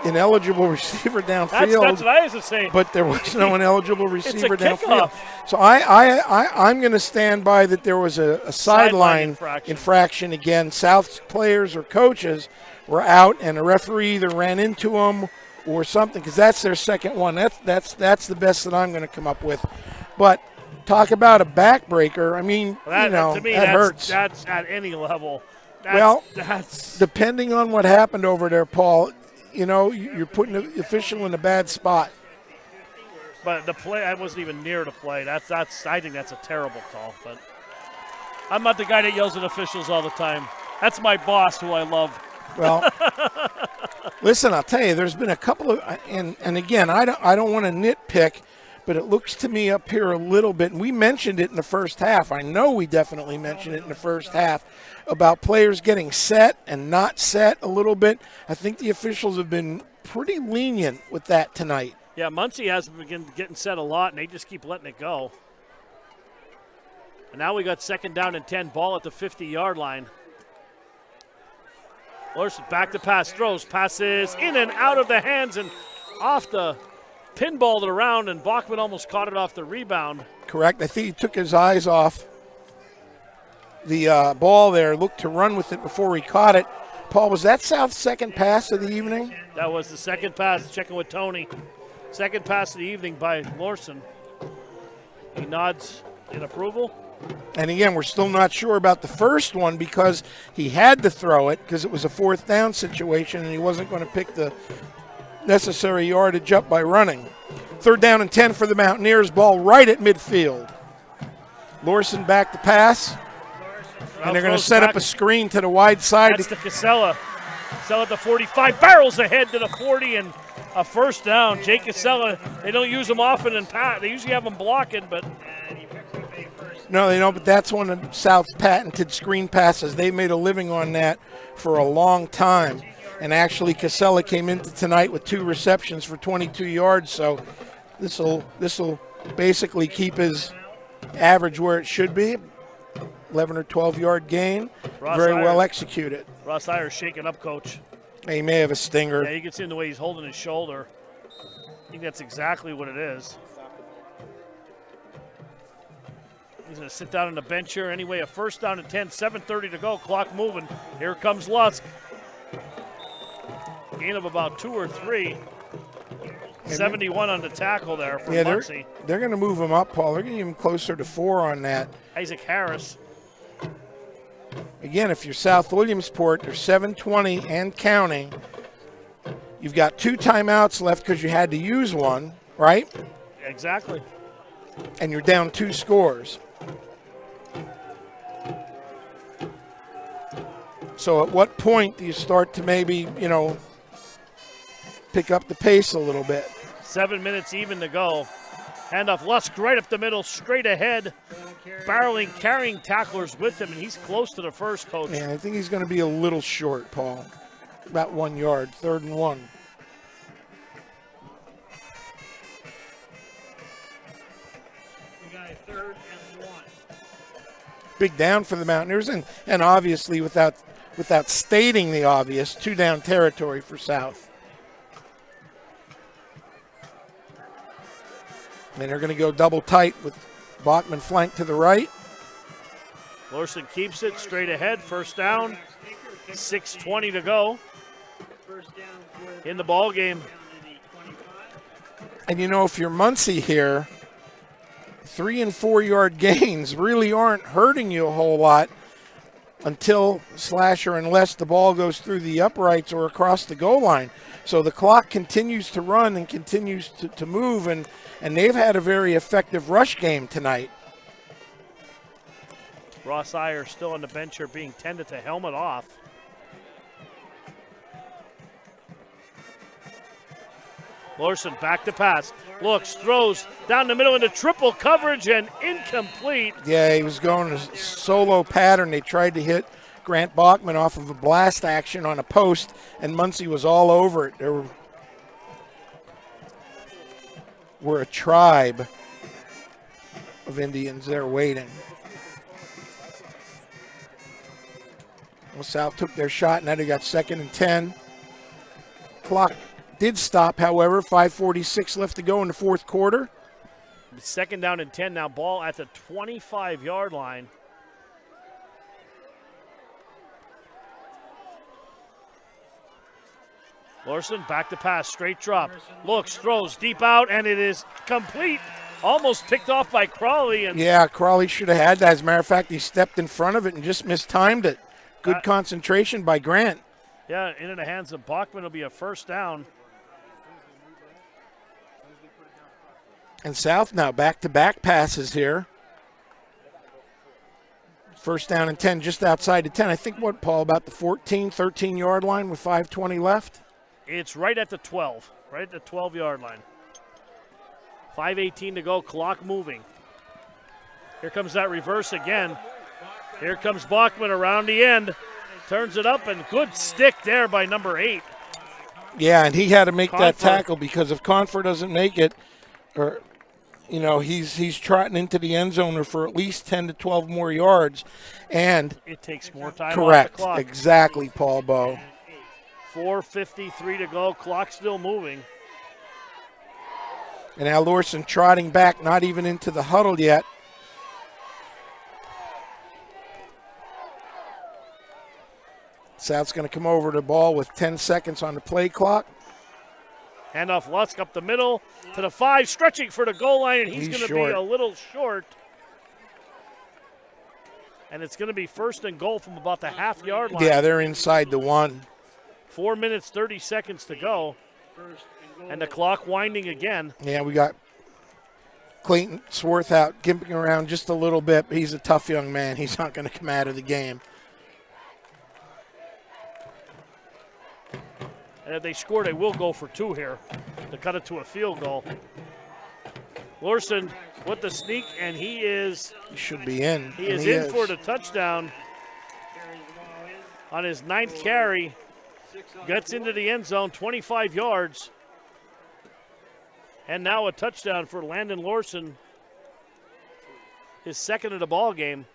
Ineligible receiver downfield. That's what I was to say. But there was no ineligible receiver downfield. Kickoff. So I'm going to stand by that there was a sideline infraction again. South players or coaches were out, and a referee either ran into them or something, because that's their second one. That's the best that I'm going to come up with. But talk about a backbreaker. I mean, to me, that hurts. That's at any level. That's depending on what happened over there, Paul. You're putting the official in a bad spot. But the play, I wasn't even near the play. I think that's a terrible call. But I'm not the guy that yells at officials all the time. That's my boss, who I love. Well, listen, I'll tell you, there's been a couple of, and again, I don't want to nitpick, but it looks to me up here a little bit, and we mentioned it in the first half. I know we definitely mentioned it in the first half about players getting set and not set a little bit. I think the officials have been pretty lenient with that tonight. Yeah, Muncy has been getting set a lot, and they just keep letting it go. And now we got 2nd down and 10, ball at the 50-yard line. Larson back to pass, throws, passes in and out of the hands and off the pinballed it around, and Bachman almost caught it off the rebound. Correct. I think he took his eyes off the ball there, looked to run with it before he caught it. Paul, was that South's second pass of the evening? That was the second pass, checking with Tony. Second pass of the evening by Larson. He nods in approval. And again, we're still not sure about the first one because he had to throw it because it was a 4th down situation and he wasn't going to pick the necessary yardage up by running. 3rd down and 10 for the Mountaineers, ball right at midfield. Larson back to pass. And they're going to set up a screen to the wide side. That's to Casella. Casella at the 45, barrels ahead to the 40, and a 1st down. Jake Casella, they don't use him often in pat. They usually have him blocking, but. No, they don't, but that's one of South's patented screen passes. They made a living on that for a long time. And actually, Casella came into tonight with 2 receptions for 22 yards, so this will basically keep his average where it should be. 11 or 12-yard gain. Very well executed. Ross Eyer shaking up, Coach. He may have a stinger. Yeah, you can see in the way he's holding his shoulder. I think that's exactly what it is. He's going to sit down on the bench here. Anyway, a 1st down and 10, 7:30 to go. Clock moving. Here comes Lusk. Gain of about 2 or 3. 71 on the tackle there for Muncy. They're going to move him up, Paul. They're going to get him closer to 4 on that. Isaac Harris. Again, if you're South Williamsport, they're 7:20 and counting. You've got 2 timeouts left because you had to use one, right? Exactly. And you're down 2 scores. So at what point do you start to maybe, pick up the pace a little bit? 7 minutes even to go. Handoff Lusk right up the middle, straight ahead. Barreling, carrying tacklers with him, and he's close to the first, Coach. Yeah, I think he's going to be a little short, Paul. About 1 yard, 3rd and 1. We got a 3rd and 1. Big down for the Mountaineers, and obviously without stating the obvious, 2 down territory for South. And they're going to go double tight with Bachman flanked to the right. Larson keeps it straight ahead. 1st down. 6:20 to go in the ball game. And if you're Muncy here, 3 and 4 yard gains really aren't hurting you a whole lot until unless the ball goes through the uprights or across the goal line. So the clock continues to run and continues to move, and they've had a very effective rush game tonight. Ross Eyer still on the bench here being tended to helmet off. Lorson back to pass. Looks, throws down the middle into triple coverage and incomplete. Yeah, he was going a solo pattern. They tried to hit Grant Bachman off of a blast action on a post, and Muncy was all over it. There were a tribe of Indians there waiting. Well, South took their shot. Now they got 2nd and 10. Clock did stop, however. 5:46 left to go in the fourth quarter. 2nd down and 10 now. Ball at the 25-yard line. Lorson back to pass, straight drop. Looks, throws deep out, and it is complete. Almost picked off by Crawley. And yeah, Crawley should have had that. As a matter of fact, he stepped in front of it and just mistimed it. Good concentration by Grant. Yeah, into the hands of Bachman will be a first down. And South now back-to-back passes here. First down and 10, just outside the 10. I think, what, Paul, about the 14, 13-yard line with 5:20 left? It's right at the 12, right at the 12-yard line. 5:18 to go, clock moving. Here comes that reverse again. Here comes Bachman around the end. Turns it up, and good stick there by number 8. Yeah, and he had to make that tackle because if Confer doesn't make it, or he's trotting into the end zone for at least 10 to 12 more yards, and it takes more time. Correct, off the clock. Exactly, Paul Bowe. 4:53 to go, clock still moving. And now Lorson trotting back, not even into the huddle yet. South's going to come over to the ball with 10 seconds on the play clock. Handoff Lusk up the middle to the 5, stretching for the goal line, and he's going to be a little short. And it's going to be 1st and goal from about the half-yard line. Yeah, they're inside the 1. 4 minutes, 30 seconds to go. And the clock winding again. Yeah, we got Clayton Swarth out, gimping around just a little bit, but he's a tough young man. He's not going to come out of the game. And if they score, they will go for 2 here to cut it to a field goal. Lorson with the sneak, and he should be in. He is in for the touchdown on his 9th carry. Gets into the end zone, 25 yards. And now a touchdown for Landon Lorson. His 2nd of the ball game.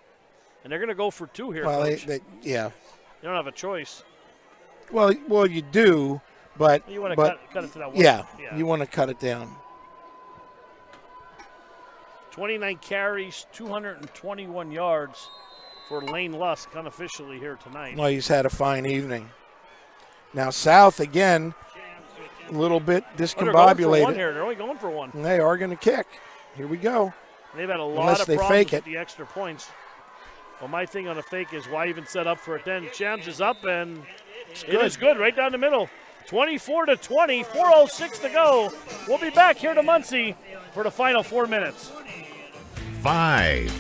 And they're going to go for 2 here, well, Coach. Yeah. You don't have a choice. Well, you do, but you want to cut it to that one. Yeah, you want to cut it down. 29 carries, 221 yards for Lane Lusk unofficially here tonight. Well, he's had a fine evening. Now South again, a little bit discombobulated. They're going for 1 here. They're only going for 1. And they are going to kick. Here we go. They've had a lot of problems with the extra points. Well, my thing on a fake is why even set up for it then. Shams is up, and it is good right down the middle. 24-20, 4:06 to go. We'll be back here to Muncy for the final 4 minutes. 5.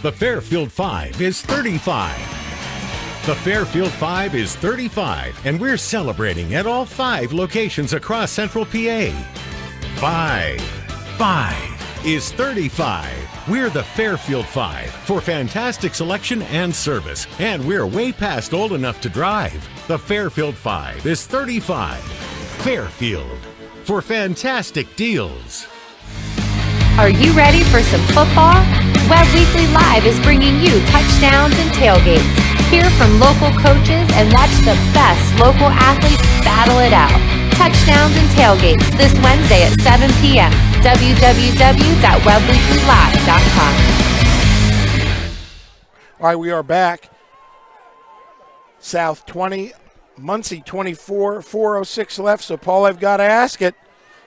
The Fairfield 5 is 35. The Fairfield 5 is 35, and we're celebrating at all 5 locations across Central PA. 5 is 35. We're the Fairfield 5 for fantastic selection and service, and we're way past old enough to drive. The Fairfield 5 is 35. Fairfield for fantastic deals. Are you ready for some football? Webb Weekly Live is bringing you touchdowns and tailgates. Hear from local coaches and watch the best local athletes battle it out. Touchdowns and tailgates this Wednesday at 7 p.m. www.webweeklylive.com. All right, we are back. South 20, Muncy 24, 4:06 left. So, Paul, I've got to ask it,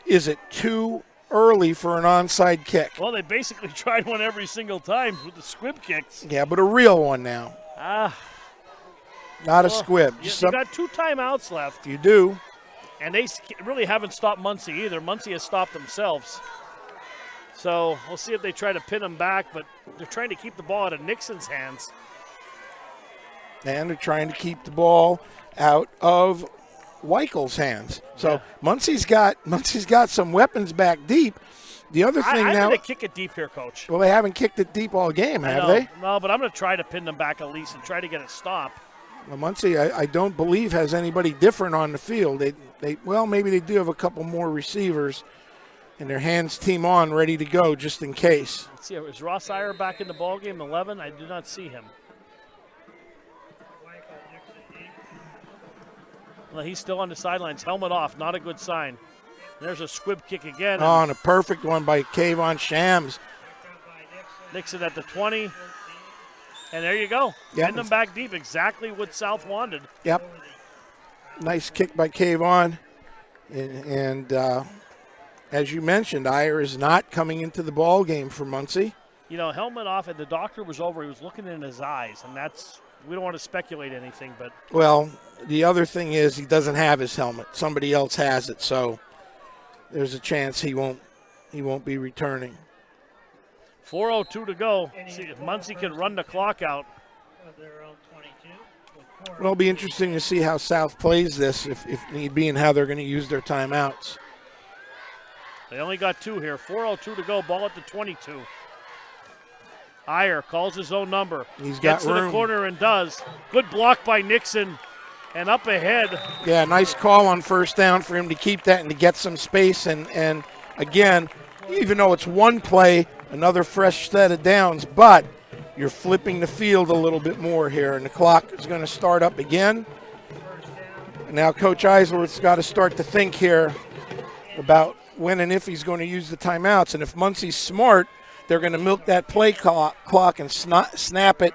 is it too early for an onside kick. Well, they basically tried one every single time with the squib kicks. Yeah, but a real one now. Not a squib. You got 2 timeouts left. You do. And they really haven't stopped Muncy either. Muncy has stopped themselves. So we'll see if they try to pin them back, but they're trying to keep the ball out of Nixon's hands. And they're trying to keep the ball out of Weichel's hands. So Muncy's got some weapons back deep. The other thing I'm now, going to kick it deep here, Coach. Well, they haven't kicked it deep all game, have they? No, but I'm going to try to pin them back at least and try to get a stop. Well, Muncy, I don't believe has anybody different on the field. Well, maybe they do have a couple more receivers, and their hands team on, ready to go just in case. Let's see, is Ross Eyer back in the ballgame? 11? I do not see him. Well, he's still on the sidelines. Helmet off. Not a good sign. There's a squib kick again. Oh, and a perfect one by Kayvon Shams. Nixon at the 20. And there you go. Yep. Send them back deep. Exactly what South wanted. Yep. Nice kick by Kayvon. And as you mentioned, Eyer is not coming into the ball game for Muncy. You know, helmet off, and the doctor was over. He was looking in his eyes, and we don't want to speculate anything, but. Well, the other thing is he doesn't have his helmet. Somebody else has it, so there's a chance he won't be returning. 4:02 to go. See if Muncy can run the clock out. It'll be interesting to see how South plays this, if need be, and how they're going to use their timeouts. They only got 2 here. 4:02 to go. Ball at the 22. Eyer calls his own number. He's Gets got to room. the corner and does. Good block by Nixon. And up ahead. Yeah, nice call on first down for him to keep that and to get some space. And again, even though it's one play, another fresh set of downs, but you're flipping the field a little bit more here, and the clock is going to start up again. And now Coach Eisler's got to start to think here about when and if he's going to use the timeouts. And if Muncy's smart, they're going to milk that play clock and snap it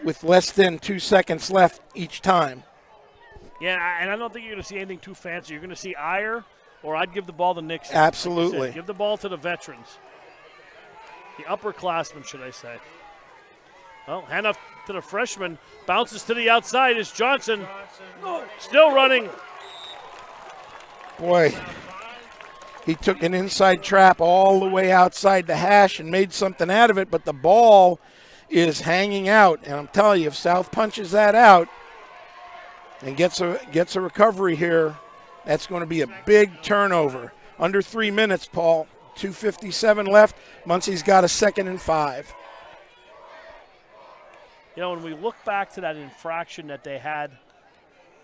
with less than 2 seconds left each time. Yeah, and I don't think you're going to see anything too fancy. You're going to see Eyer, or I'd give the ball to Nixon. Absolutely. Like give the ball to the veterans. The upperclassmen, should I say. Well, hand off to the freshman. Bounces to the outside is Johnson. Still running. Boy, he took an inside trap all the way outside the hash and made something out of it, but the ball is hanging out. And I'm telling you, if South punches that out and gets a recovery here, that's going to be a big turnover. Under 3 minutes, Paul. 2:57 left. Muncy's got a 2nd and 5. You know, when we look back to that infraction that they had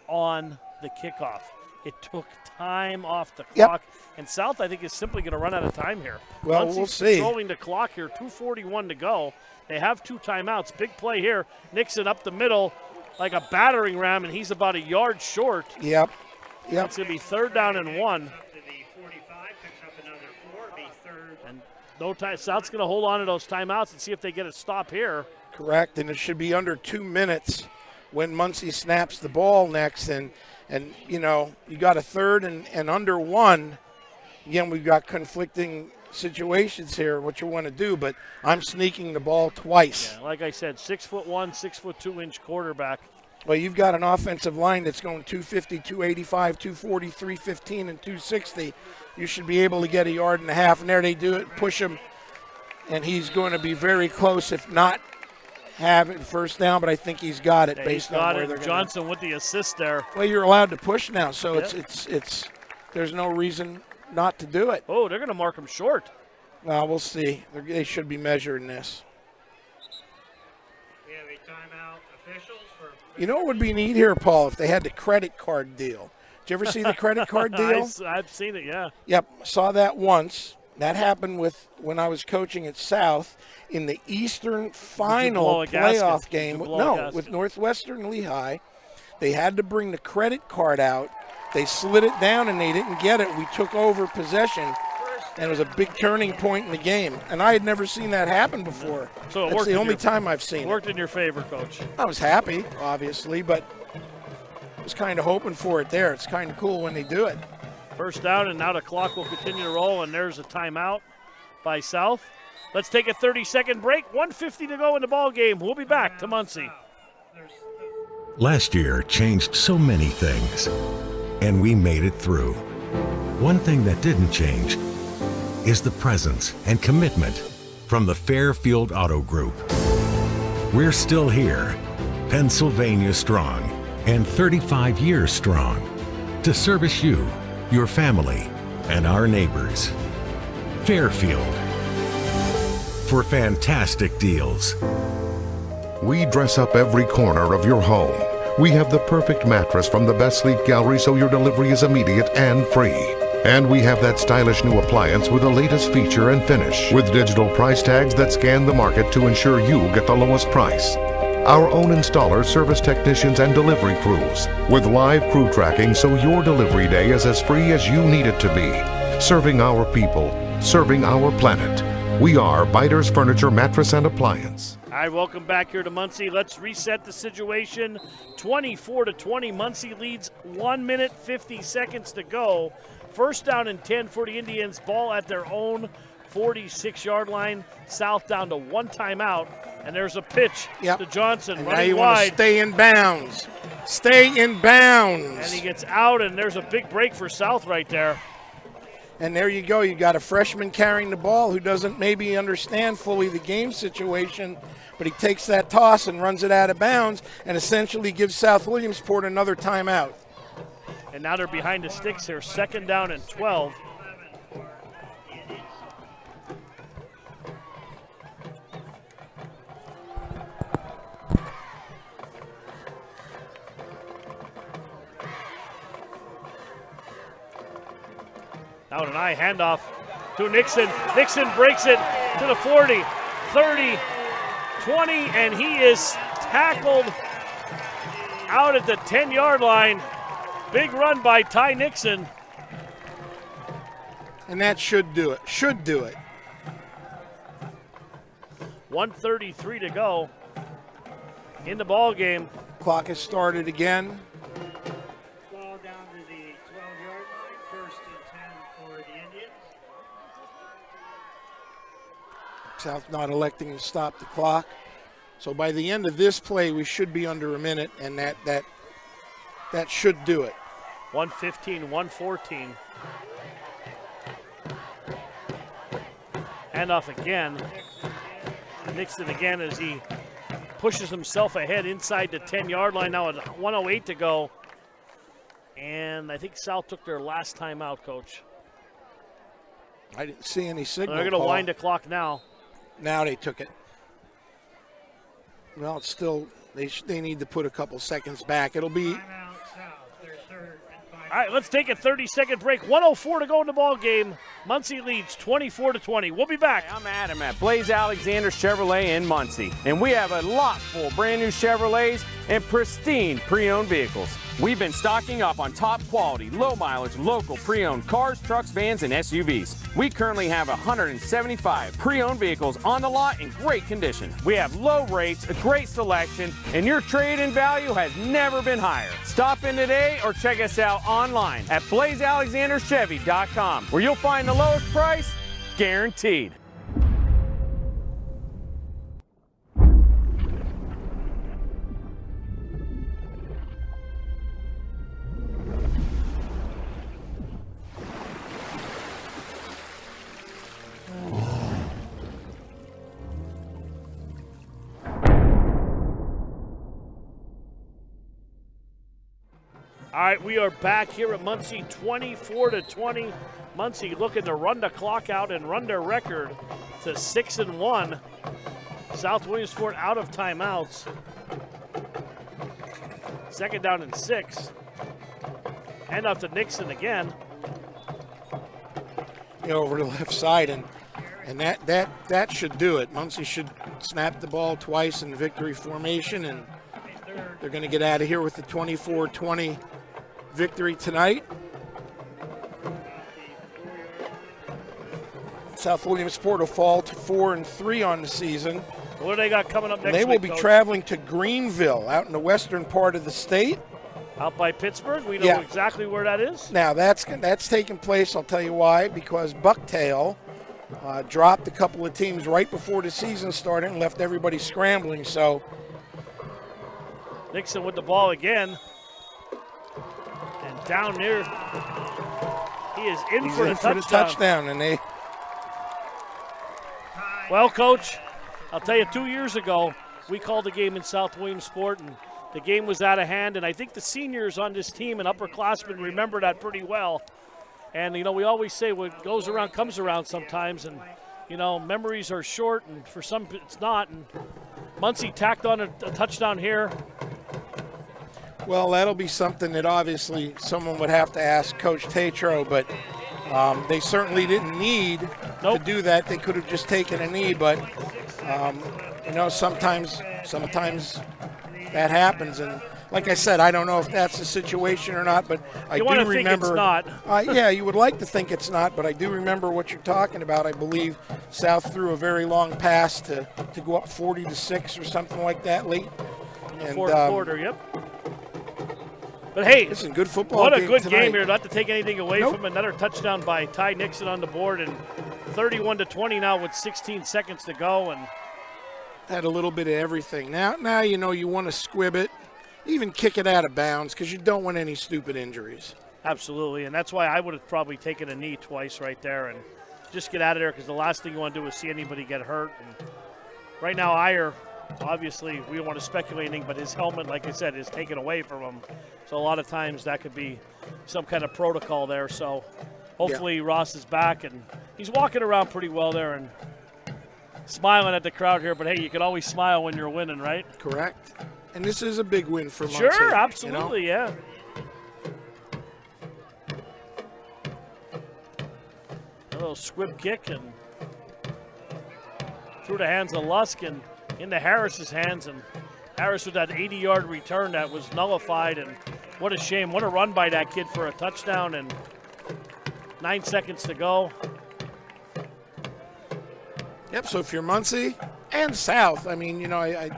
on the kickoff, it took time off the clock. And South, I think, is simply going to run out of time here. Well, Muncy's we'll see. Controlling the clock here, 2:41 to go. They have 2 timeouts. Big play here. Nixon up the middle like a battering ram, and he's about a yard short. Yep. It's going to be 3rd down and 1. And no time. South's going to hold on to those timeouts and see if they get a stop here. Correct, and it should be under 2 minutes when Muncy snaps the ball next. And you know, you got a 3rd and under 1. Again, we've got conflicting situations here, what you want to do, but I'm sneaking the ball twice. Yeah, like I said, 6'1", 6'2" quarterback. Well, you've got an offensive line that's going 250, 285, 240, 315, and 260. You should be able to get a 1.5 yards, and there they do it, push him, and he's going to be very close, if not have it first down, but I think he's got it based on where they're going. Johnson with the assist there. Well, you're allowed to push now, so it's there's no reason not to do it. Oh, they're going to mark him short. Well, we'll see. They should be measuring this. We have a timeout. Officials for. You know what would be neat here, Paul, if they had the credit card deal. Did you ever see the credit card deal? I've seen it, yeah. Yep, saw that once. That happened when I was coaching at South in the Eastern Final playoff game. With Northwestern Lehigh. They had to bring the credit card out. They slid it down and they didn't get it. We took over possession, and it was a big turning point in the game. And I had never seen that happen before. So that's the only time I've seen it. Worked in your favor, Coach. I was happy, obviously, but I was kind of hoping for it there. It's kind of cool when they do it. First down, and now the clock will continue to roll, and there's a timeout by South. Let's take a 30-second break. 1:50 to go in the ball game. We'll be back to Muncy. Last year changed so many things, and we made it through. One thing that didn't change is the presence and commitment from the Fairfield Auto Group. We're still here, Pennsylvania strong, and 35 years strong, to service you, your family, and our neighbors. Fairfield, for fantastic deals. We dress up every corner of your home. We have the perfect mattress from the best sleep gallery so your delivery is immediate and free. And we have that stylish new appliance with the latest feature and finish, with digital price tags that scan the market to ensure you get the lowest price. Our own installers, service technicians, and delivery crews, with live crew tracking so your delivery day is as free as you need it to be. Serving our people, serving our planet. We are Biters Furniture, Mattress, and Appliance. All right, welcome back here to Muncy. Let's reset the situation. 24-20, Muncy leads 1 minute, 50 seconds to go. First down and 10 for the Indians. Ball at their own 46-yard line. South down to one timeout. And there's a pitch to Johnson, and running now you wide. want to stay in bounds. Stay in bounds. And he gets out, and there's a big break for South right there. And there you go. You got a freshman carrying the ball who doesn't maybe understand fully the game situation, but he takes that toss and runs it out of bounds and essentially gives South Williamsport another timeout. And now they're behind the sticks here. Second down and 12. Now an eye handoff to Nixon. Nixon breaks it to the 40, 30, 20, and he is tackled out at the 10-yard line. Big run by Ty Nixon. And that should do it. Should do it. 1:33 to go in the ball game. Clock has started again. Ball down to the 12-yard line. First and 10 for the Indians. South not electing to stop the clock. So by the end of this play, we should be under a minute, and that should do it. 1:15, 1:14. Handoff again. Nixon again as he pushes himself ahead inside the 10-yard line. Now at 1:08 to go. And I think South took their last time out, Coach. I didn't see any signal. They're going to wind the clock now. Now they took it. Well, it's still, they need to put a couple seconds back. It'll be. All right, let's take a 30-second break. 1:04 to go in the ball game. Muncy leads 24-20. We'll be back. I'm Adam at Blaze Alexander Chevrolet in Muncy, and we have a lot full brand new Chevrolets and pristine pre-owned vehicles. We've been stocking up on top quality, low mileage, local pre-owned cars, trucks, vans, and SUVs. We currently have 175 pre-owned vehicles on the lot in great condition. We have low rates, a great selection, and your trade-in value has never been higher. Stop in today or check us out online at blazealexanderchevy.com, where you'll find the lowest price guaranteed. All right, we are back here at Muncy, 24-20. Muncy looking to run the clock out and run their record to 6-1. South Williamsport out of timeouts. Second down and 6. Hand off to Nixon again. Over the left side, and that should do it. Muncy should snap the ball twice in victory formation, and they're going to get out of here with the 24-20 victory tonight. South Williamsport will fall to 4-3 on the season. What do they got coming up next week? They will be Coach? traveling to Greenville, out in the western part of the state. Out by Pittsburgh. We know exactly where that is. Now, that's taking place, I'll tell you why, because Bucktail dropped a couple of teams right before the season started and left everybody scrambling. So Nixon with the ball again. And down near, he is in for the touchdown. And well, Coach, I'll tell you, 2 years ago, we called a game in South Williamsport, and the game was out of hand, and I think the seniors on this team and upperclassmen remember that pretty well. And, you know, we always say what goes around comes around sometimes, and, you know, memories are short, and for some it's not. And Muncy tacked on a touchdown here. Well, that'll be something that obviously someone would have to ask Coach Tatro, but they certainly didn't need to do that. They could have just taken a knee, but, you know, sometimes that happens. And like I said, I don't know if that's the situation or not, but I do remember. Think it's not. Yeah, you would like to think it's not, but I do remember what you're talking about. I believe South threw a very long pass to go up 40-6 or something like that late. In the fourth quarter, yep. But hey, listen, good football. What a game good tonight. game here. Not to take anything away from another touchdown by Ty Nixon on the board, and 31-20 now with 16 seconds to go. And had a little bit of everything. Now you know you want to squib it, even kick it out of bounds, because you don't want any stupid injuries. Absolutely, and that's why I would have probably taken a knee twice right there and just get out of there, because the last thing you want to do is see anybody get hurt. And right now, Eyer, obviously, we don't want to speculate anything, but his helmet, like I said, is taken away from him. So a lot of times that could be some kind of protocol there. So hopefully Ross is back, and he's walking around pretty well there and smiling at the crowd here. But, hey, you can always smile when you're winning, right? Correct. And this is a big win for Muncy. Sure, absolutely, you know? A little squib kick and through the hands of Lusk and into Harris's hands, and Harris with that 80-yard return that was nullified, and what a shame. What a run by that kid for a touchdown, and 9 seconds to go. Yep, so if you're Muncy and South, I mean, you know, I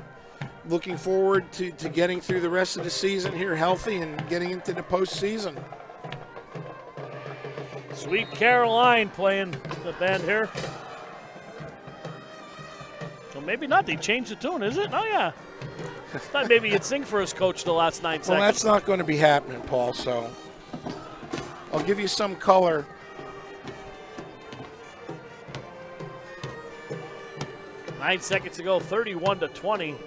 looking forward to getting through the rest of the season here healthy and getting into the postseason. Sweet Caroline playing the band here. Well, maybe not. They changed the tune, is it? Oh, yeah. Thought maybe you'd sing for us, Coach, the last 9 seconds. Well, that's not going to be happening, Paul, so I'll give you some color. Nine seconds to go, 31-20.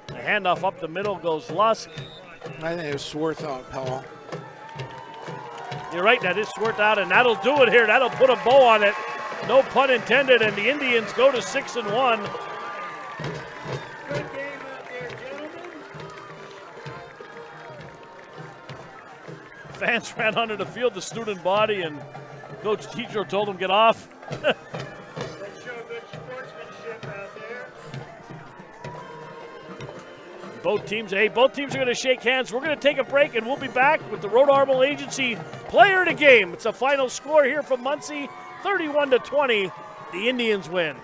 The handoff up the middle goes Lusk. I think it was Swarth out, Paul. You're right, that is Swarth out, and that'll do it here. That'll put a bow on it. No pun intended, and the Indians go to 6-1. Good game out there, gentlemen. Fans ran onto the field, the student body, and Coach Tetro told them get off. Let's show good sportsmanship out there. Both teams are going to shake hands. We're going to take a break, and we'll be back with the Rhode Armel Agency player of the game. It's a final score here from Muncy, 31-20. The Indians win.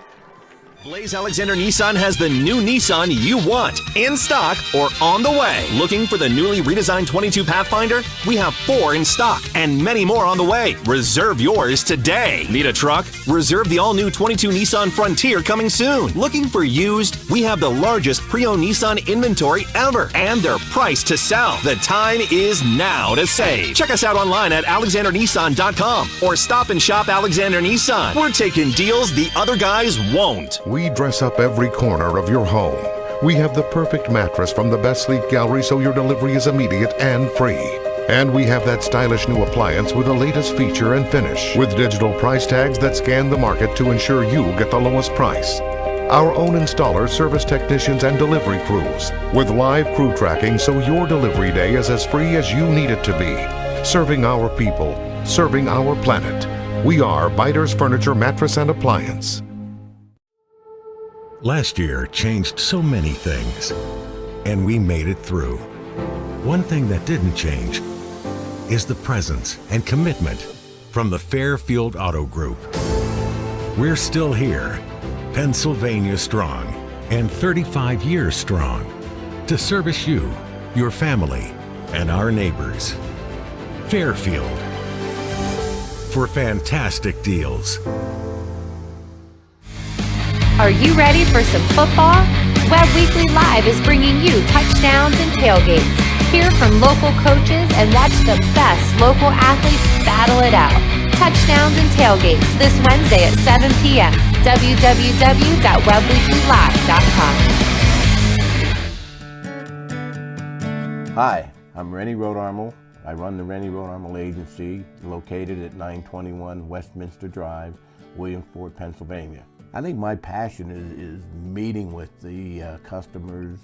Blaze Alexander Nissan has the new Nissan you want, in stock or on the way. Looking for the newly redesigned 22 Pathfinder? We have 4 in stock and many more on the way. Reserve yours today. Need a truck? Reserve the all-new 22 Nissan Frontier coming soon. Looking for used? We have the largest pre-owned Nissan inventory ever, and they're priced to sell. The time is now to save. Check us out online at alexandernissan.com or stop and shop Alexander Nissan. We're taking deals the other guys won't. We dress up every corner of your home. We have the perfect mattress from the best sleep gallery so your delivery is immediate and free. And we have that stylish new appliance with the latest feature and finish, with digital price tags that scan the market to ensure you get the lowest price. Our own installers, service technicians, and delivery crews, with live crew tracking so your delivery day is as free as you need it to be. Serving our people, serving our planet. We are Biters Furniture, Mattress, and Appliance. Last year changed so many things, and we made it through. One thing that didn't change is the presence and commitment from the Fairfield Auto Group. We're still here, Pennsylvania strong, and 35 years strong, to service you your family, and our neighbors. Fairfield. For fantastic deals. Are you ready for some football? Webb Weekly Live is bringing you touchdowns and tailgates. Hear from local coaches and watch the best local athletes battle it out. Touchdowns and tailgates this Wednesday at 7 p.m. www.webbweeklylive.com. Hi, I'm Rennie Rodarmel. I run the Rennie Rodarmel Agency, located at 921 Westminster Drive, Williamsport, Pennsylvania. I think my passion is meeting with the customers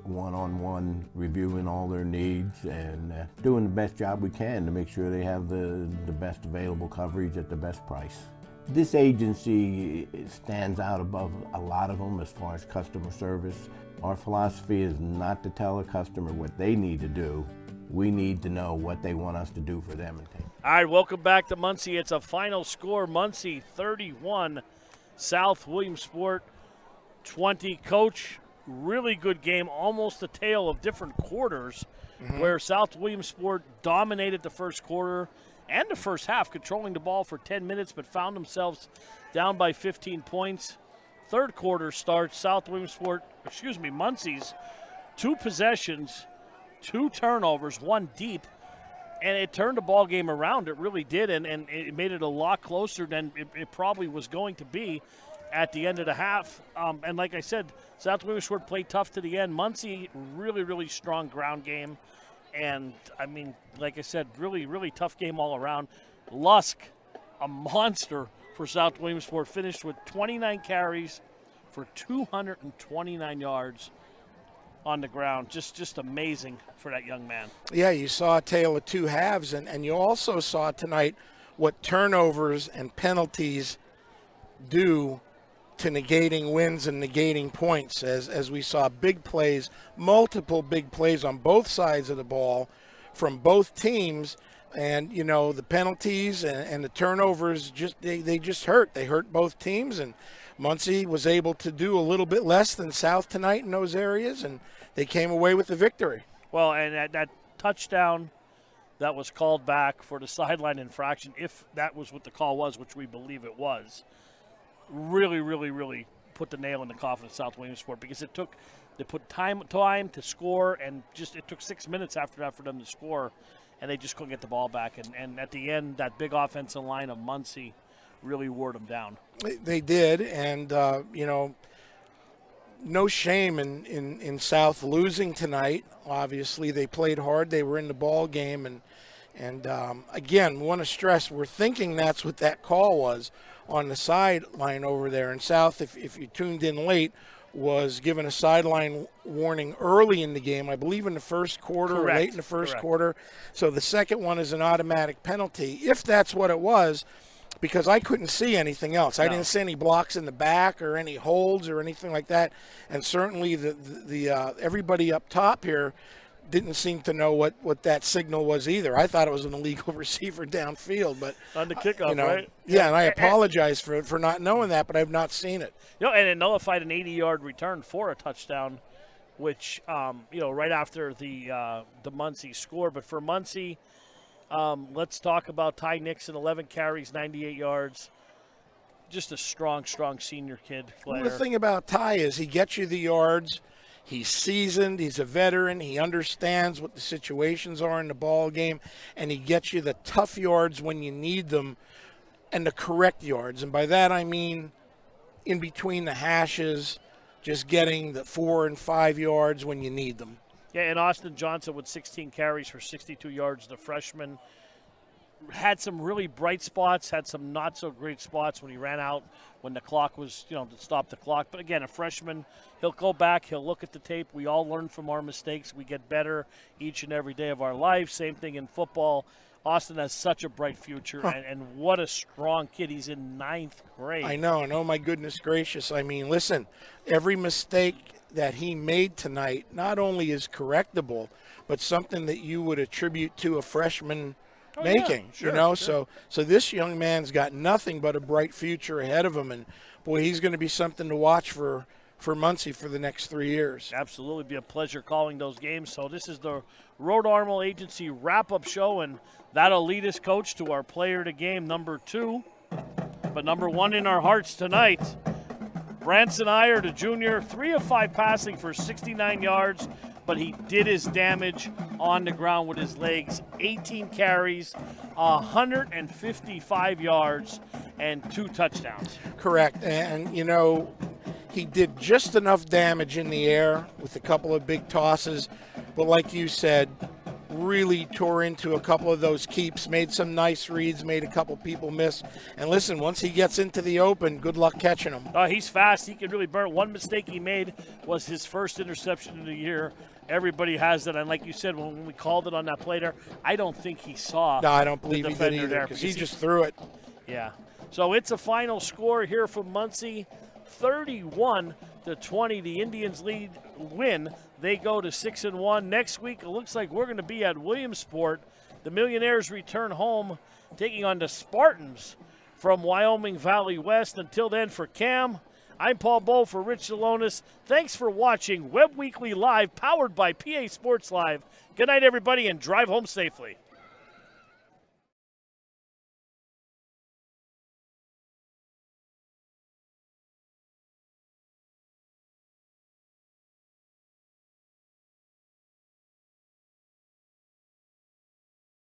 one-on-one, reviewing all their needs and doing the best job we can to make sure they have the best available coverage at the best price. This agency stands out above a lot of them as far as customer service. Our philosophy is not to tell a customer what they need to do. We need to know what they want us to do for them. All right, welcome back to Muncy. It's a final score, Muncy 31, South Williamsport 20. Coach, really good game, almost a tale of different quarters, where South Williamsport dominated the first quarter and the first half, controlling the ball for 10 minutes, but found themselves down by 15 points. Third quarter starts, Muncy's 2 possessions, 2 turnovers, 1 deep, and it turned the ball game around. It really did, and it made it a lot closer than it probably was going to be at the end of the half. And like I said, South Williamsport played tough to the end. Muncy, really, really strong ground game. And, I mean, like I said, really, really tough game all around. Lusk, a monster for South Williamsport, finished with 29 carries for 229 yards on the ground. Just amazing for that young man. Yeah, you saw a tale of two halves, and you also saw tonight what turnovers and penalties do to negating wins and negating points, as we saw big plays, multiple big plays on both sides of the ball from both teams. And, you know, the penalties and the turnovers, they just hurt. They hurt both teams, and Muncy was able to do a little bit less than South tonight in those areas, and they came away with the victory. Well, and that touchdown that was called back for the sideline infraction, if that was what the call was, which we believe it was, really, really, really put the nail in the coffin of South Williamsport, because they put time to score, and it took 6 minutes after that for them to score, and they just couldn't get the ball back. And at the end, that big offensive line of Muncy really wore them down. They did, and, you know, no shame in South losing tonight. Obviously, they played hard. They were in the ball game, and again, want to stress, we're thinking that's what that call was on the sideline over there. And South, if you tuned in late, was given a sideline warning early in the game, I believe in the first quarter, or late in the first quarter. So the second one is an automatic penalty, if that's what it was, because I couldn't see anything else. I didn't see any blocks in the back or any holds or anything like that. And certainly the everybody up top here didn't seem to know what that signal was either. I thought it was an illegal receiver downfield, but on the kickoff, you know, right? Yeah, and I apologize for not knowing that, but I've not seen it. You know, and it nullified an 80-yard return for a touchdown, which you know, right after the Muncy score. But for Muncy, let's talk about Ty Nixon, 11 carries, 98 yards. Just a strong senior kid player. Well, the thing about Ty is he gets you the yards. He's seasoned. He's a veteran. He understands what the situations are in the ball game, and he gets you the tough yards when you need them and the correct yards. And by that I mean in between the hashes, just getting the 4 and 5 yards when you need them. Yeah, and Austin Johnson with 16 carries for 62 yards, the freshman. Had some really bright spots, had some not so great spots when he ran out when the clock was, you know, to stop the clock. But again, a freshman, he'll go back, he'll look at the tape. We all learn from our mistakes. We get better each and every day of our life. Same thing in football. Austin has such a bright future, and what a strong kid. He's in 9th grade. I know, my goodness gracious. I mean, listen, every mistake that he made tonight not only is correctable, but something that you would attribute to a freshman making, sure, you know. sure. So this young man's got nothing but a bright future ahead of him, and boy, he's going to be something to watch for for Muncy for the next 3 years. Absolutely, be a pleasure calling those games. So this is the Road Armel Agency wrap-up show, and that'll lead us, Coach, to our player to game number 2. But number 1 in our hearts tonight, Branson Eyer, the junior, 3 of 5 passing for 69 yards, but he did his damage on the ground with his legs. 18 carries, 155 yards, and 2 touchdowns. Correct. And, you know, he did just enough damage in the air with a couple of big tosses, but like you said, really tore into a couple of those keeps, made some nice reads, made a couple people miss. And listen, once he gets into the open, good luck catching him. He's fast. He can really burn. One mistake he made was his first interception of the year. Everybody has that. And like you said, when we called it on that play there, I don't think he saw. No, I don't believe he did either, there because he just threw it. Yeah. So it's a final score here from Muncy, 31-20. The Indians win. They go to 6-1. Next week, it looks like we're going to be at Williamsport. The Millionaires return home, taking on the Spartans from Wyoming Valley West. Until then, for Cam, I'm Paul Bowe for Rich Salonis. Thanks for watching Webb Weekly Live, powered by PA Sports Live. Good night, everybody, and drive home safely.